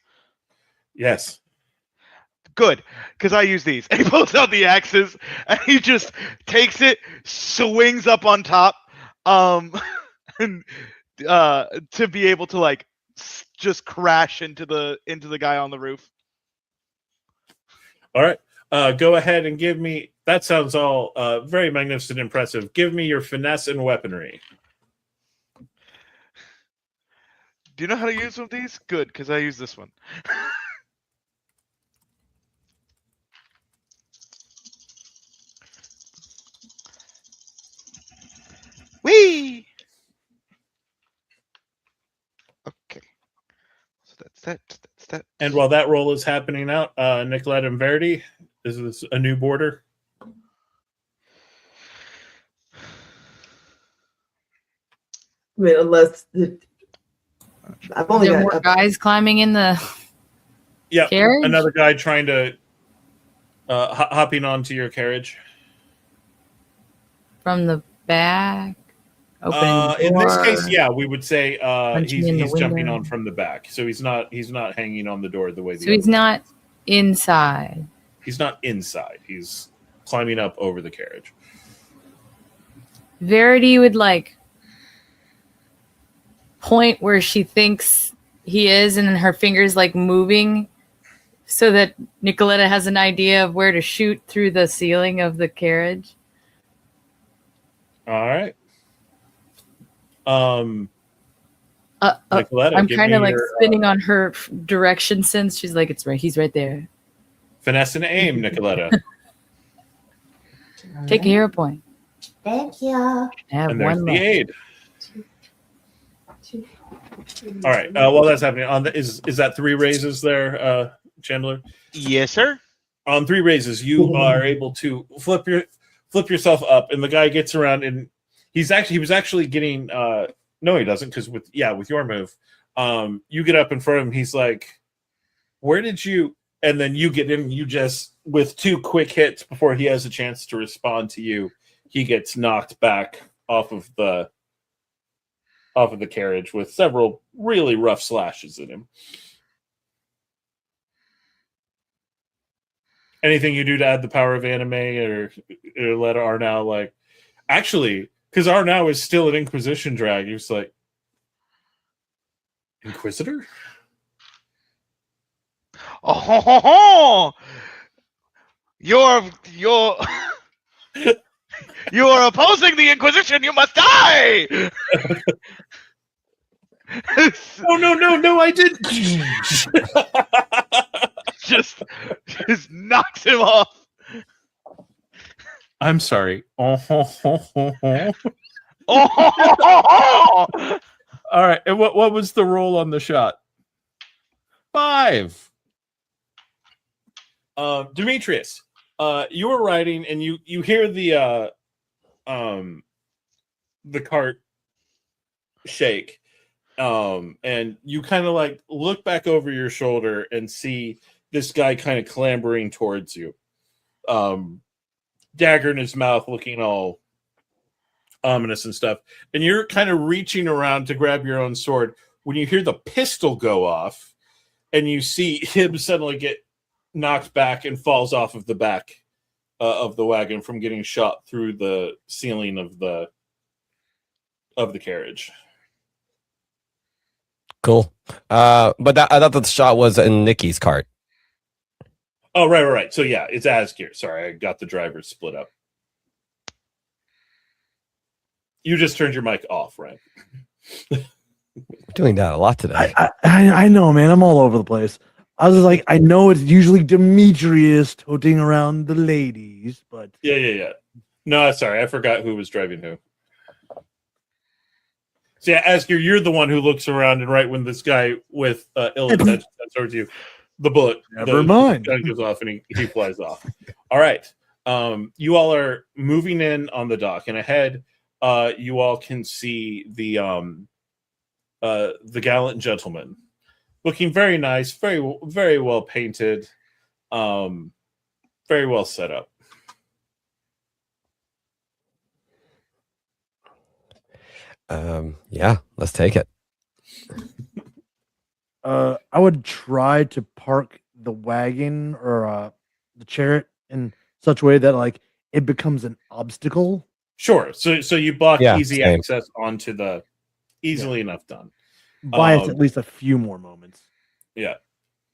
Yes. Good, because I use these. And he pulls out the axes and he just takes it, swings up on top, and to be able to like just crash into the guy on the roof. All right. Go ahead and give me. That sounds all very magnificent, impressive. Give me your finesse and weaponry. Do you know how to use one of these? Good, because I use this one. Whee! Okay. So that's that. And while that roll is happening out, Nikoletta and Verity, is this a new border? I mean, unless I've only There are got more guys climbing in the carriage? Another guy trying to hopping onto your carriage. From the back? Opening in this door, case, yeah, we would say punching in the he's jumping window. on from the back, so he's not hanging on the door the way. So he's not inside. He's not inside. He's climbing up over the carriage. Verity would like point where she thinks he is, and then her fingers like moving so that Nikoletta has an idea of where to shoot through the ceiling of the carriage. All right. Nikoletta, I'm kind of like spinning on her direction since she's like, he's right there. Finesse and aim, Nikoletta. Take a hero point. Thank you. I have And there's one the left. aid. All right. While that's happening, is that 3 raises there, Chandler? Yes, sir. On 3 raises, you are able to flip yourself up, and the guy gets around, and he was actually getting. No, he doesn't, because with your move, you get up in front of him. He's like, "Where did you?" And then you get in. You just with 2 quick hits before he has a chance to respond to you. He gets knocked back off of the carriage with several really rough slashes in him. Anything you do to add the power of anime or let Arnau like actually, because Arnau is still an Inquisition drag, he's like Inquisitor? Oh, you're you are opposing the Inquisition. You must die. No, I didn't. just knocks him off. I'm sorry. Oh. All right. And what was the roll on the shot? 5. Demetrius, you were riding and you hear the cart shake. And you kind of like look back over your shoulder and see this guy kind of clambering towards you. Dagger in his mouth, looking all ominous and stuff. And you're kind of reaching around to grab your own sword when you hear the pistol go off and you see him suddenly get knocked back and falls off of the back of the wagon from getting shot through the ceiling of the carriage. Cool. But I thought the shot was in Nikki's cart. Oh, right. So yeah, it's Asgeir. Sorry, I got the drivers split up. You just turned your mic off, right? Doing that a lot today. I know, man. I'm all over the place. I was just like, I know it's usually Demetrius toting around the ladies, but Yeah. No, sorry, I forgot who was driving who. So yeah, Asgeir, you're the one who looks around, and right when this guy with ill intentions comes towards you, the bullet, Never mind. gun goes off, and he flies off. All right, you all are moving in on the dock, and ahead, you all can see the gallant gentleman, looking very nice, very well painted, very well set up. Yeah, let's take it. I would try to park the wagon or the chariot in such a way that like it becomes an obstacle. Sure. So you block easy same. access onto the easily enough done. Buy us at least a few more moments. Yeah.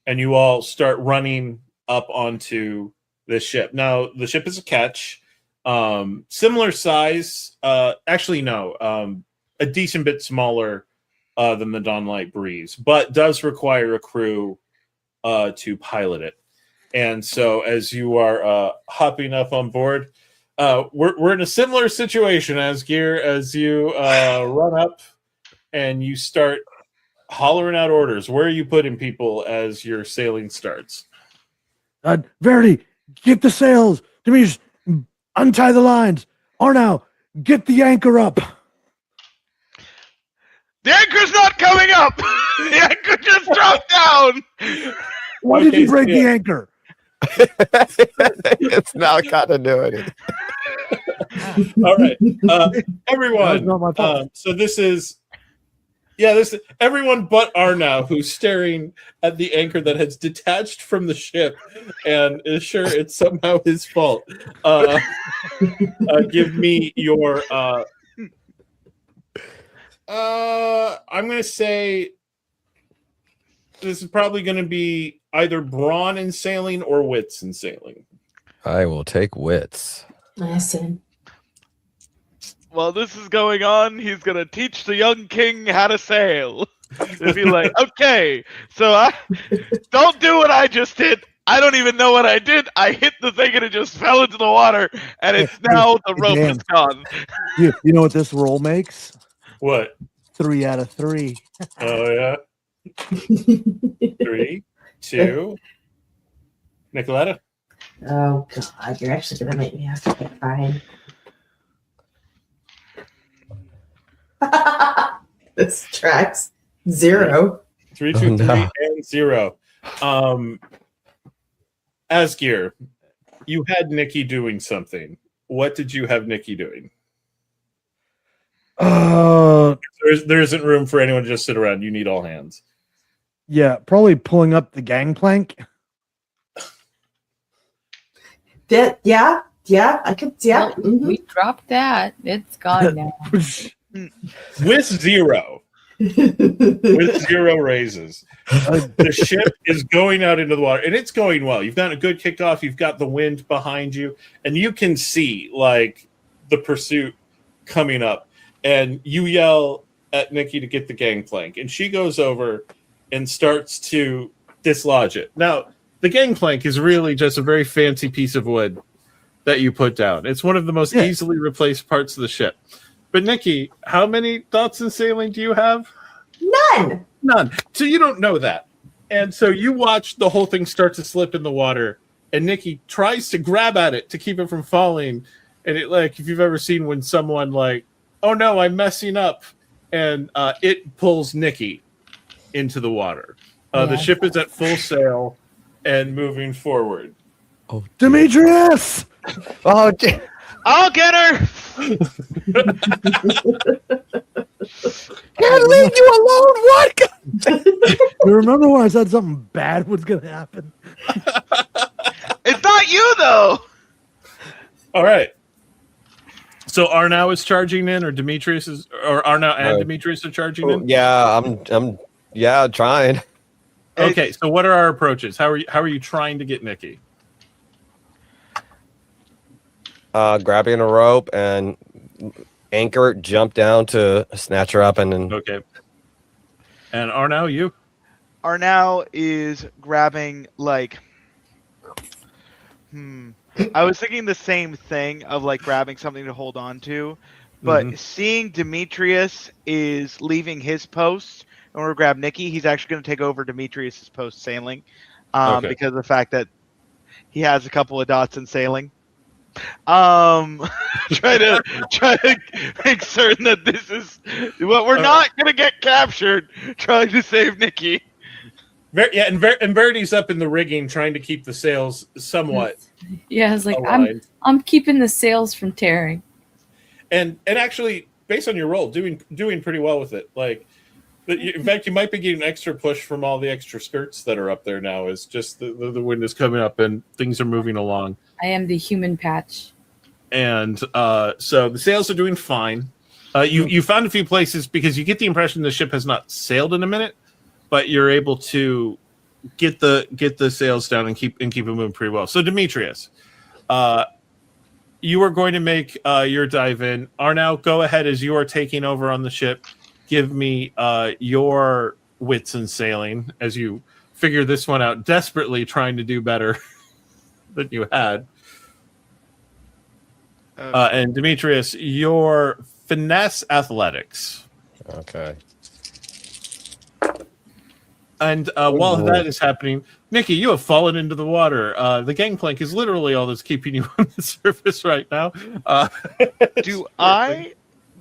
And you all start running up onto this ship. Now the ship is a ketch. Similar size. Actually, no. A decent bit smaller than the Dawnlight Breeze, but does require a crew to pilot it. And so as you are hopping up on board, we're in a similar situation, Asgeir, as you run up and you start hollering out orders. Where are you putting people as your sailing starts? Verity, get the sails. Demetrius, untie the lines. Arnau, get the anchor up. The anchor's not coming up! The anchor just dropped down! Why did you break the anchor? It's not continuity. All right, everyone. That's not my fault. So this is everyone but Arnau, who's staring at the anchor that has detached from the ship and is sure it's somehow his fault. Give me your. I'm going to say this is probably going to be either brawn in sailing or wits in sailing. I will take wits. Listen. While this is going on, he's going to teach the young king how to sail. He'll be like, okay, so I don't do what I just did. I don't even know what I did. I hit the thing and it just fell into the water, and it's now the rope is gone. You know what this roll makes? What? 3 out of 3. Oh, yeah. 3, 2. Nikoletta? Oh, God. You're actually going to make me have to get fine. This tracks 0. 3, 2, 3, and 0. Asgeir, you had Nikki doing something. What did you have Nikki doing? There isn't room for anyone to just sit around. You need all hands. Yeah, probably pulling up the gangplank. Yeah, I could. Yeah, Well, we dropped that. It's gone now. With 0. With 0 raises. The ship is going out into the water, and it's going well. You've got a good kickoff. You've got the wind behind you, and you can see like the pursuit coming up. And you yell at Nikki to get the gangplank, and she goes over and starts to dislodge it. Now, the gangplank is really just a very fancy piece of wood that you put down. It's one of the most easily replaced parts of the ship. But Nikki, how many thoughts in sailing do you have? None. So you don't know that. And so you watch the whole thing start to slip in the water, and Nikki tries to grab at it to keep it from falling. And it, like, if you've ever seen when someone like, oh no, I'm messing up, and it pulls Nikki into the water. The ship is at full sail and moving forward. Oh, Demetrius! Oh, I'll get her! can't leave you alone. What? You remember when I said something bad was going to happen? It's not you, though! All right. So Arnau is charging in, or Demetrius is, or Arnau and Demetrius are charging in? Yeah, I'm trying. Okay, so what are our approaches? How are you trying to get Nikki? Grabbing a rope and anchor, jump down to snatch her up, and then Okay. And Arnau, you? Arnau is grabbing, like... I was thinking the same thing of, like, grabbing something to hold on to, but seeing Demetrius is leaving his post in order to grab Nikki, he's actually going to take over Demetrius's post sailing, because of the fact that he has a couple of dots in sailing. Try to make certain that this is what we're not going to get captured. Trying to save Nikki. And Verity's up in the rigging, trying to keep the sails somewhat. Yeah, I was like, aligned. I'm keeping the sails from tearing. And actually, based on your role, doing pretty well with it. Like, in fact, you might be getting an extra push from all the extra skirts that are up there now. Is just the wind is coming up and things are moving along. I am the human patch. And so the sails are doing fine. You found a few places because you get the impression the ship has not sailed in a minute, but you're able to get the sails down and keep it moving pretty well. So Demetrius, you are going to make your dive in. Arnau, go ahead as you are taking over on the ship. Give me your wits in sailing as you figure this one out, desperately trying to do better than you had. And Demetrius, your finesse athletics. Okay. And while that is happening, Nikki, you have fallen into the water. The gangplank is literally all that's keeping you on the surface right now. Do I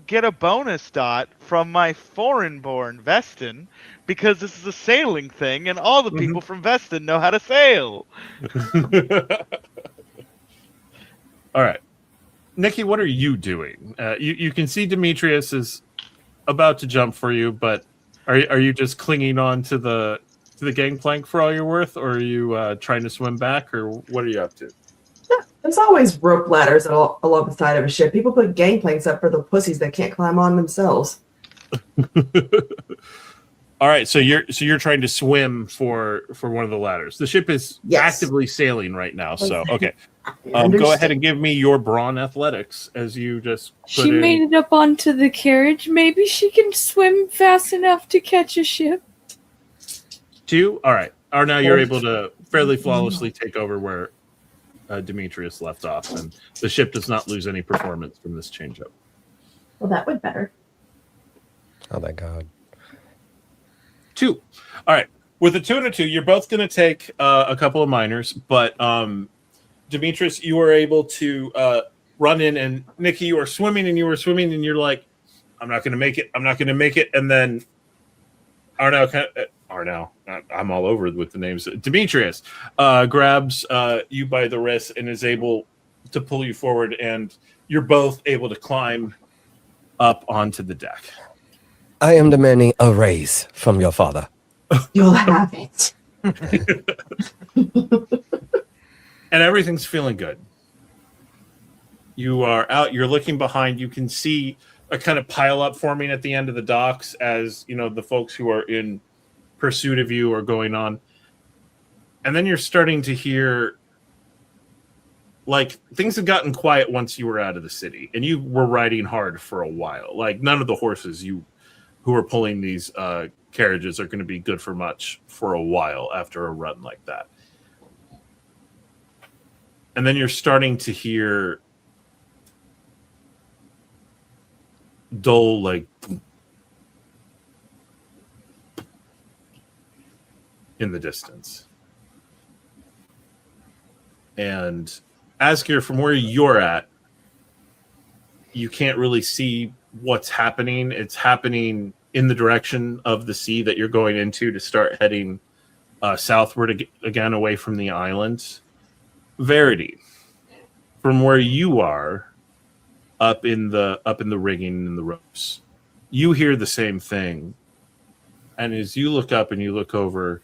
get a bonus dot from my foreign-born Vestin because this is a sailing thing and all the people from Vestin know how to sail? All right. Nikki, what are you doing? You can see Demetrius is about to jump for you, but are you just clinging on to the gangplank for all you're worth, or are you trying to swim back, or what are you up to? There's always rope ladders along the side of a ship. People put gangplanks up for the pussies that can't climb on themselves. All right, so you're trying to swim for one of the ladders. The ship is actively sailing right now, so okay. Go ahead and give me your brawn athletics as you just put She made it up onto the carriage. Maybe she can swim fast enough to catch a ship. 2. All right. Now you're able to fairly flawlessly take over where Demetrius left off, and the ship does not lose any performance from this change-up. Well, that went better. Oh, thank God. 2. All right. With a 2 and a 2, you're both going to take a couple of minors, but Demetrius, you were able to run in, and Nikki, you were swimming, and you're like, I'm not going to make it. I'm not going to make it. And then Arnau, I'm all over with the names. Demetrius grabs you by the wrist and is able to pull you forward, and you're both able to climb up onto the deck. I am demanding a raise from your father. You'll have it. And everything's feeling good. You are out, you're looking behind, you can see a kind of pile up forming at the end of the docks as, the folks who are in pursuit of you are going on. And then you're starting to hear, like, things have gotten quiet once you were out of the city, and you were riding hard for a while. Like, none of the horses who are pulling these carriages are going to be good for much for a while after a run like that. And then you're starting to hear dull, like, in the distance. And Asgeir, from where you're at, you can't really see what's happening. It's happening in the direction of the sea that you're going into to start heading southward again, away from the island. Verity, from where you are, up in the rigging and the ropes, you hear the same thing. And as you look up and you look over,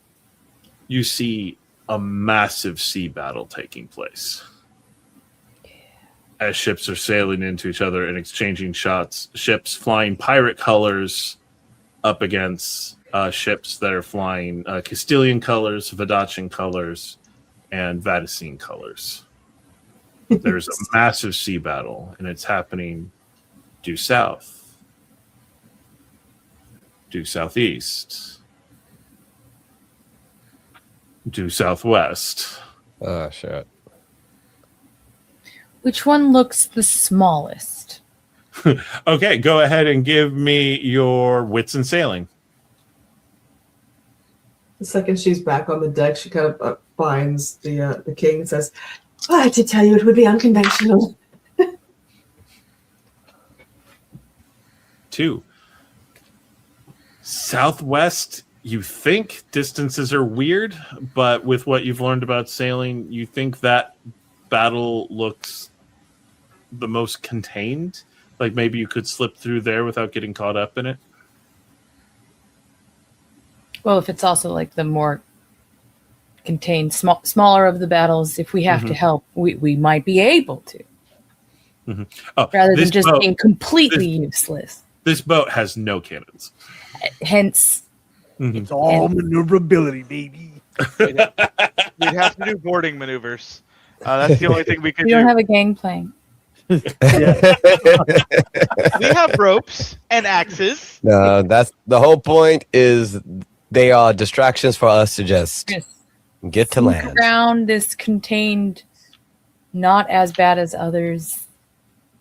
you see a massive sea battle taking place. As ships are sailing into each other and exchanging shots, ships flying pirate colors up against ships that are flying Castilian colors, Vadachan colors, and Vatacine colors. There's a massive sea battle, and it's happening due south, due southeast, due southwest. Oh, shit. Which one looks the smallest? Okay, go ahead and give me your wits and sailing. The second she's back on the deck, she kind of finds the king and says, "Oh, I did tell you it would be unconventional." 2. Southwest, you think distances are weird, but with what you've learned about sailing, you think that battle looks the most contained. Like maybe you could slip through there without getting caught up in it. Well, if it's also like the more contained, smaller of the battles, if we have to help, we might be able to. Oh, rather than this just boat- being completely useless. This boat has no cannons. Hence, It's all maneuverability, baby. We'd have to do boarding maneuvers. That's the only thing we could we do. don't have a gangplank. We have ropes and axes. No, that's the whole point. Is they are distractions for us to just get to Sneak land. around this contained, not as bad as others.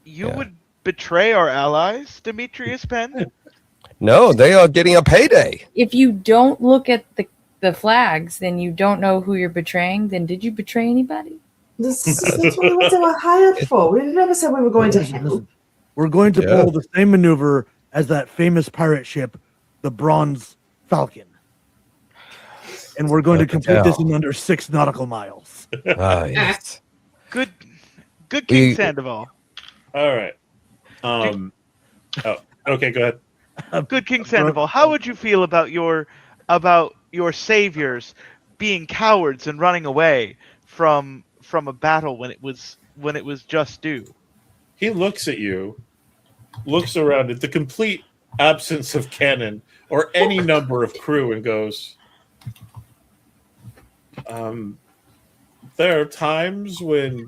You would betray our allies, Demetrius Penn? No, they are getting a payday. If you don't look at the flags, then you don't know who you're betraying. Then did you betray anybody? That's what we went to hired for. We never said we were going to help. We're going to pull the same maneuver as that famous pirate ship, the Bronze Falcon. And we're going to complete this in under 6 nautical miles. Yes. Good King Sandoval. All right. Okay, go ahead. Good King Sandoval, how would you feel about your saviors being cowards and running away from a battle when it was just due? He looks at you, looks around at the complete absence of cannon or any number of crew and goes, there are times when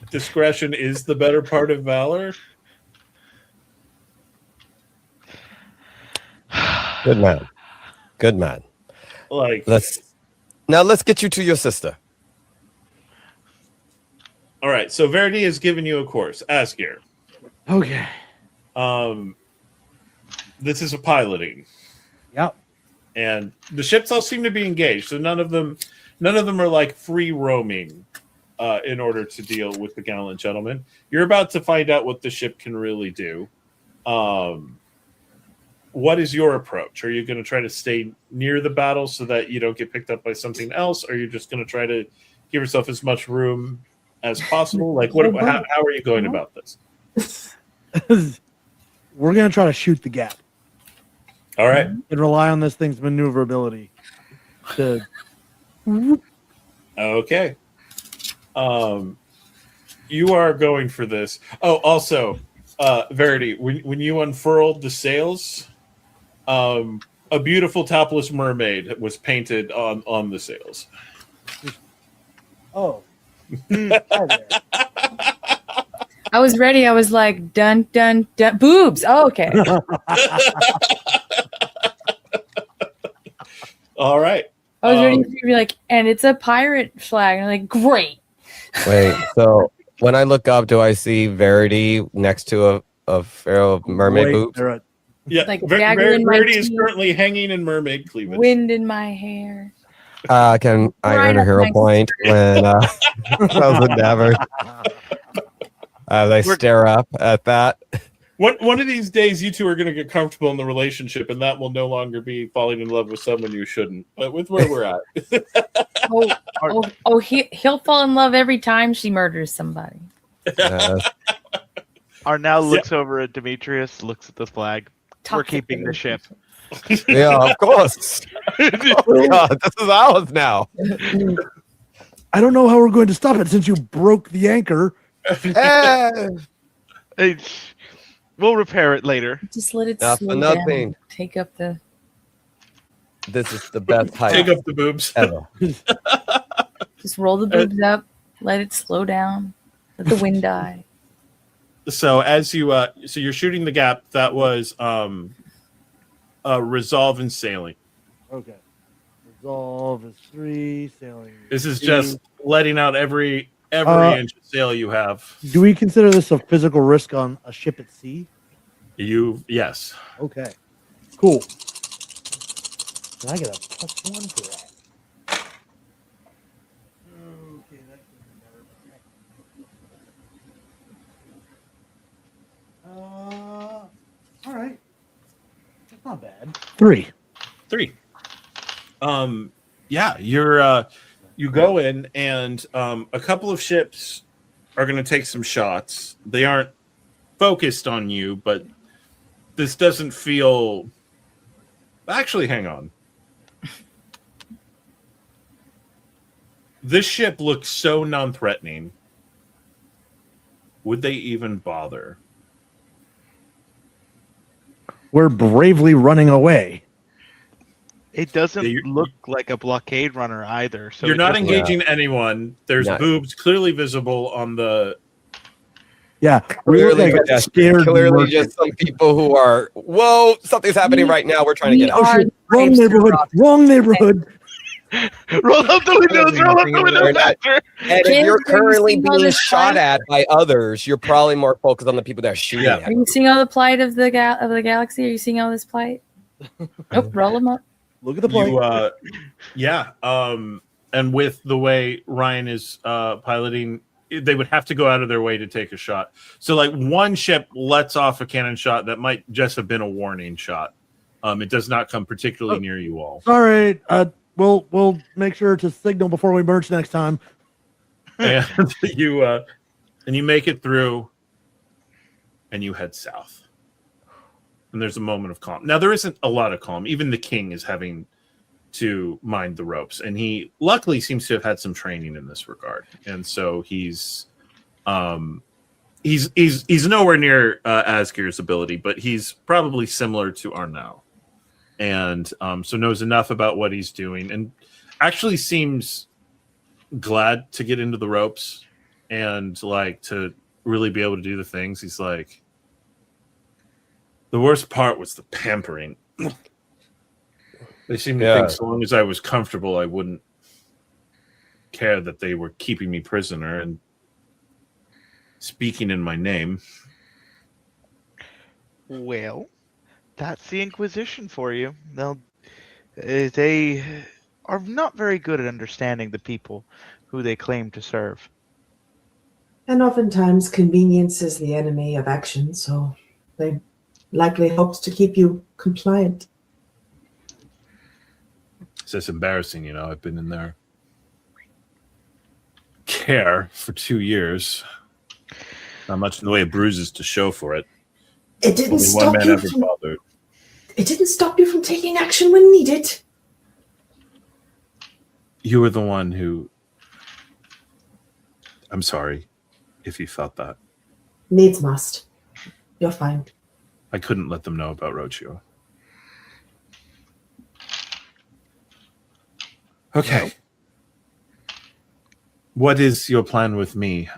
discretion is the better part of valor. Good man. Good man. Like, Let's get you to your sister. all right, so Verity has given you a course. Asgeir. Okay. This is a piloting. Yep. And the ships all seem to be engaged, so none of them are like free roaming in order to deal with the gallant gentleman. You're about to find out what the ship can really do. What is your approach? Are you going to try to stay near the battle so that you don't get picked up by something else? Or are you just going to try to give yourself as much room as possible? Like, how are you going about this? We're going to try to shoot the gap. All right. And rely on this thing's maneuverability. Okay. You are going for this. Oh, also, Verity, when you unfurled the sails, a beautiful topless mermaid was painted on the sails. Oh. I was ready. I was like, dun, dun, dun. Boobs. Oh, okay. All right. I was ready for you to be like, and it's a pirate flag. And I'm like, great. Wait, so when I look up, do I see Verity next to a pharaoh mermaid boobs? Yeah, Like dagger in my Verity is teeth. currently hanging in mermaid cleavage. Wind in my hair. Can I Right earn a up hero my point when those endeavors? As I stare up at that. One of these days, you two are going to get comfortable in the relationship, and that will no longer be falling in love with someone you shouldn't. But with where we're at, He'll fall in love every time she murders somebody. Arnau looks over at Demetrius, looks at the flag. We're keeping the ship. Yeah, of course. Oh, God, this is ours now. I don't know how we're going to stop it since you broke the anchor. We'll repair it later. Just let it Not slow for down. nothing. Take up the. This is the best height take up the boobs. ever. Just roll the boobs up. Let it slow down. Let the wind die. So as you so you're shooting the gap. That was resolve and sailing. Okay. Resolve is 3, sailing. This is 3. just letting out every inch of sail you have. Do we consider this a physical risk on a ship at sea? Yes. Okay. Cool. And I get a +1 for that. Okay, that's better. All right. That's not bad. 3. 3. Yeah, you go in, and a couple of ships are going to take some shots. They aren't focused on you, but this doesn't feel. Actually, hang on. This ship looks so non-threatening. Would they even bother? We're bravely running away. It doesn't Yeah, look like a blockade runner either. So You're it not doesn't- engaging anyone. There's No. boobs clearly visible on the. Yeah, we look Clearly, like a scared clearly merchant. just some people who are, whoa, something's happening right now. We're trying to We get out. Oh, are shit. Wrong brave neighborhood. rock. Wrong neighborhood. Roll up the windows. Roll up the windows We're not- faster. And if Kids, you're are you currently seeing all being this shot fight? at by others, you're probably more focused on the people that are shooting Yeah. at Are you. you seeing all the plight of the galaxy? Are you seeing all this plight? Nope, roll them up. Look at the play. Yeah. And with the way Ryan is piloting, they would have to go out of their way to take a shot. So, like, one ship lets off a cannon shot that might just have been a warning shot. It does not come particularly near you all. Sorry. We'll make sure to signal before we merge next time. And you make it through, and you head south. And there's a moment of calm. Now, there isn't a lot of calm. Even the king is having to mind the ropes, and he luckily seems to have had some training in this regard. And so he's nowhere near Asgeir's ability, but he's probably similar to Arnau, and so knows enough about what he's doing, and actually seems glad to get into the ropes and like to really be able to do the things. He's like, the worst part was the pampering. They seemed to think so long as I was comfortable, I wouldn't care that they were keeping me prisoner and speaking in my name. Well, that's the Inquisition for you. They are not very good at understanding the people who they claim to serve. And oftentimes convenience is the enemy of action, so they likely hopes to keep you compliant. It's just embarrassing, you know. I've been in their care for 2 years. Not much in the way of bruises to show for it. It didn't Only one stop man you ever from, bothered. it didn't stop you from taking action when needed. You were the one who... I'm sorry if you felt that. Needs must. You're fine. I couldn't let them know about Rocio. Okay. What is your plan with me?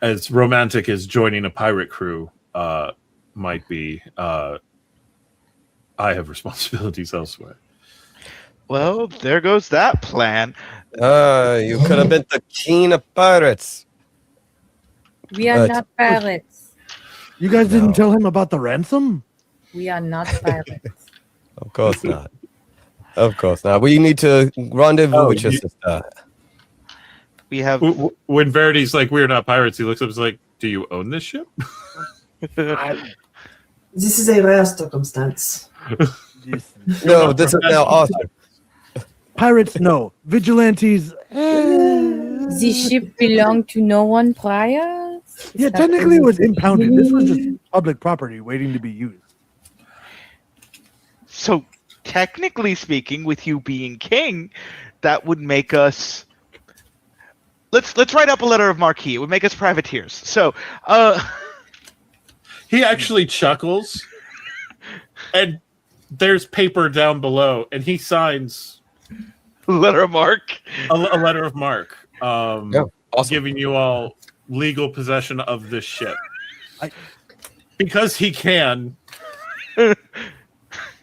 As romantic as joining a pirate crew might be, I have responsibilities elsewhere. Well, there goes that plan. You could have been the king of pirates. We are not pirates. You guys No. didn't tell him about the ransom? We are not pirates. Of course not. Of course not. We need to rendezvous with your sister. We have. When Verity's like, we're not pirates, he looks up and is like, do you own this ship? This is a rare circumstance. No, this is now awesome. Pirates, no. Vigilantes, The ship belonged to no one prior? yeah, technically it was impounded. This was just public property waiting to be used. So, technically speaking, with you being king, that would make us. Let's write up a letter of marque. It would make us privateers. So, He actually chuckles, and there's paper down below, and he signs letter of marque. a letter of marque, Awesome. giving you all legal possession of this ship. I- Because he can,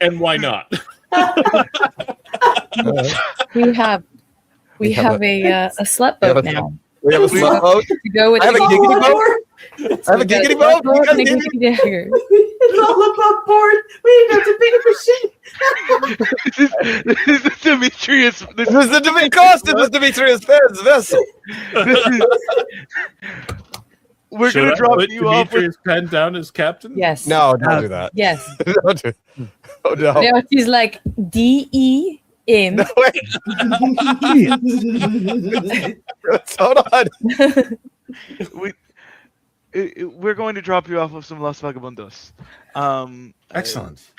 and why not? We have a slut We have boat a now We have a slut boat. to go with I have a the giggity boat. I have a giggity boat. You got a giggity- Dagger. It's all above board. We ain't got to pay for shit. This is Demetrius. It was the cost. It was Demetrius Penn's vessel. We're Should gonna I drop put you off with Demetrius Penn down as captain? Yes. No, don't do that. Yes. Don't do. Oh no. Verity's like DEM. No wait. Hold on. we're going to drop you off with some Los Vagabundos. Excellent.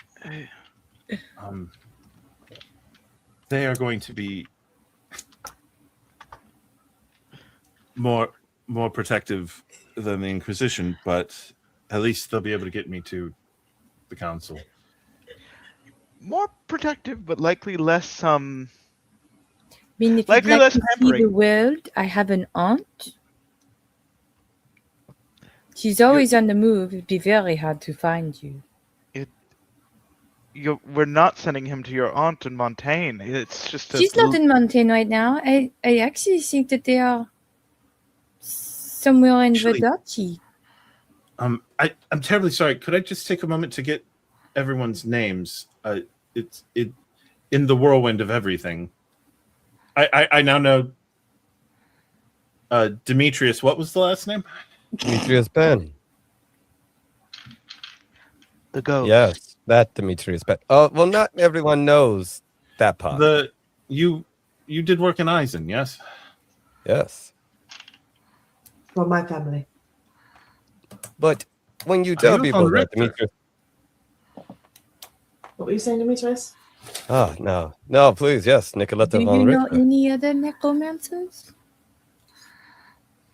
They are going to be more protective than the Inquisition, but at least they'll be able to get me to the council. More protective, but likely less. I mean, if Likely you'd like less to see pampering. the world, I have an aunt. She's always on the move. It'd be very hard to find you. We're not sending him to your aunt in Montaigne. It's just. She's not in Montaigne right now. I actually think that they are somewhere in Actually- Verity. I'm terribly sorry. Could I just take a moment to get everyone's names? It's in the whirlwind of everything. I now know Demetrius. What was the last name? Demetrius Penn. The ghost. Yes, that Demetrius Penn. Oh well, not everyone knows that part. You did work in Eisen, yes? Yes, For my family. but when you tell Arnau people von that Richter. Demetrius, What were you saying, Demetrius? no, please, yes, Nikoletta Do von you know Richter. any other necromancers?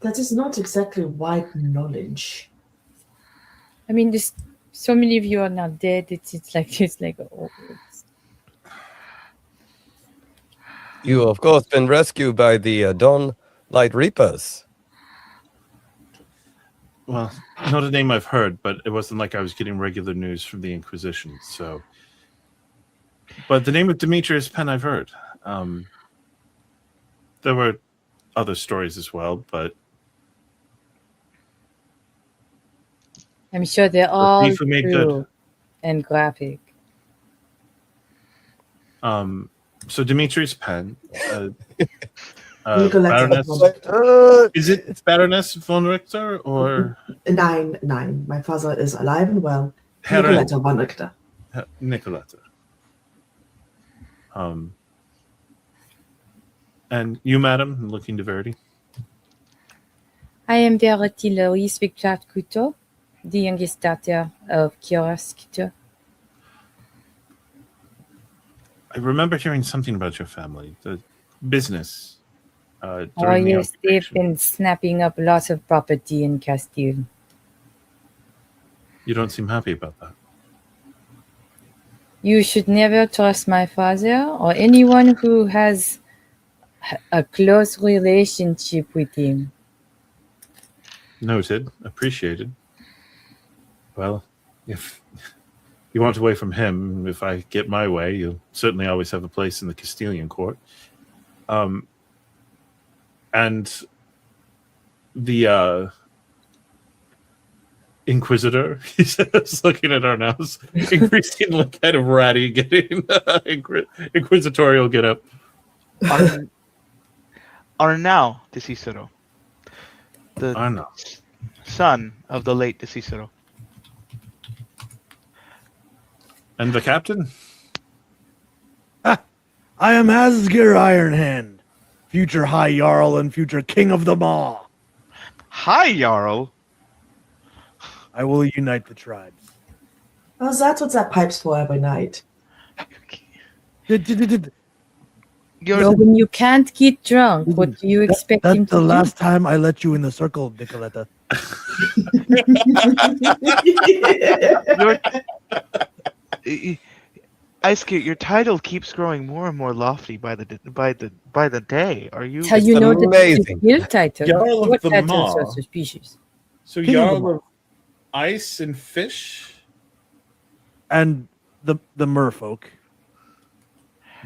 That is not exactly wide knowledge. I mean, there's so many of you are now dead. It's like oh, it's- You, of course, been rescued by the Dawn Light Reapers. Well, not a name I've heard, but it wasn't like I was getting regular news from the Inquisition. So, but the name of Demetrius Penn I've heard. There were other stories as well, but I'm sure they're all beef we made good. true and graphic. So Demetrius Penn, Nikoletta Baroness. von- Is it Baroness von Richter or Nine. My father is alive and well. Herr Nikoletta von Richter. Nikoletta? And you, madam, looking to Verity? I am Verity Laurys Victoire-Couteau, the youngest daughter of Victoire-Couteau. I remember hearing something about your family, the business. Oh During the yes, they've occupation. been snapping up lots of property in Castile. You don't seem happy about that. You should never trust my father or anyone who has a close relationship with him. Noted. Appreciated. Well, if you want away from him, if I get my way, you'll certainly always have a place in the Castilian court. And the Inquisitor, he says, looking at Arnau's increasingly kind of ratty, getting inquisitorial get up. Arnau Cecero, the Arnau. son of the late Cecero. And the captain? I am Asgeir Ironhand, future High Jarl and future King of them all. Hi, Jarl. I will unite the tribes. Oh, that's what that pipe's for every night. So when you can't get drunk, what do you expect him That's to the do? last time I let you in the circle, Nikoletta. Asgeir, your title keeps growing more and more lofty by the day. Are you? How you know that amazing. it's a guild title? Jarl of What the title is Maw. so suspicious? So King of Jarl them of Ice and Fish? And the merfolk.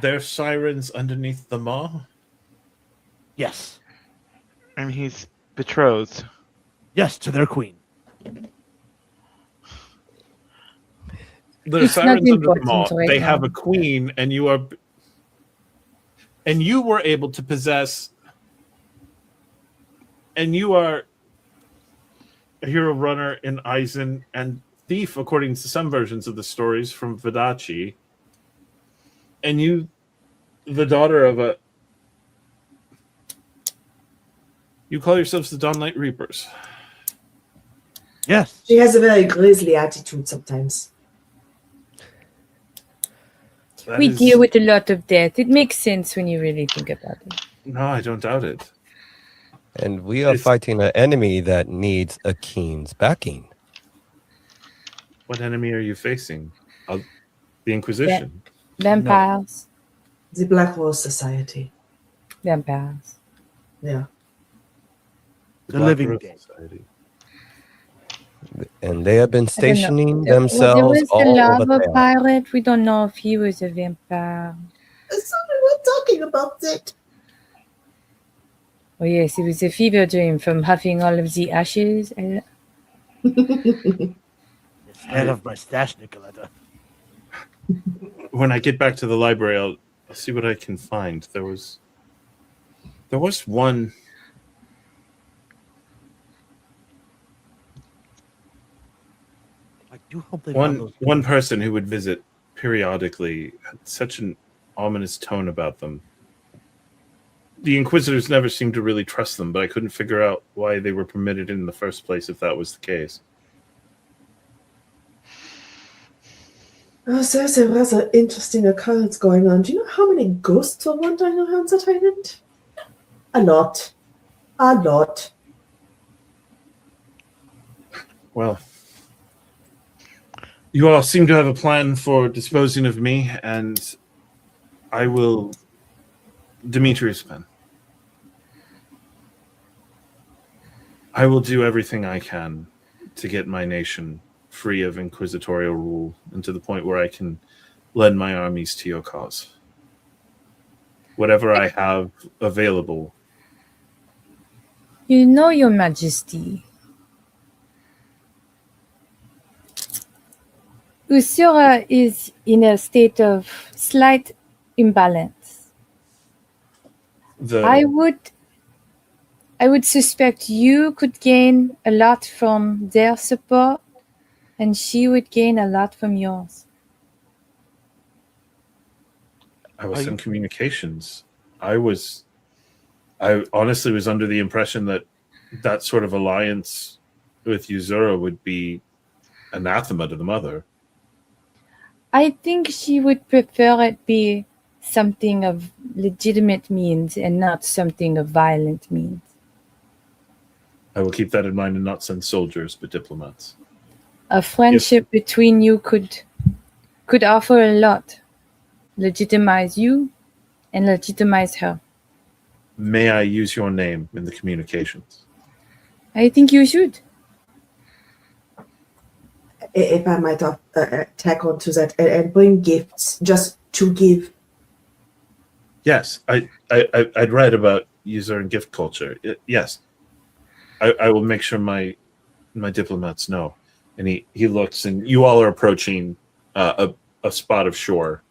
They're sirens underneath the maw? Yes. And he's betrothed. Yes, to their queen. The It's not sirens under the important mall. right They now. have a queen, and you were able to possess, and you are a hero runner in Eisen and thief, according to some versions of the stories from Vadachi. And you, the daughter of a, you call yourselves the Dawnlight Reapers. Yes. She has a very grisly attitude sometimes. That We is- deal with a lot of death. It makes sense when you really think about it. No, I don't doubt it. And we are It's- fighting an enemy that needs a king's backing. What enemy are you facing? The Inquisition. Vampires. The Black Rose Society. Vampires. Yeah. The Black Living Rose Dead. Society. And they have been I don't know. stationing There themselves was the all over lava town. pirate. We don't know if he was a vampire. So we were talking about it. Oh yes, it was a fever dream from huffing all of the ashes. Instead of my stash, Nikoletta. When I get back to the library, I'll see what I can find. There was one. I do hope they found those. One person who would visit periodically had such an ominous tone about them. The Inquisitors never seemed to really trust them, but I couldn't figure out why they were permitted in the first place if that was the case. Oh, so there's a rather interesting occurrence going on. Do you know how many ghosts were wandering around that island? A lot. A lot. Well, you all seem to have a plan for disposing of me, and I will... Demetrius Penn. I will do everything I can to get my nation free of inquisitorial rule and to the point where I can lend my armies to your cause. Whatever I have available. You know, Your Majesty. Usura is in a state of slight imbalance. I would suspect you could gain a lot from their support, and she would gain a lot from yours. I was in communications. I honestly was under the impression that sort of alliance with Usura would be anathema to the mother. I think she would prefer it be something of legitimate means and not something of violent means. I will keep that in mind and not send soldiers, but diplomats. A friendship between you could offer a lot. Legitimize you and legitimize her. May I use your name in the communications? I think you should. If I might tack on to that and bring gifts just to give. Yes, I'd read about user and gift culture. Yes, I will make sure my diplomats know. And he looks, and you all are approaching a spot of shore.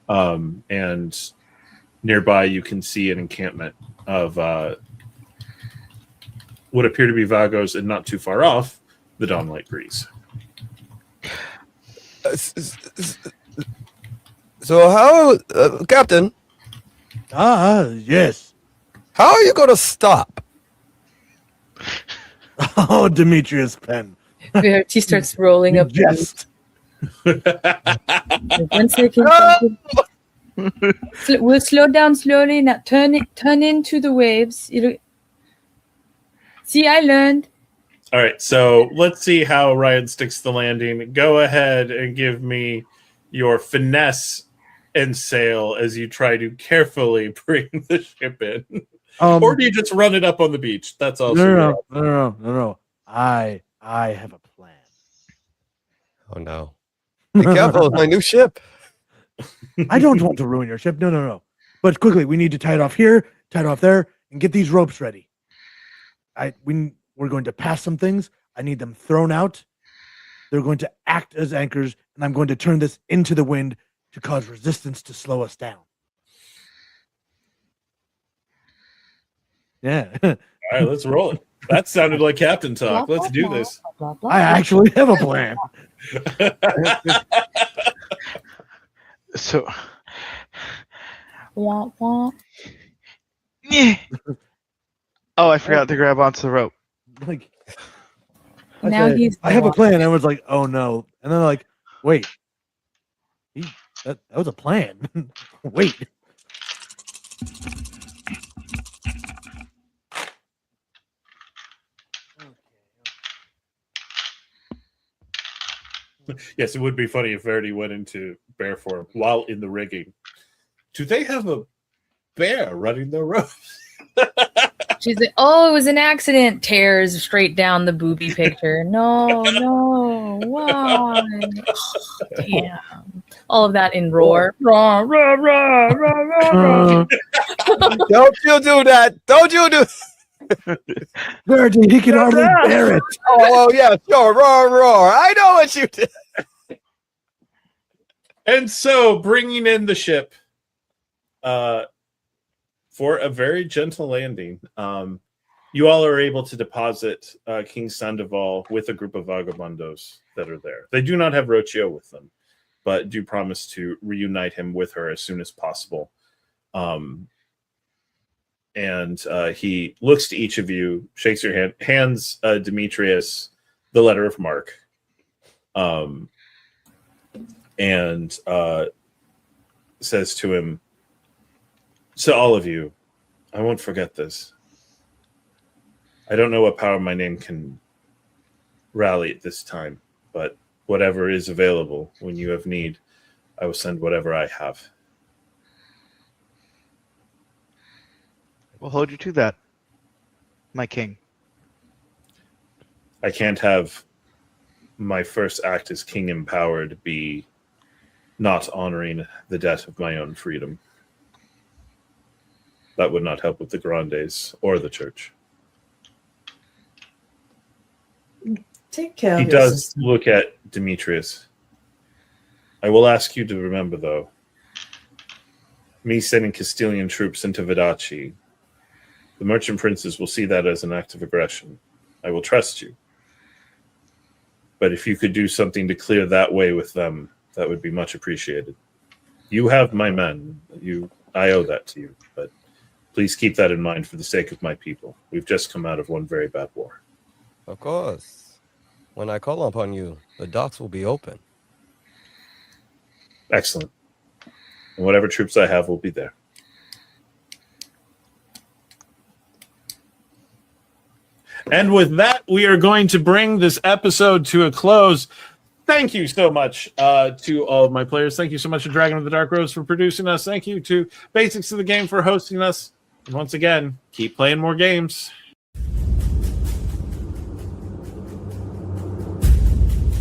And nearby you can see an encampment of what appear to be Vagos, and not too far off, the Dawnlight Breeze. So how, Captain, Yes. how are you going to stop? Oh, Demetrius Penn. Verity starts rolling up. Yes. 1 second. We'll slow down slowly. Now turn into the waves. See, I learned. All right, so let's see how Ryan sticks the landing. Go ahead and give me your finesse and sail as you try to carefully bring the ship in. Or do you just run it up on the beach? That's also No. I have a plan. Oh, no. Be careful, it's my new ship. I don't want to ruin your ship. No. But quickly, we need to tie it off here, tie it off there, and get these ropes ready. We're going to pass some things. I need them thrown out. They're going to act as anchors, and I'm going to turn this into the wind to cause resistance to slow us down. Yeah. All right, let's roll it. That sounded like Captain talk. Let's do this. I actually have a plan. So, Wah, wah. yeah. Oh, I forgot to grab onto the rope. Like, Now he's I have a plan. I was like, oh no. And then like, wait. That was a plan. Wait. Yes, it would be funny if Verity went into bear form while in the rigging. Do they have a bear running the ropes? She's like, oh, it was an accident. Tears straight down the booby picture. No, why? Damn. All of that in roar. Roar, roar, roar, roar, roar. Don't you do that. Don't you do Verity, he can hardly bear it. Oh, yeah, sure. Roar, roar. I know what you did. And so, bringing in the ship for a very gentle landing, you all are able to deposit King Sandoval with a group of vagabondos that are there. They do not have Rocio with them, but do promise to reunite him with her as soon as possible. And he looks to each of you, shakes your hand, hands Demetrius the letter of marque, and says to him, to all of you, I won't forget this. I don't know what power my name can rally at this time, but whatever is available when you have need, I will send whatever I have. We'll hold you to that, my king. I can't have my first act as king empowered be not honoring the debt of my own freedom. That would not help with the Grandes or the church. Take care. He does look at Demetrius. I will ask you to remember, though, me sending Castilian troops into Vedaci, the merchant princes will see that as an act of aggression. I will trust you. But if you could do something to clear that way with them, that would be much appreciated. You have my men. I owe that to you. But please keep that in mind for the sake of my people. We've just come out of one very bad war. Of course. When I call upon you, the docks will be open. Excellent. And whatever troops I have will be there. And with that, we are going to bring this episode to a close. Thank you so much to all of my players. Thank you so much to Dragon of the Dark Rose for producing us. Thank you to Basics of the Game for hosting us. And once again, keep playing more games.